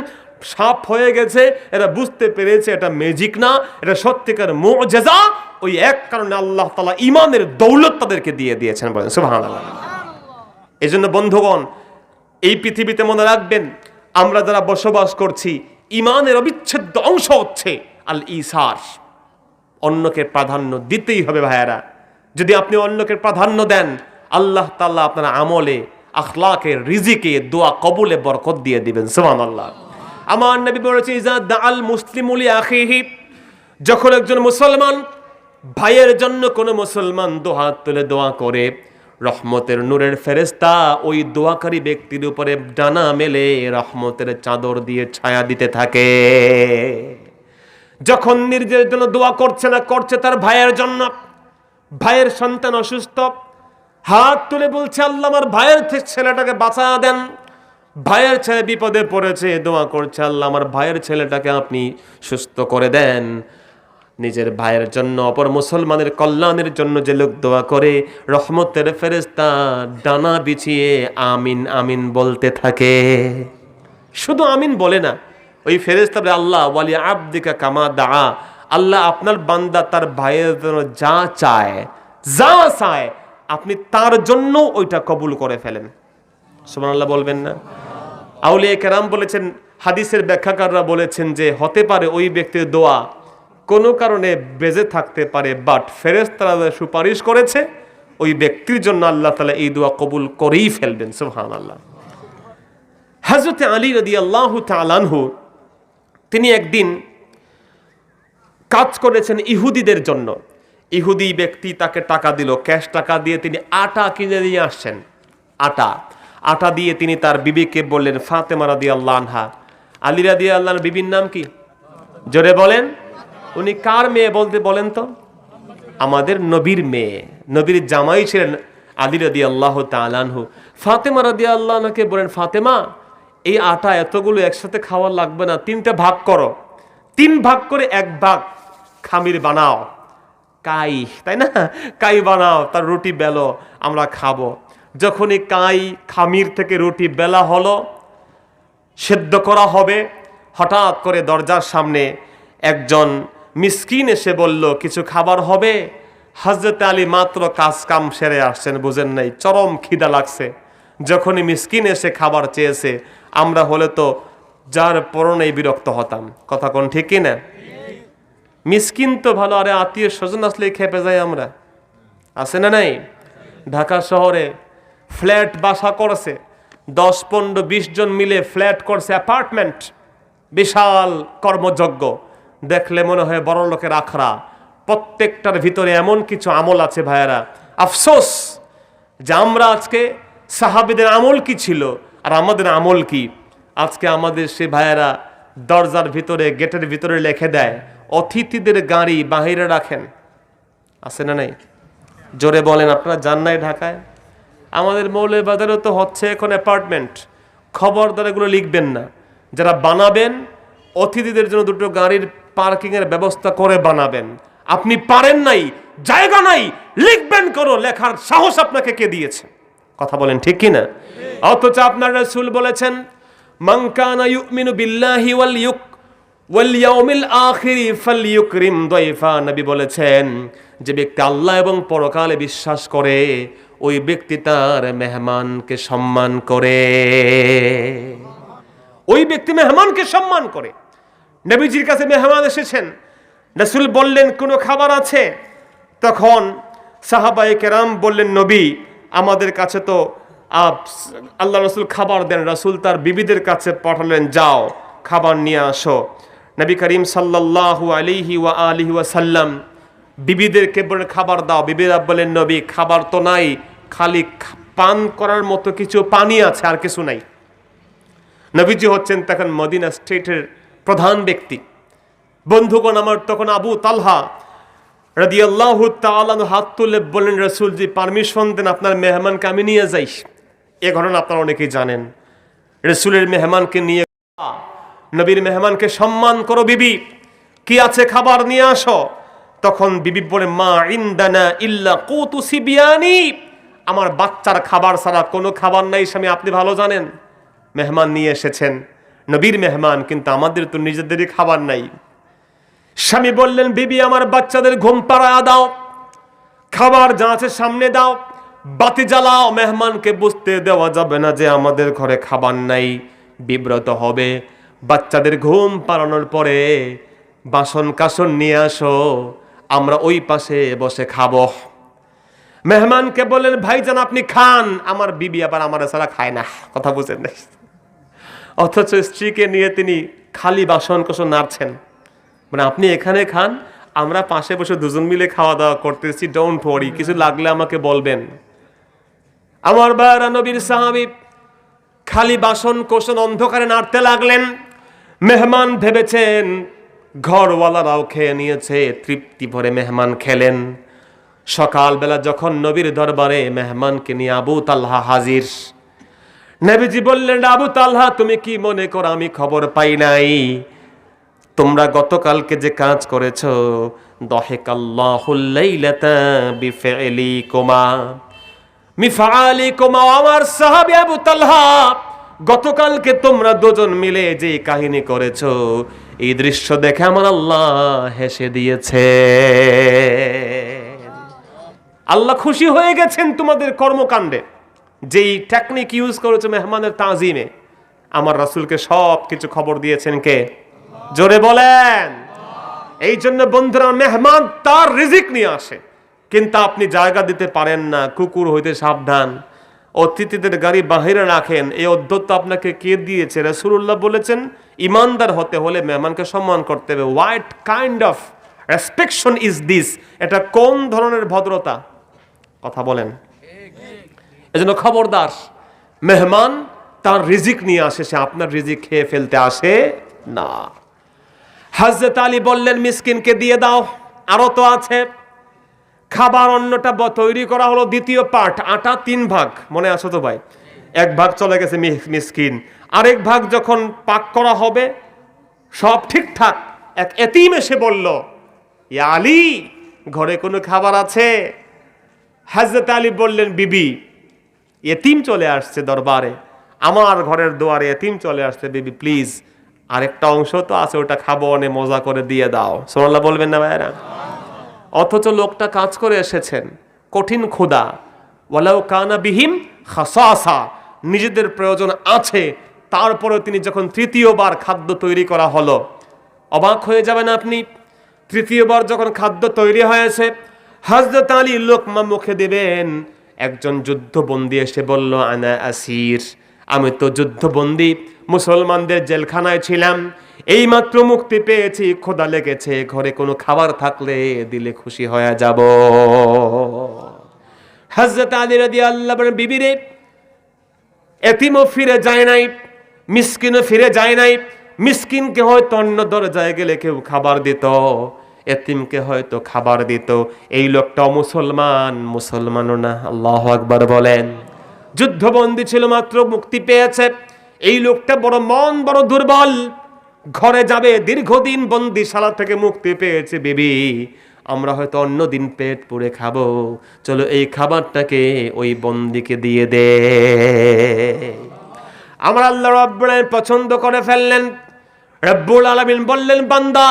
সাপ হয়ে গেছে, এরা বুঝতে পেরেছে এটা ম্যাজিক না, এটা সত্যিকার মুজিজা। ওই এক কারণে আল্লাহ তাআলা ঈমানের দৌলত তাদেরকে দিয়ে দিয়েছেন। বলেন সুবহানাল্লাহ। এজন্য বন্ধুগণ, এই পৃথিবীতে মনে রাখবেন, আমরা যারা বসবাস করছি, ঈমানের অবিচ্ছেদ্য অংশ হচ্ছে আল ইসার। অন্যকে প্রাধান্য দিতেই হবে ভাইয়েরা। যদি আপনি অন্যকে প্রাধান্য দেন, আল্লাহ তাআলা আপনার আমলে, আখলাকে, রিজিকে, দোয়া কবুলে বরকত দিয়ে দিবেন। সুবহানাল্লাহ। আমার নবী বলেছেন, ইজা দাআল মুসলিমু লি আখিহি, যখন একজন মুসলমান ভাইয়ের জন্য কোনো মুসলমান দুহাত তুলে দোয়া করে, রহমতের নূরের ফেরেশতা ওই দোয়াকারী ব্যক্তির উপরে ডানা মেলে রহমতের চাদর দিয়ে ছায়া দিতে থাকে। যখন নিজের জন্য দোয়া করছে না, করছে তার ভাইয়ের জন্য, ভাইয়ের সন্তান অসুস্থ, হাত তুলে বলছে, আল্লাহ আমার ভাইয়ের ছেলেটাকে বাঁচা দেন, ভাইয়ের ছেলে বিপদে পড়েছে, দোয়া করছে, আল্লাহ আমার ভাইয়ের ছেলেটাকে আপনি সুস্থ করে দেন। নিজের ভাইয়ের জন্য, অপর মুসলমানের কল্যাণের জন্য যে লোক দোয়া করে, রহমতের ফেরেশতা ডানা বিছিয়ে আমিন আমিন বলতে থাকে। শুধু আমিন বলে না, ওই ফেরেশতা বলে, আল্লাহ ওয়ালি আবদিকা কামা দা, আল্লাহ আপনার বান্দা তার ভাইয়ের জন্য যা চায় আপনি তার জন্য ওইটা কবুল করে ফেলেন। সুবহানাল্লাহ বলবেন না? আউলিয়া কেরাম বলেছেন, হাদিসের ব্যাখ্যাকাররা বলেছেন যে হতে পারে ওই ব্যক্তির দোয়া কোনো কারণে বেজে থাকতে পারে, বাট ফেরেশতারা সুপারিশ করেছে ওই ব্যক্তির জন্য আল্লাহ তাআলা এই দোয়া কবুল করেই ফেলবেন। সুবহানাল্লাহ। হযরত আলী রাদিয়াল্লাহু তাআলা আনহু তিনি একদিন কাজ করেছেন ইহুদিদের জন্য। ইহুদি ব্যক্তি তাকে টাকা দিল, ক্যাশ টাকা দিয়ে তিনি আটা কিনে নিয়ে আসছেন। আটা দিয়ে তিনি তার বিবিকে বললেন, ফাতেমা রাদিয়াল্লাহু আনহা, আলী রাদিয়াল্লাহু আনহার বিবির নাম কি? জোরে বলেন। উনি কার মেয়ে বলতে বলেন তো? আমাদের নবীর মেয়ে, নবীর জামাই ছিলেন আলী রাদিয়াল্লাহু তাআলা আনহু। ফাতেমা রাদিয়াল্লাহু আনহাকে বলেন, ফাতেমা এই আটা এতগুলো একসাথে খাওয়া লাগবে না, 3টা ভাগ করো। 3 ভাগ করে 1 ভাগ খামির বানাও, তাই না, কাই বানাও, তার রুটি বেলো, আমরা খাবো। যখনই খামির থেকে রুটি বেলা হলো, সেদ্ধ করা হবে, হঠাৎ করে দরজার সামনে একজন মিসকিন এসে বলল, কিছু খাবার হবে? হযরত আলী মাত্র কাজ কাম সেরে আসছেন, বুঝেন নাই, চরম খিদা লাগছে। যখনই মিসকিন এসে খাবার চেয়েছে, আমরা হলে তো যার পরনেই বিরক্ত হতাম। কথা কোন ঠিক কি না? মিসকিন তো ভালো, আরে আত্মীয় স্বজন আসলে খেপে যাই আমরা, আছে না নাই? ঢাকা শহরে ফ্ল্যাট বাসা করছে, 10-15-20 জন মিলে ফ্ল্যাট করছে, অ্যাপার্টমেন্ট, বিশাল কর্মযজ্ঞ, দেখলে মনে হয় বড় লোকের আখড়া। প্রত্যেকটার ভিতরে এমন কিছু আমল আছে ভাইয়েরা, আফসোস যে আমরা আজকে, সাহাবীদের আমল কি ছিল আর আমাদের আমল কি। আজকে আমাদের সে ভাইয়েরা দরজার ভিতরে, গেটের ভিতরে লিখে দেয়, অতিথিদের গাড়ি বাহিরে রাখেন, আছে না নাই? জোরে বলেন, আপনারা যান নাই ঢাকায়? আমাদের মৌলভীবাজারেও তো হচ্ছে এখন অ্যাপার্টমেন্ট। খবরদার এগুলো লিখবেন না, যারা বানাবেন অতিথিদের জন্য 2টো গাড়ির পার্কিংয়ের ব্যবস্থা করে বানাবেন। আপনি পারেন নাই, জায়গা নাই, লিখবেন করো, লেখার সাহস আপনাকে কে দিয়েছে? কথা বলেন ঠিক কি না? অথচ আপনার রাসূল বলেছেন, মান কানা ইউমিনু বিল্লাহি ওয়াল ইয়াউমিল আখিরি ফালইউকরিম দাইফা। নবী বলেছেন, যে ব্যক্তি আল্লাহ এবং পরকালে বিশ্বাস করে ওই ব্যক্তি তার মেহমানকে সম্মান করে। ওই ব্যক্তি মেহমানকে সম্মান করে। নবীজির কাছে মেহমান এসেছেন, রাসূল বললেন, কোনো খাবার আছে? তখন সাহাবায়ে কেরাম বললেন, নবী আমাদের কাছে তো আল্লাহ রাসূল খাবার দেন। রাসূল তার বিবিদের কাছে পাঠালেন, যাও খাবার নিয়ে আসো। নবী করিম সাল্লাল্লাহু আলাইহি ওয়া আলিহি ওয়াসাল্লাম বিবিদেরকে বলেন, খাবার দাও। বিবিরা বলেন, নবী খাবার তো নাই, খালি পান করার মতো কিছু পানি আছে, আর কিছু নাই। নবীজি হচ্ছেন তখন মদিনা স্টেটের প্রধান ব্যক্তি। বন্ধুগণ আমার, তখন আবু তালহা রাদিয়াল্লাহু তাআলা হাত তুলে বললেন, রাসূল জি পারমিশন দেন, আপনার মেহমানকে আমি নিয়ে যাই। এ ঘটনা আপনারা অনেকেই জানেন। রাসূলের মেহমানকে নিয়ে, নবীর মেহমানকে সম্মান করো, বিবি কি আছে খাবার নিয়ে আসো। তখন বিবি বলে, মা ইনদানা ইল্লা কুতু সিবিয়ানি, আমার বাচ্চার খাবার ছাড়া কোনো খাবার নাই স্বামী, আপনি ভালো জানেন। মেহমান নিয়ে এসেছেন, নবীর মেহমান, কিন্তু আমাদের তো নিজেদেরই খাবার নাই। স্বামী বললেন, বিবি আমার বাচ্চাদের ঘুম পাড়ায়া দাও, খাবার যা আছে সামনে দাও, বাতি জ্বালাও। মেহমানকে বুঝতে দেওয়া যাবে না যে আমাদের ঘরে খাবার নাই, বিব্রত হবে। বাচ্চাদের ঘুম পাড়ানোর পরে বাসন কাসন নিয়ে আসো, আমরা ওই পাশে বসে খাবো। মেহমানকে বললেন, ভাইজান আপনি খান। আমার বিবি আবার আমার ছাড়া খায় না, কথা বুঝেন না। অথচ স্ত্রীকে নিয়ে তিনি খালি বাসন কোসন নাড়ছেন, মানে আপনি এখানে খান, আমরা পাশে বসে দুজন মিলে খাওয়া দাওয়া করতেছি, ডোন্ট ওয়ারি, কিছু লাগলে আমাকে বলবেন। আমার ভাইরা, নবীর সাহাবী খালি বাসন কোসন অন্ধকারে নাড়তে লাগলেন। মেহমান ভেবেছেন ঘরওয়ালারাও খেয়ে নিয়েছে, তৃপ্তি ভরে মেহমান খেলেন। সকালবেলা যখন নবীর দরবারে মেহমানকে নিয়ে আবু তালহা হাজির, নবীজি বললেন, আবু তালহা তুমি কি মনে করো আমি খবর পাই নাই? তোমরা গতকালকে যে কাজ করেছো, দহিকাল্লাহুল লাইলাতা বিফিলিকুমা মিফআলিকুমা। আমার সাহাবী আবু তালহা, গতকালকে তোমরা দুজন মিলে যে কাহিনী করেছো, এই দৃশ্য দেখে আমার আল্লাহ হেসে দিয়েছে। আল্লাহ খুশি হয়ে গেছেন তোমাদের কর্মকাণ্ডে। যেই টেকনিক ইউজ করেছে মেহমানের তাজিমে, আমার রাসূলকে সব কিছু খবর দিয়েছেন কে? জোরে বলেন। এই জন্য বন্ধুরা, মেহমান তার রিজিক নিয়ে আসে, কিন্তু আপনি জায়গা দিতে পারেন না। কুকুর হইতে সাবধান, অতিথিদের গাড়ি বাহিরে রাখেন। এই অধ্যত্ত আপনাকে কে দিয়েছে? রাসূলুল্লাহ বলেছেন ইমানদার হতে হলে মেহমানকে সম্মান করতে হবে। What kind of respection is this? এটা কোন ধরনের ভদ্রতা? কথা বলেন। এজন্য খবরদার, মেহমান তার রিজিক নিয়ে আসে, সে আপনার রিজিক খেয়ে ফেলতে আসে না। হযরত আলী বললেন মিসকিনকে দিয়ে দাও। আরো তো আছে। খাবার অন্নটা তৈরি করা হলো দ্বিতীয় পার্ট, আটা 3 ভাগ, মনে আছে তো ভাই? 1 ভাগ চলে গেছে মিসকিন, আরেক ভাগ যখন পাক করা হবে সব ঠিকঠাক, এক এতিম এসে বলল, ইয়া আলী, ঘরে কোনো খাবার আছে? হযরত আলী বললেন, বিবি, এতিম চলে আসছে দরবারে, আমার ঘরের দুয়ারে এতিম চলে আসছে, বিবি প্লিজ আরেকটা অংশ তো আছে, ওটা খাবো, অনেক মজা করে দিয়ে দাও। সুবহানাল্লাহ বলবেন না ভাইরা? অথচ লোকটা কাজ করে এসেছেন, কঠিন ক্ষুধা, ওয়ালাউ কানা বিহিম খাসাসা, নিজেদের প্রয়োজন আছে, তারপরে তিনি যখন তৃতীয়বার খাদ্য তৈরি করা হলো, অবাক হয়ে যাবেন আপনি। তৃতীয়বার যখন খাদ্য তৈরি হয়েছে, হযরত আলী লোকমা মুখে দেবেন, একজন যুদ্ধবন্দী এসে বলল, আনা আসির, আমি তো যুদ্ধবন্দী, মুসলমানদের জেলখানায় ছিলাম, এইমাত্র মুক্তি পেয়েছি, ক্ষুধা লেগেছে, ঘরে কোনো খাবার থাকলে দিলে খুশি হয়ে যাব। হযরত আলী রাদিয়াল্লাহু আনহু, বিবি রে, এতিমও ফিরে যায় নাই, মিসকিনও ফিরে যায় নাই। মিসকিনকে হয়তো অন্য দরজায় গেলে কেউ খাবার দিত, এতিমকে হয়তো খাবার দিত। এই লোকটা মুসলমান, মুসলমানও না। আল্লাহু আকবার বলেন। যুদ্ধবন্দী ছিল, মাত্র মুক্তি পেয়েছে। এই লোকটা বড় মন, বড় দুর্বল, ঘরে যাবে, দীর্ঘদিন বন্দিশালা থেকে মুক্তি পেয়েছে। বিবি, আমরা হয়তো অন্য দিন পেট পুড়ে খাবো, চলো এই খাবারটাকে ওই বন্দীকে দিয়ে দে। আমার আল্লাহ রাব্বুল আলামিন পছন্দ করে ফেললেন। রব্বুল আলামিন বললেন, বান্দা,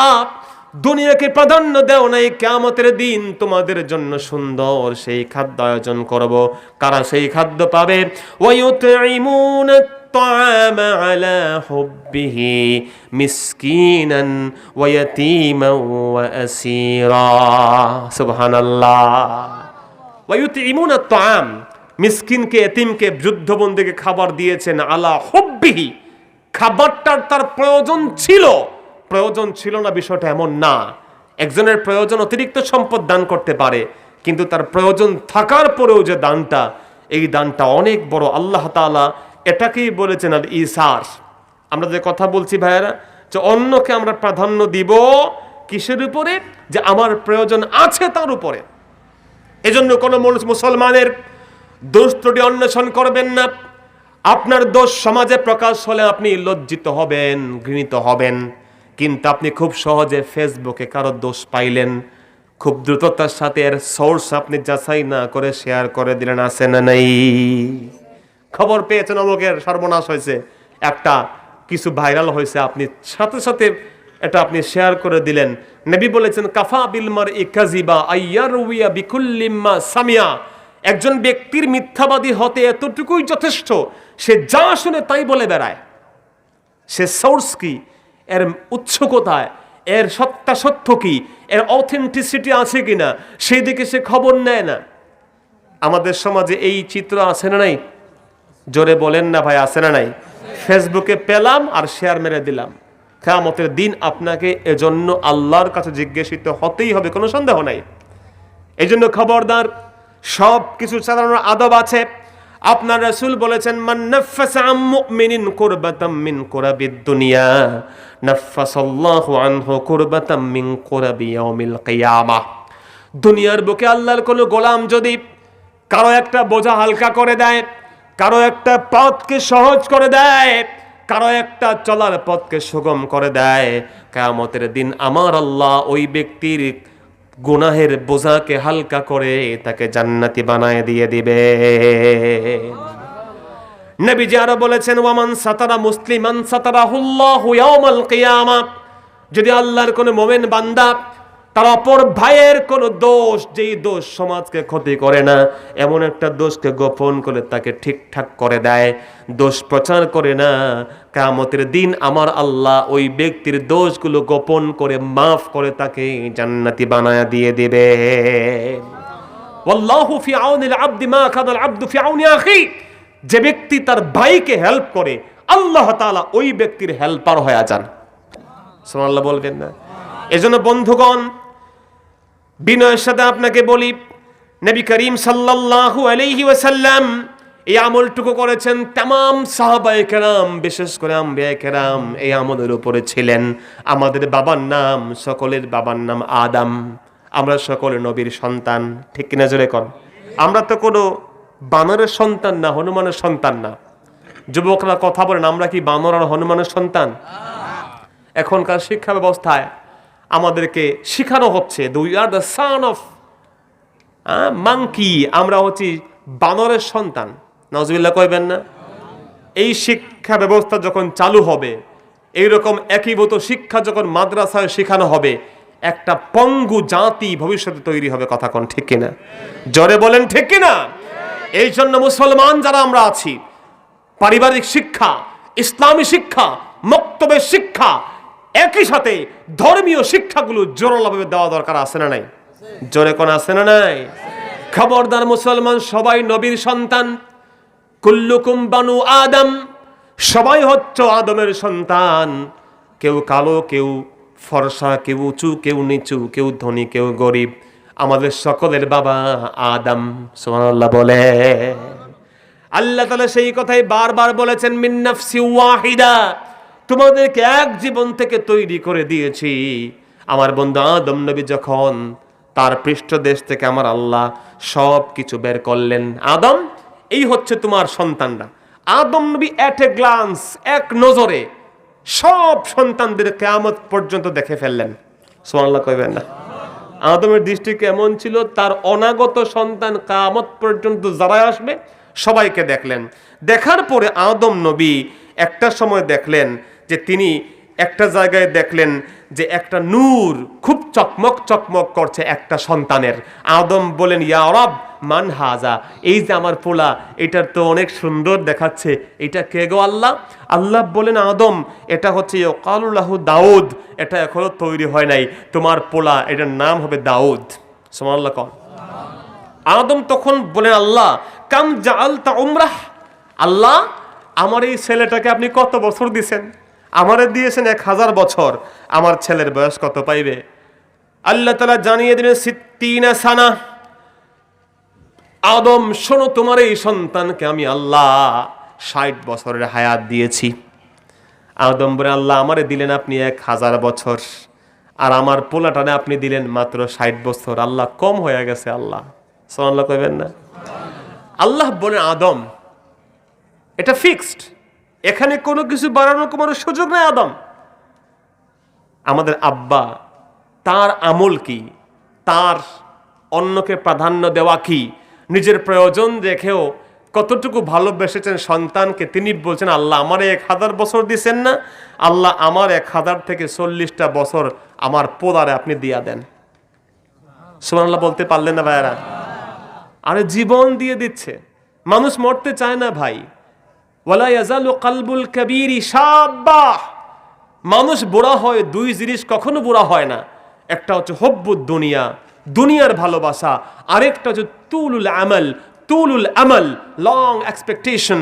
দুনিয়াকে প্রাধান্য দেও নাই, কিয়ামতের দিন তোমাদের জন্য সুন্দর সেই খাদ্য আয়োজন করব। কারা সেই খাদ্য পাবে? ওয়ায়ুতঈমুনা الطعام على حبه مسكينا ويتيما وأسيرا سبحان الله ويطعمون الطعام মিসকিনকে এতিমকে যুদ্ধবন্দীকে খাবার দিয়েছেন আলা হুব্বিহি, খাবারটার তার প্রয়োজন ছিল না বিষয়টা এমন না। একজনের প্রয়োজন অতিরিক্ত সম্পদ দান করতে পারে, কিন্তু তার প্রয়োজন থাকার পরেও যে দানটা, এই দানটা অনেক বড়। আল্লাহ তাআলা এটাকেই বলেছেন আল ইসার। আমরা যে কথা বলছি ভাইয়েরা, যে অন্যকে আমরা প্রাধান্য দিব কিসের উপরে? যে আমার প্রয়োজন আছে তার উপরে। এজন্য কোনো মুসলমানের দোষ ত্রুটি অন্বেষণ করবেন না। আপনার দোষ সমাজে প্রকাশ হলে আপনি লজ্জিত হবেন, ঘৃণিত হবেন, কিন্তু আপনি খুব সহজে ফেসবুকে কারো দোষ পাইলেন, খুব দ্রুততার সাথে এর সোর্স আপনি যাচাই না করে শেয়ার করে দিলেন। আছে না নাই? খবর পেয়েছেন অমুকের সর্বনাশ হয়েছে, একটা কিছু ভাইরাল হয়েছে, আপনি সাথে সাথে এটা আপনি শেয়ার করে দিলেন। নবী বলেছেন, কাফা বিল মারই কাযিবা আইয়ারউয়া বিকুল্লি মা সামিয়া, একজন ব্যক্তির মিথ্যাবাদী হতে এতটুকুই যথেষ্ট, সে যা শুনে তাই বলে বেড়ায়। সে সোর্স কি, এর উৎস কোথায়, এর সত্য কি, এর অথেন্টিসিটি আছে কিনা, সেই দিকে সে খবর নেয় না। আমাদের সমাজে এই চিত্র আছে না নাই? জোরে বলেন না ভাই, আছে না নাই? ফেসবুকে পেলাম আর শেয়ার মেরে দিলাম। কিয়ামতের দিন আপনাকে এজন্য আল্লাহর কাছে জিজ্ঞাসিত হতেই হবে, কোনো সন্দেহ নাই। এই জন্য খবরদার, সব কিছু চালানোর আদব আছে। আপনার রাসূল বলেছেন, মান নাফাসা আম মুমিনিন কুরবাতাম মিন কুরাবিদ দুনিয়া নাফাসাল্লাহু আনহু কুরবাতাম মিন কুরাবি ইয়াউমিল কিয়ামাহ। দুনিয়ার বুকে আল্লাহর কোনো গোলাম যদি কারো একটা বোঝা হালকা করে দেয়, কারো একটা পথকে সহজ করে দেয়, কারো একটা চলার পথকে সুগম করে দেয়, কিয়ামতের দিন আমার আল্লাহ ওই ব্যক্তির গুনাহের বোঝাকে হালকা করে তাকে জান্নাতি বানায় দিয়ে দিবে। নবীজি আরো বলেছেন, ওয়ামান সাতারা মুসলিমান সাতারাহুল্লাহু ইয়াউমাল কিয়ামা, যদি আল্লাহর কোনো মোমেন বান্দা তার অপর ভাইয়ের কোনো দোষ, যেই দোষ সমাজকে ক্ষতি করে না, এমন একটা দোষকে গোপন করে তাকে ঠিকঠাক করে দেয়, দোষ প্রচার করে না, কিয়ামতের দিন আমার আল্লাহ ওই ব্যক্তির দোষগুলো গোপন করে মাফ করে তাকে জান্নাতি বানায়া দিয়ে দিবে। ওয়াল্লাহু ফি আউনিল আবদি মা কানাল আবদু ফি আউনি আখি। যে ব্যক্তি তার ভাইকে হেল্প করে, আল্লাহ তাআলা ওই ব্যক্তির হেল্পার হয়ে যান। সুবহানাল্লাহ বলবেন না? এজন্য বন্ধুগণ, বিনয়ের সাথে আপনাকে বলি, নবী করিম সাল্লাল্লাহু আলাইহি ওয়াসাল্লাম এই আমলটুকু করেছেন। तमाम সাহাবায়ে কেরাম, বিশেষ করে আম্বিয়ায়ে কেরাম এই আমলের উপরে ছিলেন। আমাদের বাবার নাম, সকলের বাবার নাম আদম। আমরা সকলে নবীর সন্তান, ঠিক কিনা জোরে কোন? আমরা তো কোনো বানরের সন্তান না, হনুমানের সন্তান না। যুবকরা কথা বলেন, আমরা কি বানর আর হনুমানের সন্তান? এখনকার শিক্ষা ব্যবস্থায় আমাদেরকে শেখানো হচ্ছে we are the son of monkey, আমরা হচ্ছি বানরের সন্তান। নাউজুবিল্লাহ কইবেন না? এই শিক্ষা ব্যবস্থা যখন চালু হবে, এইরকম একীভূত শিক্ষা যখন মাদ্রাসায় শেখানো হবে, একটা পঙ্গু জাতি ভবিষ্যতে তৈরি হবে। কথা কোন ঠিক কিনা? জোরে বলেন ঠিক কিনা? এই জন্য মুসলমান যারা আমরা আছি, পারিবারিক শিক্ষা, ইসলামী শিক্ষা, মক্তবের শিক্ষা, একই সাথে ধর্মীয় শিক্ষাগুলো জোরালোভাবে দেওয়া দরকার, আছে না নাই? জোরে কোন আছে না নাই? খবরদার মুসলমান, সবাই নবীর সন্তান। কুল্লুকুম বানু আদম, সবাই হচ্ছে আদমের সন্তান। কেউ কালো, কেউ ফর্সা, কেউ উঁচু, কেউ নিচু, কেউ ধনী, কেউ গরিব, আমাদের সকলের বাবা আদম। সুবহানাল্লাহ বলে। আল্লাহ তাআলা সেই কথাই বারবার বলেছেন, মিন নাফসি ওয়াহিদা, তোমাদেরকে এক জীবন থেকে তৈরি করে দিয়েছি। আমার বন্ধু আদম নবী যখন তার পৃষ্ঠদেশ থেকে আমার আল্লাহ সব কিছু বের করলেন, আদম এই হচ্ছে তোমার সন্তানরা। আদম নবী এট এ গ্লান্স, এক নজরে সব সন্তানদের কিয়ামত পর্যন্ত দেখে ফেললেন। সুবহানাল্লাহ কইবেন না? আদমের দৃষ্টি কেমন ছিল? তার অনাগত সন্তান কিয়ামত পর্যন্ত যারা আসবে সবাইকে দেখলেন। দেখার পরে আদম নবী একটা সময় দেখলেন যে তিনি একটা জায়গায় দেখলেন যে একটা নূর খুব চকমক চকমক করছে একটা সন্তানের। আদম বলেন, ইয়া রব মান হাজা, এই যে আমার পোলা, এটার তো অনেক সুন্দর দেখাচ্ছে, এটা কে গো আল্লাহ? আল্লাহ বলেন, আদম এটা হচ্ছে ইয়াকালুলাহু দাউদ, এটা এখনো তৈরি হয় নাই, তোমার পোলা, এটার নাম হবে দাউদ। সুবহানাল্লাহ কন। আদম তখন বলেন, আল্লাহ কাম জাআলতা উমরাহ, আল্লাহ আমার এই ছেলেটাকে আপনি কত বছর দিয়েছেন? আমারে দিয়েছেন 1000 বছর, আমার ছেলের বয়স কত পাইবে? আল্লাহ তাআলা জানিয়ে দিলেন 60 সানা। আদম শোনো, তোমার এই সন্তানকে আমি আল্লাহ 60 বছরের হায়াত দিয়েছি। আদম বলে, আল্লাহ আমারে দিলেন আপনি 1000 বছর, আর আমার পোলাটানে আপনি দিলেন মাত্র 60 বছর। আল্লাহ কম হয়ে গেছে। আল্লাহ সুবহানাল্লাহ কইবেন না? আল্লাহ বলেন, আদম এটা ফিক্সড, এখানে কোনো কিছু বাড়ানোর কোনো সুযোগ নাই। আদম আমাদের আব্বা, তার আমল কি, তার অন্যকে প্রাধান্য দেওয়া কি, নিজের প্রয়োজন রেখেও কতটুকু ভালোবেসেছেন সন্তানকে। তিনি বলছেন, আল্লাহ আমার 1000 বছর দিচ্ছেন না, আল্লাহ আমার 1000 থেকে 40টা বছর আমার পোলারে আপনি দিয়া দেন। সুবহানাল্লাহ বলতে পারলেন না ভাইরা? আরে জীবন দিয়ে দিচ্ছে। মানুষ মরতে চায় না ভাই। ওয়ালা ইয়াজালু কালবুল কাবীরি শাব্বা, মানুষ বুড়া হয়, দুই জিনিস কখনো বুড়া হয় না। একটা হচ্ছে হব্বুদ দুনিয়া, দুনিয়ার ভালোবাসা, আরেকটা হচ্ছে তুলুল আমাল, তুলুল আমাল, লং এক্সপেকটেশন,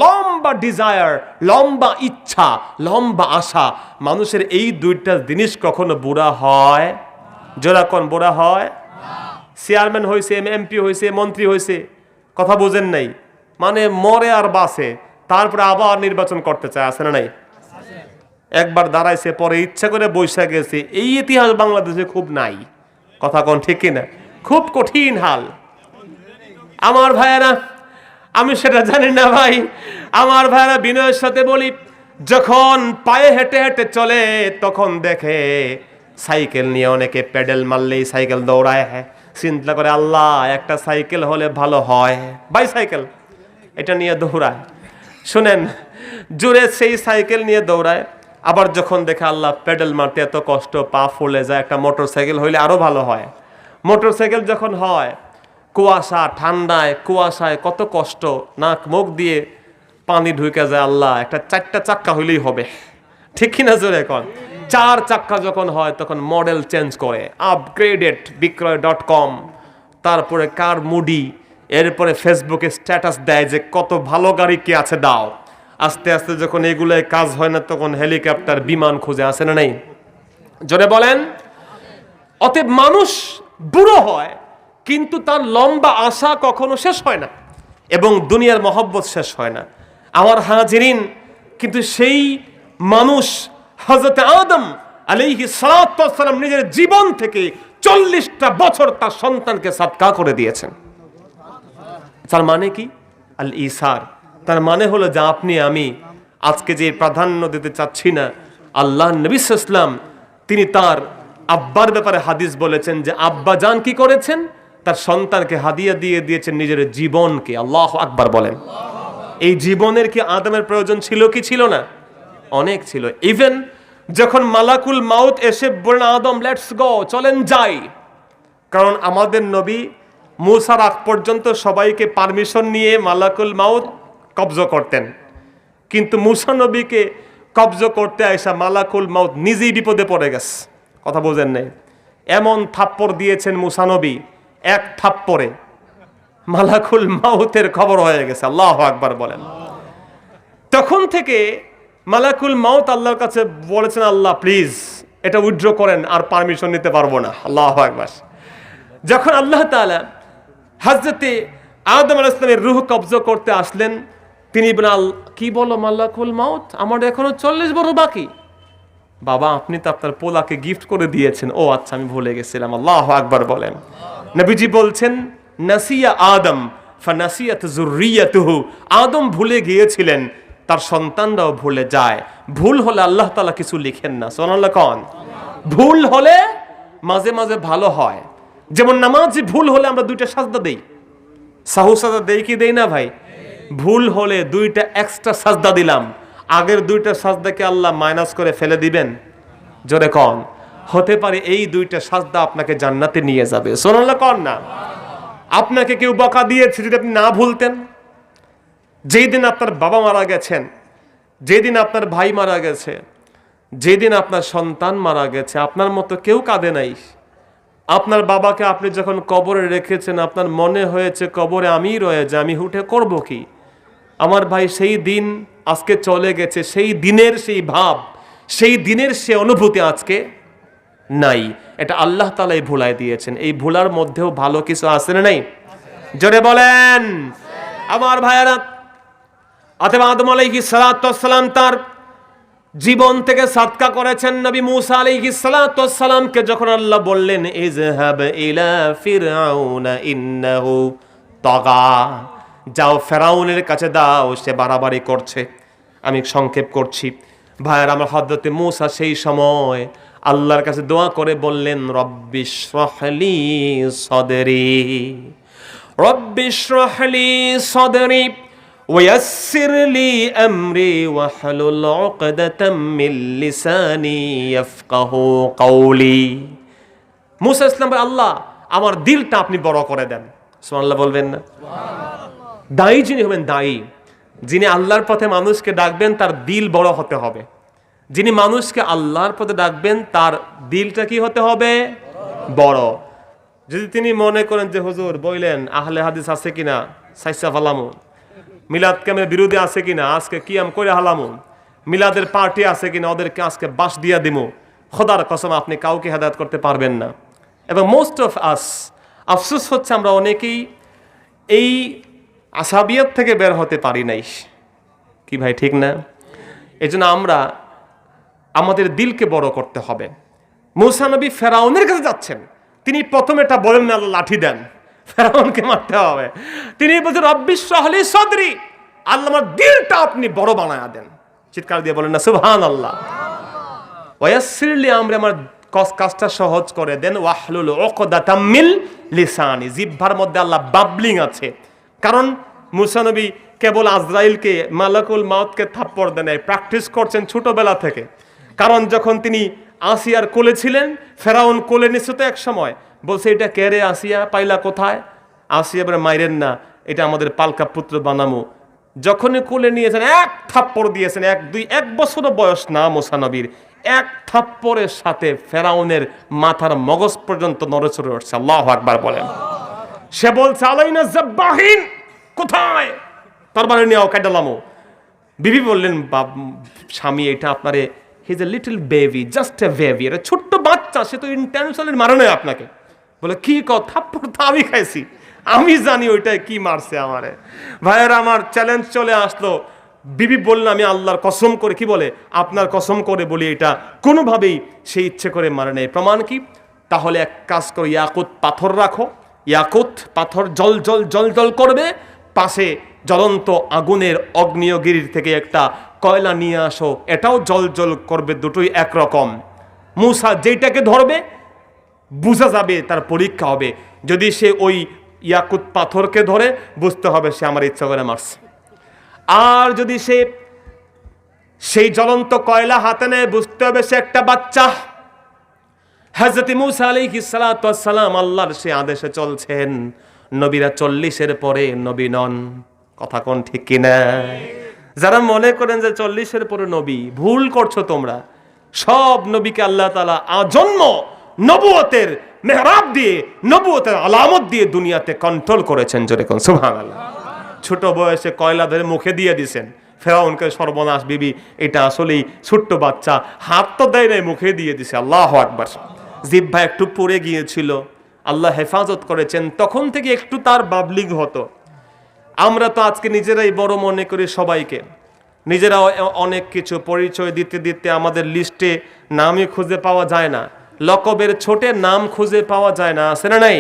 লম্বা ডিজায়ার, লম্বা ইচ্ছা, লম্বা আশা। মানুষের এই দুইটা জিনিস কখনো বুড়া হয়? যারা কোন বুড়া হয়? চেয়ারম্যান হয়েছে, এমপি হয়েছে, মন্ত্রী হয়েছে, কথা বোঝেন নাই? মানে মরে আর বাসে, তারপরে আবার নির্বাচন করতে চায়, আছে না নাই? একবার দাঁড়াইছে, পরে ইচ্ছা করে বৈশা গেছে। এই ইতিহাস বাংলাদেশে খুব নাই। কথা কোন ঠিক কিনা? খুব কঠিন হাল। আমার ভাইয়েরা, আমি সেটা জানি না ভাই, আমার ভাইয়েরা বিনয়ের সাথে বলি, যখন পায়ে হেঁটে হেঁটে চলে তখন দেখে সাইকেল নিয়ে অনেকে প্যাডেল মারলেই সাইকেল দৌড়ায়। চিন্তা করে, আল্লাহ একটা সাইকেল হলে ভালো হয়, বাইসাইকেল, এটা নিয়ে দৌড়ায়। শুনেন, জোরে সেই সাইকেল নিয়ে দৌড়ায়, আবার যখন দেখে আল্লাহ পেডেল মারতে এত কষ্ট, পা ফুলে যায়, একটা মোটরসাইকেল হইলে আরো ভালো হয়। মোটরসাইকেল যখন হয় কুয়াশা, ঠান্ডায় কুয়াশায় কত কষ্ট, নাক মুখ দিয়ে পানি ঢুকে যায়। আল্লাহ একটা 4টা চাক্কা হইলেই হবে, ঠিক কিনা জোরে এখন? 4 চাক্কা যখন হয় তখন মডেল চেঞ্জ করে, আপগ্রেডেড বিক্রয়.com, তারপরে কার মুডি, এরপরে ফেসবুকে স্ট্যাটাস দেয় যে কত ভালো গাড়ি কে আছে দাও। আস্তে আস্তে যখন এগুলোয় কাজ হয় না তখন হেলিকপ্টার, বিমান খুঁজে, আসে না নাই? জোরে বলেন। অতএব মানুষ বুড়ো হয় কিন্তু তার লম্বা আশা কখনো শেষ হয় না এবং দুনিয়ার মহব্বত শেষ হয় না। আমার হাজিরিন, কিন্তু সেই মানুষ হযরত আদম আলাইহিস সালাতু ওয়াস সালাম নিজের জীবন থেকে 40টা বছর তার সন্তানকে সাদকা করে দিয়েছেন। তার মানে কি? আল ইসার। তার মানে হলো যে আপনি আমি আজকে যে প্রাধান্য দিতে চাচ্ছি না, আল্লাহ নবী সাল্লাল্লাহু আলাইহি ওয়াসাল্লাম তিনি তার আব্বার ব্যাপারে হাদিস বলেছেন যে আব্বা জান কি করেছেন? তার সন্তানকে হাদিয়া দিয়ে দিয়েছেন নিজের জীবনকে। আল্লাহু আকবার বলেন। এই জীবনের কি আদমের প্রয়োজন ছিল কি ছিল না? অনেক ছিল। ইভেন যখন মালাকুল মাউত এসে বললেন আদম লেটস গো, চলেন যাই, কারণ আমাদের নবী মুসার আগ পর্যন্ত সবাইকে পারমিশন নিয়ে মালাকুল মাউত কবজ করতেন, কিন্তু মুসা নবীকে কবজ করতে আইসা মালাকুল মাউত নিজেই বিপদে পড়ে গেছে। কথা বোঝেন নাই? এমন থাপ্পড় দিয়েছেন মুসা নবী, এক থাপ্পড়ে মালাকুল মাউতের খবর হয়ে গেছে। আল্লাহু আকবার বলেন। তখন থেকে মালাকুল মাউত আল্লাহর কাছে বলেছেন, আল্লাহ প্লিজ এটা উইথড্র করেন, আর পারমিশন নিতে পারবো না। আল্লাহু আকবার। যখন আল্লাহ তাআলা হযরতে আদম আলাইহিস সালামের রূহ কবজ করতে আসলেন, তিনি বলেন, কি বলো মালাকুল মাউত, আমার এখনো 40 বছর বাকি। বাবা আপনি তো আপনার পোলাকে গিফট করে দিয়েছেন। ও আচ্ছা, আমি ভুলে গেছিলাম। আল্লাহু আকবার বলেন। নবীজি বলছেন, নাসিয়া আদম ফানাসিয়াত যুররিয়াতুহু, আদম ভুলে গিয়েছিলেন, তার সন্তানরাও ভুলে যায়। ভুল হলে আল্লাহ তাআলা কিছু লিখেন না। সুবহানাল্লাহ কোন? ভুল হলে মাঝে মাঝে ভালো হয়। যেমন নামাজি ভুল হলে আমরা 2টা সাজদা দেই, সাহু সাজদা দেই কি দেই না ভাই? ভুল হলে 2টা এক্সট্রা সাজদা দিলাম, আগের 2টা সাজদাকে আল্লাহ মাইনাস করে ফেলে দিবেন? জোরে কোন? হতে পারে এই 2টা সাজদা আপনাকে জান্নাতে নিয়ে যাবে। সুবহানাল্লাহ কোন না? আপনাকে কেউ বকা দিয়েছে, যদি আপনি না ভুলতেন, যেই দিন আপনার বাবা মারা গেছেন, যেদিন আপনার ভাই মারা গেছে, যেদিন আপনার সন্তান মারা গেছে, আপনার মতো কেউ কাঁদে নাই। আপনার বাবাকে আপনি যখন কবরে রেখেছেন, আপনার মনে হয়েছে কবরে আমি রয়ে যাই, আমি উঠে করব কি? আমার ভাই সেই দিন আজকে চলে গেছে, সেই দিনের সেই ভাব, সেই দিনের সে অনুভূতি আজকে নাই। এটা আল্লাহ তাআলাই ভুলাই দিয়েছেন। এই ভুলার মধ্যেও ভালো কিছু আছে না নাই? জোরে বলেন। আমার ভাইয়েরা, অতএব আদম আলাইহিস সালাতু ওয়াস সালাম তার জীবন থেকে সাদকা করেছেন। নবী মুসা আলাইহিস সালাতু ওয়াস সালামকে যখন আল্লাহ বললেন, ইযহাব ইলা ফিরআউনা ইন্নাহু তাগা, যাও ফেরাউনের কাছে দাও, সে বাড়াবাড়ি করছে। আমি সংক্ষেপ করছি ভাইয়ের আমার, হযরতে মুসা সেই সময় আল্লাহর কাছে দোয়া করে বললেন, রব্বিশরাহলি সাদরি, রব্বিশরাহলি সাদরি ওয়ায়াসসির লি আমরি ওয়াহলুল উকদাতাম মিন লিসানি ইয়াফকাহু কওলি। মুসা ইসলাম, আল্লাহ আমার দিলটা আপনি বড় করে দেন। সুবহানাল্লাহ বলবেন না? দায়ী যিনি হবেন, দায়ী যিনি আল্লাহর পথে মানুষকে ডাকবেন, তার দিল বড় হতে হবে। যিনি মানুষকে আল্লাহর পথে ডাকবেন, তার দিলটা কি হতে হবে? বড়। যদি তিনি মনে করেন যে হুজুর বইলেন আহলে হাদিস আছে কিনা, সাইসা ফালামু, মিলাদ কামের বিরোধী আছে কিনা, আজকে কিয়াম করে হালামু, মিলাদের পার্টি আছে কিনা, ওদেরকে আজকে বাস দিয়া দিমু, খোদার কসম আপনি কাউকে হেদায়েত করতে পারবেন না। এবং মোস্ট অফ আস, আফসোস হচ্ছে আমরা অনেকেই এই আসাবিয়াত থেকে বের হতে পারি নাই। কি ভাই ঠিক না? এই জন্য আমরা আমাদের দিলকে বড় করতে হবে। মুসা নবী ফেরাউনের কাছে যাচ্ছেন, তিনি প্রথমে এটা বলেন না আল্লাহ লাঠি দেন, ফেরাউনকে মারতে হবে। তিনি বলছেন রব্বিশরাহলি সাদরি, আল্লাহ আমার দিলটা আপনি বড় বানায়া দেন। চিৎকার দিয়ে বলেন না সুবহানাল্লাহ। ওয়ায়াসসির লি আমরি, আমার কাজটা সহজ করে দেন। ওয়াহলুল উকদাতাম মিন লিসানি, জিহ্বার মধ্যে আল্লাহ বাবলিং আছে। কারণ মুসা নবী কেবল আজরাইলকে, মালাকুল মাউতকে থাপ্পড় দেন, প্র্যাকটিস করছেন ছোটবেলা থেকে। কারণ যখন তিনি আসিয়ার কোলে ছিলেন, ফেরাউন কোলে নিচ্ছে তো এক সময়, বলছে এটা কে রে আসিয়া, পাইলা কোথায়? আসিয়া বলে মাইরেন না, এটা আমাদের পালকা পুত্র বানামু। যখনই কোলে নিয়েছেন এক থাপ্পড় দিয়েছেন, এক বছরও বয়স না মুসা নবীর, এক থাপ্পড়ের সাথে ফেরাউনের মাথার মগজ পর্যন্ত নড়েচড়ে উঠছে। আল্লাহু আকবার বলেন। সে বলছে আলাইনা যাব্বাহিন, কোথায় তরবারি নিয়ে কাটালামো। বিবি বললেন স্বামী এটা আপনারে, he is a little baby, just a baby, এটা ছোট্ট বাচ্চা, সে তো ইন্টেনশনালি মারে নাই আপনাকে। বলে কি থাপ্পড় তো আমি খাইছি, আমি জানি ওইটাই কি মারছে আমারে। ভাইয়েরা আমার, চ্যালেঞ্জ চলে আসলো। বিবি বললেন আমি আল্লাহর কসম করে, কি বলে, আপনার কসম করে বলি এটা কোনোভাবেই সে ইচ্ছে করে মারে নেই। প্রমাণ কি? তাহলে এক কাজ করো, ইয়াকুত পাথর রাখো, ইয়াকুত পাথর জল জল জল জল করবে, পাশে জ্বলন্ত আগুনের অগ্নিয়গিরির থেকে একটা কয়লা নিয়ে আসো, এটাও জল জল করবে, দুটোই একরকম। মুসা যেটাকে ধরবে বুঝা যাবে তার পরীক্ষা হবে। যদি সে ওই ইয়াকুত পাথরকে ধরে, বুঝতে হবে সে আমার ইচ্ছা করে মারছে। আর যদি সে সেই জ্বলন্ত কয়লা হাতে নেয়, বুঝতে হবে সে একটা বাচ্চা। হযরত মুসা আলাইহিস সালাতু ওয়াস সালাম আল্লাহর সে আদেশে চলছেন। নবীরা 40-এর পরে নবী নন, কথা কোন ঠিক কিনা? যারা মনে করেন যে 40-এর পরে নবী, ভুল করছো তোমরা। সব নবীকে আল্লাহ তাআলা আজন্ম নবুয়তের মেহরাব দিয়ে, নবুয়তের আলামত দিয়ে দুনিয়াতে কন্ট্রোল করেছেন। জোরে কোন সুবহানাল্লাহ। ছোট বয়সে কয়লা ধরে মুখে দিয়ে দিয়েছেন ফেরাউনকে, সর্বনাশ। বিবি এটা আসলেই ছোট্ট বাচ্চা, হাত তো দেয় নাই, মুখে দিয়ে দিছে। আল্লাহু আকবার। জিহ্বা একটু পড়ে গিয়েছিল, আল্লাহ হেফাজত করেছেন, তখন থেকে একটু তার বাবলিং হতো। আমরা তো আজকে নিজেরাই বড় মনে করি সবাইকে, নিজেরাও অনেক কিছু পরিচয় দিতে দিতে আমাদের লিস্টে নামই খুঁজে পাওয়া যায় না, লকবের ছোটে নাম খুঁজে পাওয়া যায় না, আছে না নাই?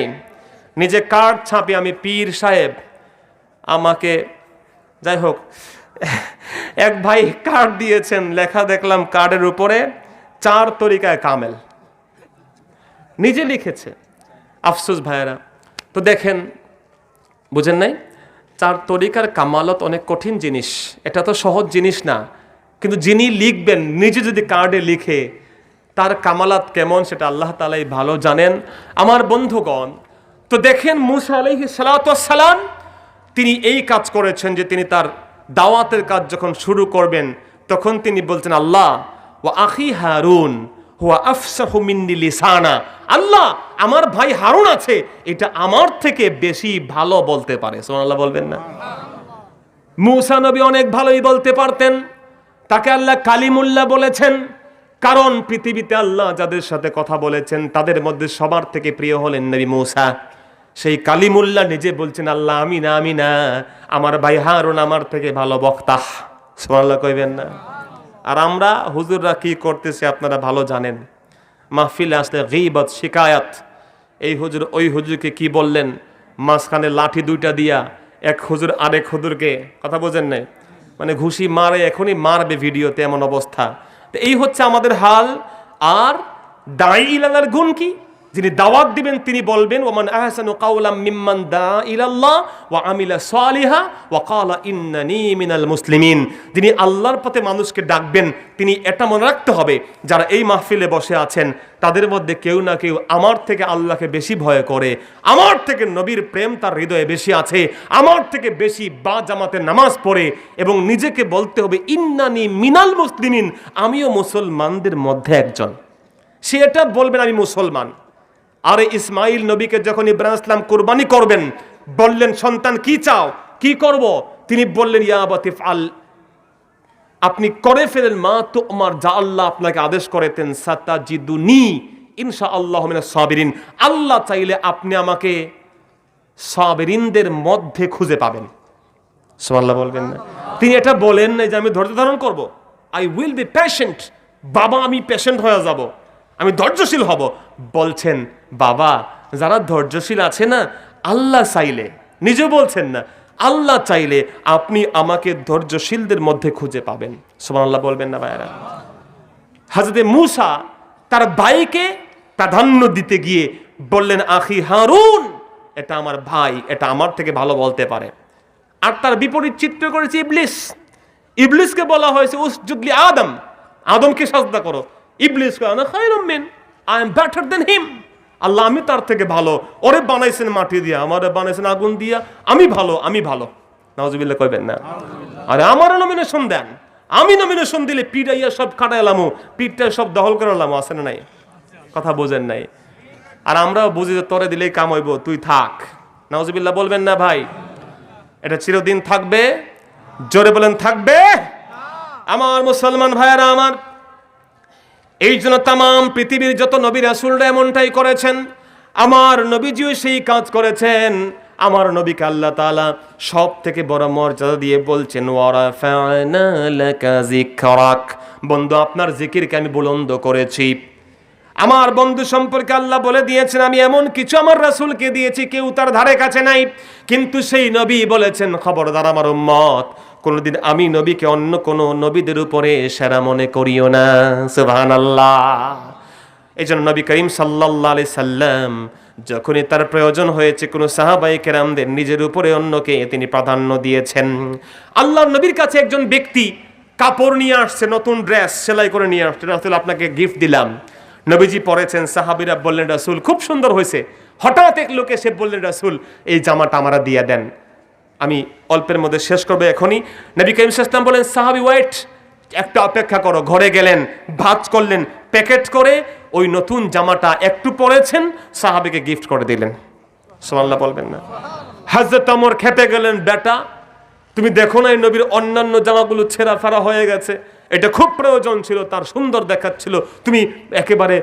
নিজে কার্ড ছাপি, আমি পীর সাহেব, আমাকে যাই হোক এক ভাই কার্ড দিয়েছেন, লেখা দেখলাম কার্ডের উপরে 4 তরিকায় কামেল, নিজে লিখেছে। আফসোস ভাইয়েরা, তো দেখেন, বুঝেন নাই? 4 তরিকার কামালত অনেক কঠিন জিনিস, এটা তো সহজ জিনিস না। কিন্তু যিনি লিখবেন, নিজে যদি কার্ডে লিখে, তার কামালাত কেমন সেটা আল্লাহ তাআলাই ভালো জানেন। আমার বন্ধুগণ, তো দেখেন মুসা আলাইহিস সালাতু ওয়াস সালাম তিনি এই কাজ করেছেন যে তিনি তার দাওয়াতের কাজ যখন শুরু করবেন, তখন তিনি বলছেন আল্লাহ ওয়া আখি হারুন হুয়া আফসাহু মিন্নি লিসানা, আল্লাহ আমার ভাই হারুন আছে, এটা আমার থেকে বেশি ভালো বলতে পারে। সুবহানাল্লাহ বলবেন না? মুসা নবী অনেক ভালোই বলতে পারতেন, তাকে আল্লাহ কালিমুল্লাহ বলেছেন, কারণ পৃথিবীতে আল্লাহ যাদের সাথে কথা বলেছেন তাদের মধ্যে সবার থেকে প্রিয় হলেন নবী মুসা। সেই কালিমুল্লাহ নিজে বলছেন আল্লাহ আমি না, আমার ভাই হারুন আমার থেকে ভালো বক্তা। সুবহানাল্লাহ কইবেন না? আর আমরা হুজুররা কি করতেছে আপনারা ভালো জানেন। মাহফিলে আসলে গীবত, শিকায়াত, এই হুজুর ওই হুজুরকে কি বললেন, মাঝখানে লাঠি 2টা দিয়া এক হুজুর আরেক হুজুরকে, কথা বোঝেন নাই, মানে ঘুষি মারে, এখনই মারবে ভিডিওতে, এমন অবস্থা। তো এই হচ্ছে আমাদের হাল। আর দাঈ ইলাল্লাহর গুণ কি? যিনি দাওয়াত দিবেন তিনি বলবেন ওমান আহসানু কাওলাম মিম্মান দা ইলাল্লাহ ওয়া আমিলা সালিহা ওয়া ক্বালা ইন্নানী মিনাল মুসলিমিন। যিনি আল্লাহর পথে মানুষকে ডাকবেন, তিনি এটা মনে রাখতে হবে যারা এই মাহফিলে বসে আছেন তাদের মধ্যে কেউ না কেউ আমার থেকে আল্লাহকে বেশি ভয় করে, আমার থেকে নবীর প্রেম তার হৃদয়ে বেশি আছে, আমার থেকে বেশি বা জামাতে নামাজ পড়ে, এবং নিজেকে বলতে হবে ইন্নানী মিনাল মুসলিমিন, আমিও মুসলমানদের মধ্যে একজন। সে এটা বলবেন আমি মুসলমান। আরে ইসমাইল নবীকে যখন ইব্রাহিম ইসলাম কুরবানি করবেন, বললেন সন্তান কি চাও, কি করব? তিনি বললেন ইয়া আবাতি ফাল, আপনি করে ফেলেন মা তুমার, যা আল্লাহ আপনাকে আদেশ করেতেন, সাতাজিদুনি ইনশাআল্লাহু মিনাস সাবিরিন, আল্লাহ চাইলে আপনি আমাকে সাবিরিনদের মধ্যে খুঁজে পাবেন। সুবহানাল্লাহ বলবেন না? তিনি এটা বলেন না যে আমি ধৈর্য ধারণ করব, আই উইল বি পেশেন্ট, বাবা আমি পেশেন্ট হয়ে যাব, আমি ধৈর্যশীল হব। বলছেন বাবা যারা ধৈর্যশীল আছে না, আল্লাহ চাইলে, নিজে বলছেন না, আল্লাহ চাইলে আপনি আমাকে ধৈর্যশীলদের মধ্যে খুঁজে পাবেন। সুবহানাল্লাহ বলবেন না ভাইরা? হযরত মূসা তার ভাইকে প্রাধান্য দিতে গিয়ে বললেন আখি হারুন, এটা আমার ভাই, এটা আমার থেকে ভালো বলতে পারে। আর তার বিপরীত চিত্র করেছে ইবলিস। ইবলিসকে বলা হয়েছে উসজুদ লি আদম, আদমকে সাজদা করো। ইবলিস কয় আনা খায়রুম মিন, আই এম বেটার দেন হিম। আল্লাহ আমি তার থেকে ভালো, ওরে বানাইছেন মাটি দিয়া, আমারে বানাইছেন আগুন দিয়া, আমি ভালো, আমি ভালো। নাউজুবিল্লাহ কইবেন না? আরে আমারও নমিনেশন দেন, আমি নমিনেশন দিলে পিটাইয়া সব কাটাইলামো, পিঠটা সব দখল করালামো, আছে না নাই? কথা বোঝেন নাই? আর আমরাও বুঝি যে তোরে দিলেই কাম হইব, তুই থাক। নাউজুবিল্লাহ বলবেন না ভাই? এটা চিরদিন থাকবে? জোরে বলেন থাকবে? আমার মুসলমান ভাইয়ারা আমার, এই জন্য তাম পৃথিবীর যত নবী রাসূলরা এমনটাই করেছেন। আমার নবীজিও সেই কাজ করেছেন। আমার নবীকে আল্লাহ তাআলা সব থেকে বড় মর্যাদা দিয়ে বলছেন ওয়ারাফা'না লাকা যিকরাক, বন্ধু আপনার জিকিরকে আমি বুলন্দ করেছি। আমার বন্ধু সম্পর্কে আল্লাহ বলে দিয়েছেন আমি এমন কিছু আমার রাসূলকে দিয়েছি কেউ তার ধারে কাছে নাই। কিন্তু সেই নবী বলেছেন খবরদার আমার উম্মত, কোনদিন আমি নবীকে অন্য কোন নবীদের উপরে সেরা মনে করিও না। সুবহানাল্লাহ। এই জন্য নবী করিম সাল্লাল্লাহু আলাইহি সাল্লাম যখনই তার প্রয়োজন হয়েছে কোন সাহাবায়ে কেরামদের নিজের উপরে অন্যকে তিনি প্রাধান্য দিয়েছেন। আল্লাহর নবীর কাছে একজন ব্যক্তি কাপড় নিয়ে আসছে, নতুন ড্রেস সেলাই করে নিয়ে আসছে, রাসূল আপনাকে গিফট দিলাম। নবীজি পরেছেন, সাহাবীরা বললেন রাসূল খুব সুন্দর হয়েছে। হঠাৎ এক লোক এসে বললেন রাসূল এই জামাটা আমারা দিয়ে দেন। আমি অল্পের মধ্যে শেষ করবো এখনই। নবী করিম সাল্লাল্লাহু আলাইহি ওয়াসাল্লাম বলেন সাহাবী ওয়েট, একটা অপেক্ষা করো। ঘরে গেলেন, ভাঁজ করলেন, প্যাকেট করে ওই নতুন জামাটা একটু পরেছেন, সাহাবীকে গিফট করে দিলেন। সুবহানাল্লাহ বলবেন না? হযরত ওমর খেপে গেলেন, বেটা তুমি দেখো না এই নবীর অন্যান্য জামাগুলো ছেঁড়া ফাড়া হয়ে গেছে, এটা খুব প্রয়োজন ছিল, তার সুন্দর দেখাচ্ছিল, তুমি একেবারে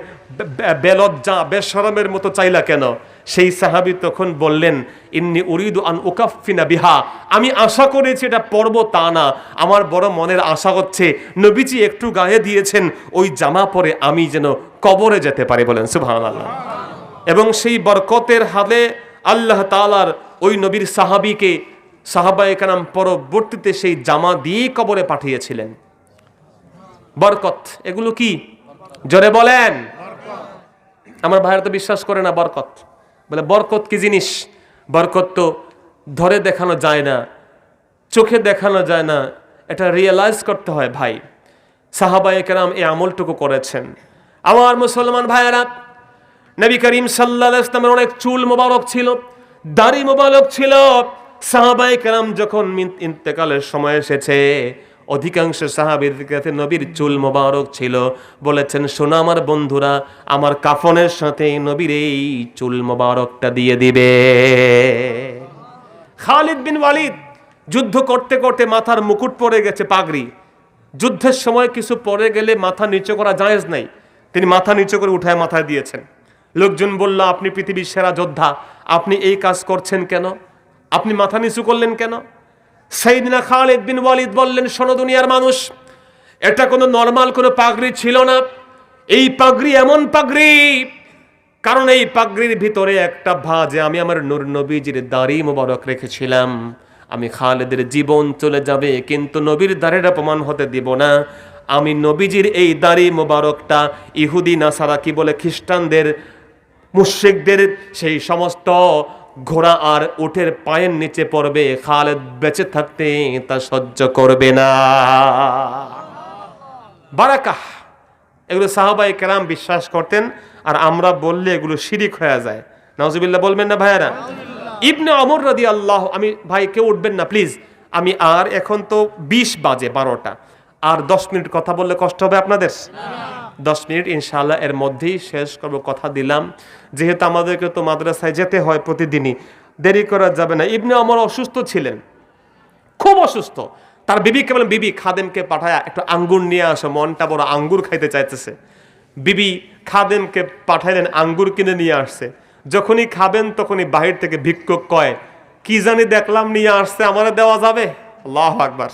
বেলজ্জা বেশরমের মতো চাইলা কেন? সেই সাহাবী তখন বললেন ইন্নী উরিদু আন উকাফিনা বিহা, আমি আশা করেছি এটা পরব তা না, আমার বড় মনের আশা হচ্ছে নবীজি একটু গায়ে দিয়েছেন ওই জামা পরে আমি যেন কবরে যেতে পারি। বলেন সুবহানাল্লাহ। এবং সেই বরকতের হালে আল্লাহ তাআলার ওই নবীর সাহাবীকে সাহাবায়ে কেরাম পরবর্তীতে সেই জামা দিয়ে কবরে পাঠিয়েছিলেন। বরকত এগুলো কি? জোরে বলেন। আমার ভাইরা তো বিশ্বাস করে না বরকত। বলে বরকত কি জিনিস? বরকত তো ধরে দেখানো যায় না, চোখে দেখানো যায় না, এটা রিয়েলাইজ করতে হয় ভাই। সাহাবায়ে কেরাম এই আমলটুকু করেছেন। আমার মুসলমান ভাইয়েরা, নবী করিম সাল্লাল্লাহু আলাইহি ওয়াসাল্লামের অনেক চুল মোবারক ছিল, দাড়ি মোবারক ছিল। সাহাবায়ে কেরাম যখন ইন্তেকালের সময় এসেছে, অধিকাংশ সাহাবীদের কাছে নবীর চুল মোবারক ছিল। বলেছেন শোনো আমার বন্ধুরা, আমার কাফনের সাথে নবীর এই চুল মোবারকটা দিয়ে দিবে। খালিদ বিন ওয়ালিদ যুদ্ধ করতে করতে মাথার মুকুট পড়ে গেছে, পাগড়ি। যুদ্ধের সময় কিছু পড়ে গেলে মাথা নিচু করা জায়েজ নাই, তিনি মাথা নিচু করে উঠায় মাথায় দিয়েছেন। লোকজন বলল আপনি পৃথিবীর সেরা যোদ্ধা, আপনি এই কাজ করছেন কেন? আপনি মাথা নিচু করলেন কেন? সাইয়েদনা খালিদ বিন ওয়ালিদ বললেন শোনো দুনিয়ার মানুষ, এটা কোনো নরমাল কোনো পাগড়ি ছিল না। এই পাগড়ি এমন পাগড়ি, কারণ এই পাগড়ির ভিতরে একটা ভাঁজে আমি আমার নূর নবীজির দাড়ি মোবারক রেখেছিলাম। আমি খালিদের জীবন চলে যাবে কিন্তু নবীর দাড়িটা প্রমাণ হতে দিব না। আমি নবীজির এই দাড়ি মোবারকটা ইহুদি নাসারা কি বলে খ্রিস্টানদের মুশরিকদের সেই সমস্ত ঘোড়া আর উটের পায়ের নিচে পড়বে, খালিদ বেঁচে থাকতে তা সহ্য করবে না। বারাকাহ, এগুলো সাহাবায়ে কেরাম বিশ্বাস করতেন, আর আমরা বললে এগুলো শিরিক হয়ে যায়। নাউজুবিল্লাহ বলবেন না ভাইয়ারা? ইবনে ওমর রাদিয়াল্লাহু, আমি ভাই কেউ উঠবেন না প্লিজ, আমি আর এখন তো 20 বাজে 12টা, আর 10 মিনিট কথা বললে কষ্ট হবে আপনাদের? 10 মিনিট ইনশাআল্লাহ এর মধ্যেই শেষ করব, কথা দিলাম। যেহেতু আমাদেরকে তো মাদ্রাসায় যেতে হয় প্রতিদিনই, দেরি করা যাবে না। ইবনে ওমর অসুস্থ ছিলেন, খুব অসুস্থ। তার বিবিকে বলেন বিবি খাদেমকে পাঠায় একটু আঙ্গুর নিয়ে আসো, মনটা বড় আঙ্গুর খাইতে চাইতেছে। বিবি খাদেমকে পাঠাইলেন, আঙ্গুর কিনে নিয়ে আসছে। যখনই খাবেন তখনই বাহির থেকে ভিক্ষুক কয় কি জানি দেখলাম নিয়ে আসছে, আমারে দেওয়া যাবে? আল্লাহু আকবার।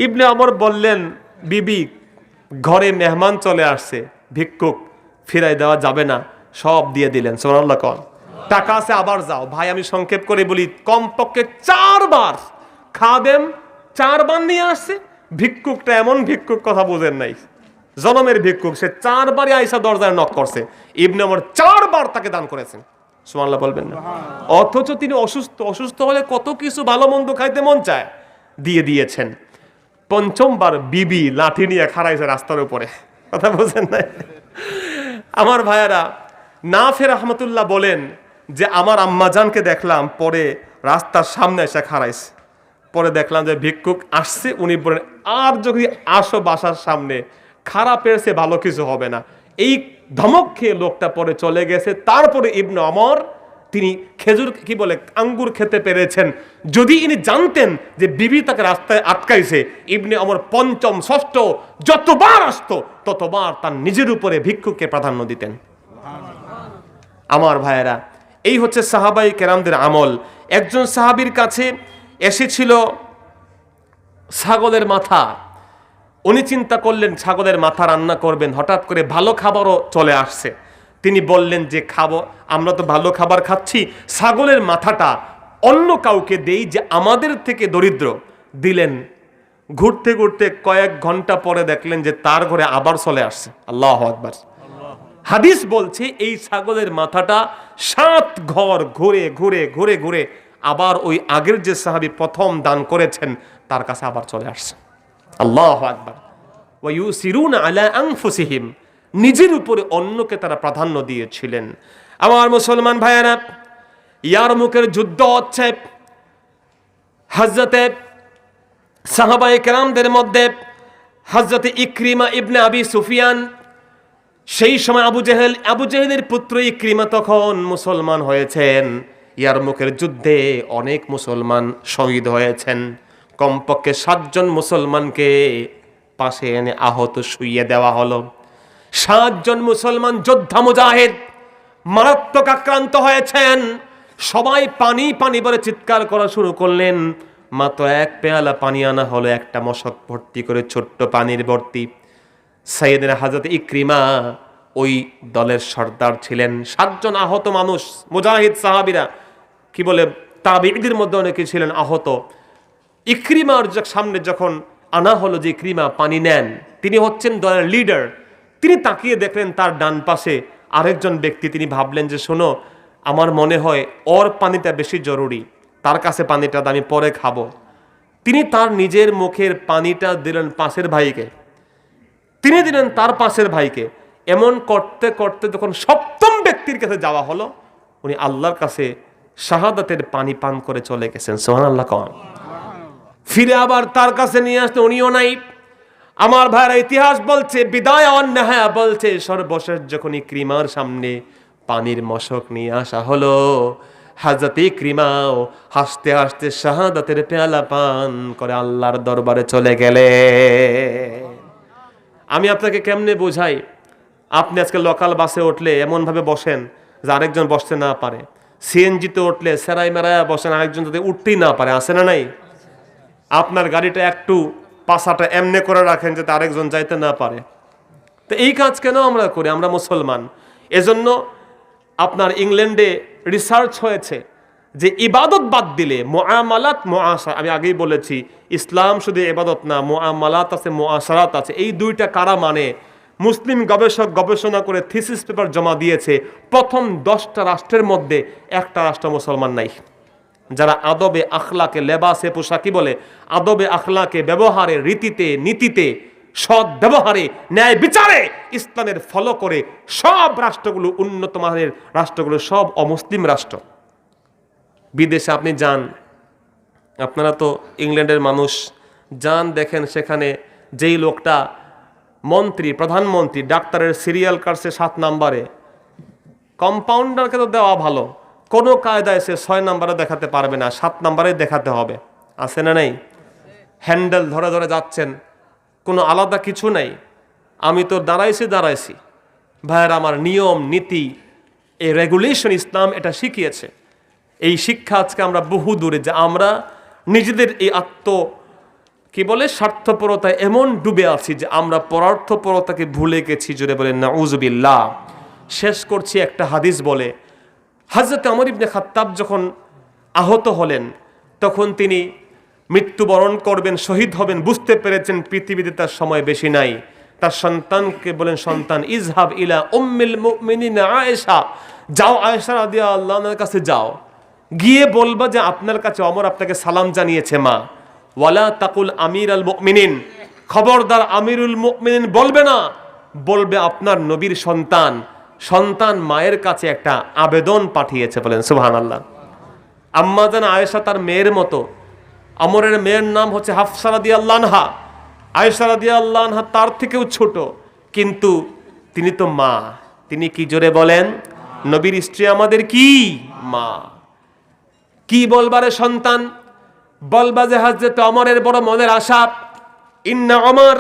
ইবনে ওমর বললেন বিবি ঘরে মেহমান চলে আসছে, ভিক্ষুক ফিরাই দেওয়া যাবে না, সব দিয়ে দিলেন। সুবহানাল্লাহ। কন টাকা আছে আবার যাও। ভাই আমি সংক্ষেপ করে বলি, কমপক্ষে 4 বার খাদেম 4 বার নিয়ে আসছে। ভিক্ষুকটা এমন ভিক্ষুক কথা বোঝেন নাই, জনমের ভিক্ষুক, সে 4 বারই আইসা দরজায় নক করছে। ইবনে ওমর 4 বার তাকে দান করেছেন। সুবহানাল্লাহ বলবেন না? অথচ তিনি অসুস্থ, অসুস্থ হলে কত কিছু ভালো মন্দ খাইতে মন চায়, দিয়ে দিয়েছেন। পঞ্চমবার বিবি লাঠি নিয়ে খাড়াইছে রাস্তার উপরে। কথা বলছেন না? আমার ভাইয়ারা, নাফে রহমতুল্লাহ বলেন যে আমার আম্মাজানকে দেখলাম পরে রাস্তার সামনে এসে খাড়াইছে। পরে দেখলাম যে ভিক্ষুক আসছে, উনি বলেন আর যদি আসো বাসার সামনে, খারাপের সে ভালো কিছু হবে না। এই ধমক খেয়ে লোকটা পরে চলে গেছে। তারপরে ইবনে ওমর তিনি খেজুর কি বলে আঙ্গুর খেতে পেরেছেন। যদি ইনি জানতেন যে বিবি তাকে রাস্তায় আটকাইছে, ইবনে ওমর পঞ্চম ষষ্ঠ যতবার আসতো ততবার তার নিজের উপরে ভিক্ষুককে প্রাধান্য দিতেন। আমার ভাইয়েরা, এই হচ্ছে সাহাবাই কেরামদের আমল। একজন সাহাবীর কাছে এসেছিল ছাগলের মাথা। উনি চিন্তা করলেন ছাগলের মাথা রান্না করবেন, হঠাৎ করে ভালো খাবারও চলে আসছে। তিনি বললেন যে খাবো, আমরা তো ভালো খাবার খাচ্ছি, ছাগলের মাথাটা অন্য কাউকে দেই যে আমাদের থেকে দরিদ্র। দিলেন। ঘুরতে ঘুরতে কয়েক ঘন্টা পরে দেখলেন যে তার ঘরে আবার চলে আসছে। আল্লাহু আকবার। হাদিস বলছে এই ছাগলের মাথাটা 7 ঘর ঘুরে ঘুরে ঘুরে ঘুরে আবার ওই আগের যে সাহাবী প্রথম দান করেছেন তার কাছে আবার চলে আসছে। আল্লাহু আকবার। ওয়া ইউসিরুনা আলা আনফুসিহিম, নিজের উপরে অন্যকে তারা প্রাধান্য দিয়েছিলেন। আমার মুসলমান ভাইয়েরা, ইয়ারমুকের যুদ্ধ হচ্ছে। হযরতে সাহাবায়ে কেরামদের মধ্যে হযরতে ইকরিমা ইবনে আবি সুফিয়ান, সেই সময় আবু জেহেলের পুত্র ইকরিমা তখন মুসলমান হয়েছেন। ইয়ারমুকের যুদ্ধে অনেক মুসলমান শহীদ হয়েছেন। কমপক্ষে 7 জন মুসলমানকে পাশে এনে আহত শুইয়ে দেওয়া হলো। 7 জন মুসলমান যোদ্ধা মুজাহিদ মারাত্মক আক্রান্ত হয়েছেন। সবাই পানি পানি বলে চিৎকার করা শুরু করলেন। মাত্র 1 পেয়ালা পানি আনা হলো, একটা মশক ভর্তি করে, ছোট্ট পানির ভর্তি। সাইয়েদনা হযরত ইকরিমা ওই দলের সর্দার ছিলেন। 7 জন আহত মানুষ, মুজাহিদ সাহাবীরা, কি বলে তাবিঈদের মধ্যে অনেকে ছিলেন আহত। ইকরিমার সামনে যখন আনা হলো যে ইকরিমা পানি নেন, তিনি হচ্ছেন দলের লিডার। তিনি তাকিয়ে দেখলেন তার ডান পাশে আরেকজন ব্যক্তি। তিনি ভাবলেন যে শোনো, আমার মনে হয় ওর পানিটা বেশি জরুরি, তার কাছে পানিটা আমি পরে খাবো। তিনি তার নিজের মুখের পানিটা দিলেন পাশের ভাইকে, তিনি দিলেন তার পাশের ভাইকে। এমন করতে করতে যখন 7ম ব্যক্তির কাছে যাওয়া হলো, উনি আল্লাহর কাছে শাহাদাতের পানি পান করে চলে গেছেন। সুবহানাল্লাহ। কন ফিরে আবার তার কাছে নিয়ে আসতে উনিও নাই। আমার ভাইরা, ইতিহাস বলছে, বিদায়া ওয়ান নিহায়া বলছে, সর্বশেষ যখন ইকরিমার সামনে পানির মশক নিয়ে আসা হলো, হযরত ইকরিমাও হাসতে হাসতে শাহাদাতের পেয়ালা পান করে আল্লাহর দরবারে চলে গেলে। আমি আপনাকে কেমনে বোঝাই? আপনি আজকে লোকাল বাসে উঠলে এমন ভাবে বসেন যে আরেকজন বসতে না পারে। সিএনজিতে উঠলে সেরাই মেরায় বসেন, আরেকজন যাতে উঠতেই না পারে। আছে না নাই? আপনার গাড়িটা একটু পাশাটা এমনে করে রাখেন যাতে আরেকজন যাইতে না পারে। তো এই কাজ কেন আমরা করি? আমরা মুসলমান। এজন্য আপনার ইংল্যান্ডে রিসার্চ হয়েছে যে ইবাদত বাদ দিলে মুআমালাত মুআশারা, আমি আগেই বলেছি ইসলাম শুধু ইবাদত না, মুআমালাত আছে, মুআশারাত আছে। এই দুইটা কারা মানে? মুসলিম গবেষক গবেষণা করে থিসিস পেপার জমা দিয়েছে, প্রথম 10টা রাষ্ট্রের মধ্যে একটা রাষ্ট্র মুসলমান নাই যারা আদবে আখলাকে, লেবাসে পোশাকি বলে, আদবে আখলাকে, ব্যবহারে, রীতিতে, নীতিতে, সৎ ব্যবহারে, ন্যায় বিচারে ইসলামের ফলো করে সব রাষ্ট্রগুলো, উন্নত মানের রাষ্ট্রগুলো সব অমুসলিম রাষ্ট্র। বিদেশে আপনি যান, আপনারা তো ইংল্যান্ডের মানুষ, যান দেখেন সেখানে যেই লোকটা মন্ত্রী, প্রধানমন্ত্রী, ডাক্তারের সিরিয়াল কার্ডসে 7 নম্বরে, কম্পাউন্ডারকে তো দেওয়া ভালো, কোনো কায়দায় সে 6 নম্বরে দেখাতে পারবে না, 7 নম্বরে দেখাতে হবে। আছে না নেই? হ্যান্ডেল ধরে ধরে যাচ্ছেন, কোনো আলাদা কিছু নেই। আমি তো দাঁড়াইছি। ভাইয়ের আমার, নিয়ম নীতি, এই রেগুলেশন ইসলাম এটা শিখিয়েছে। এই শিক্ষা আজকে আমরা বহু দূরে, যে আমরা নিজেদের এই কি বলে স্বার্থপরতায় এমন ডুবে আছি যে আমরা পরার্থপরতাকে ভুলে গেছি। জোরে বলেন নাউজুবিল্লাহ। শেষ করছি একটা হাদিস বলে, হযরত ওমর ইবনে খাত্তাব যখন আহত হলেন, তখন তিনি মৃত্যুবরণ করবেন, শহীদ হবেন, বুঝতে পেরেছেন পৃথিবীতে তার সময় বেশি নাই। তার সন্তানকে বলেন, সন্তান ইজহাব ইলা উম্মিল মুমিনিন আয়েশা, যাও আয়েশা রাদিয়াল্লাহু আনহার কাছে যাও, গিয়ে বলবা যে আপনার কাছে ওমর আপনাকে সালাম জানিয়েছে মা। ওয়ালা তাকুল আমিরাল মুমিনিন, খবরদার আমিরুল মুমিনিন বলবে না, বলবে আপনার নবীর সন্তান। সন্তান মায়ের কাছে একটা আবেদন পাঠিয়েছে, বলেন সুবহানাল্লাহ। আম্মা জান আয়েশা তার মেয়ের মতো, আমরের মেয়ের নাম হচ্ছে হাফসা রাদিয়াল্লাহু আনহা। আয়েশা রাদিয়াল্লাহু আনহা তার থেকেও ছোট, কিন্তু তিনি তো মা। তিনি কি জোরে বলেন, নবীর স্ত্রী আমাদের কি মা। কি বলবারে সন্তান, বলবা যে হযরত ওমরের বড় মনের আশা, ইন্না ওমর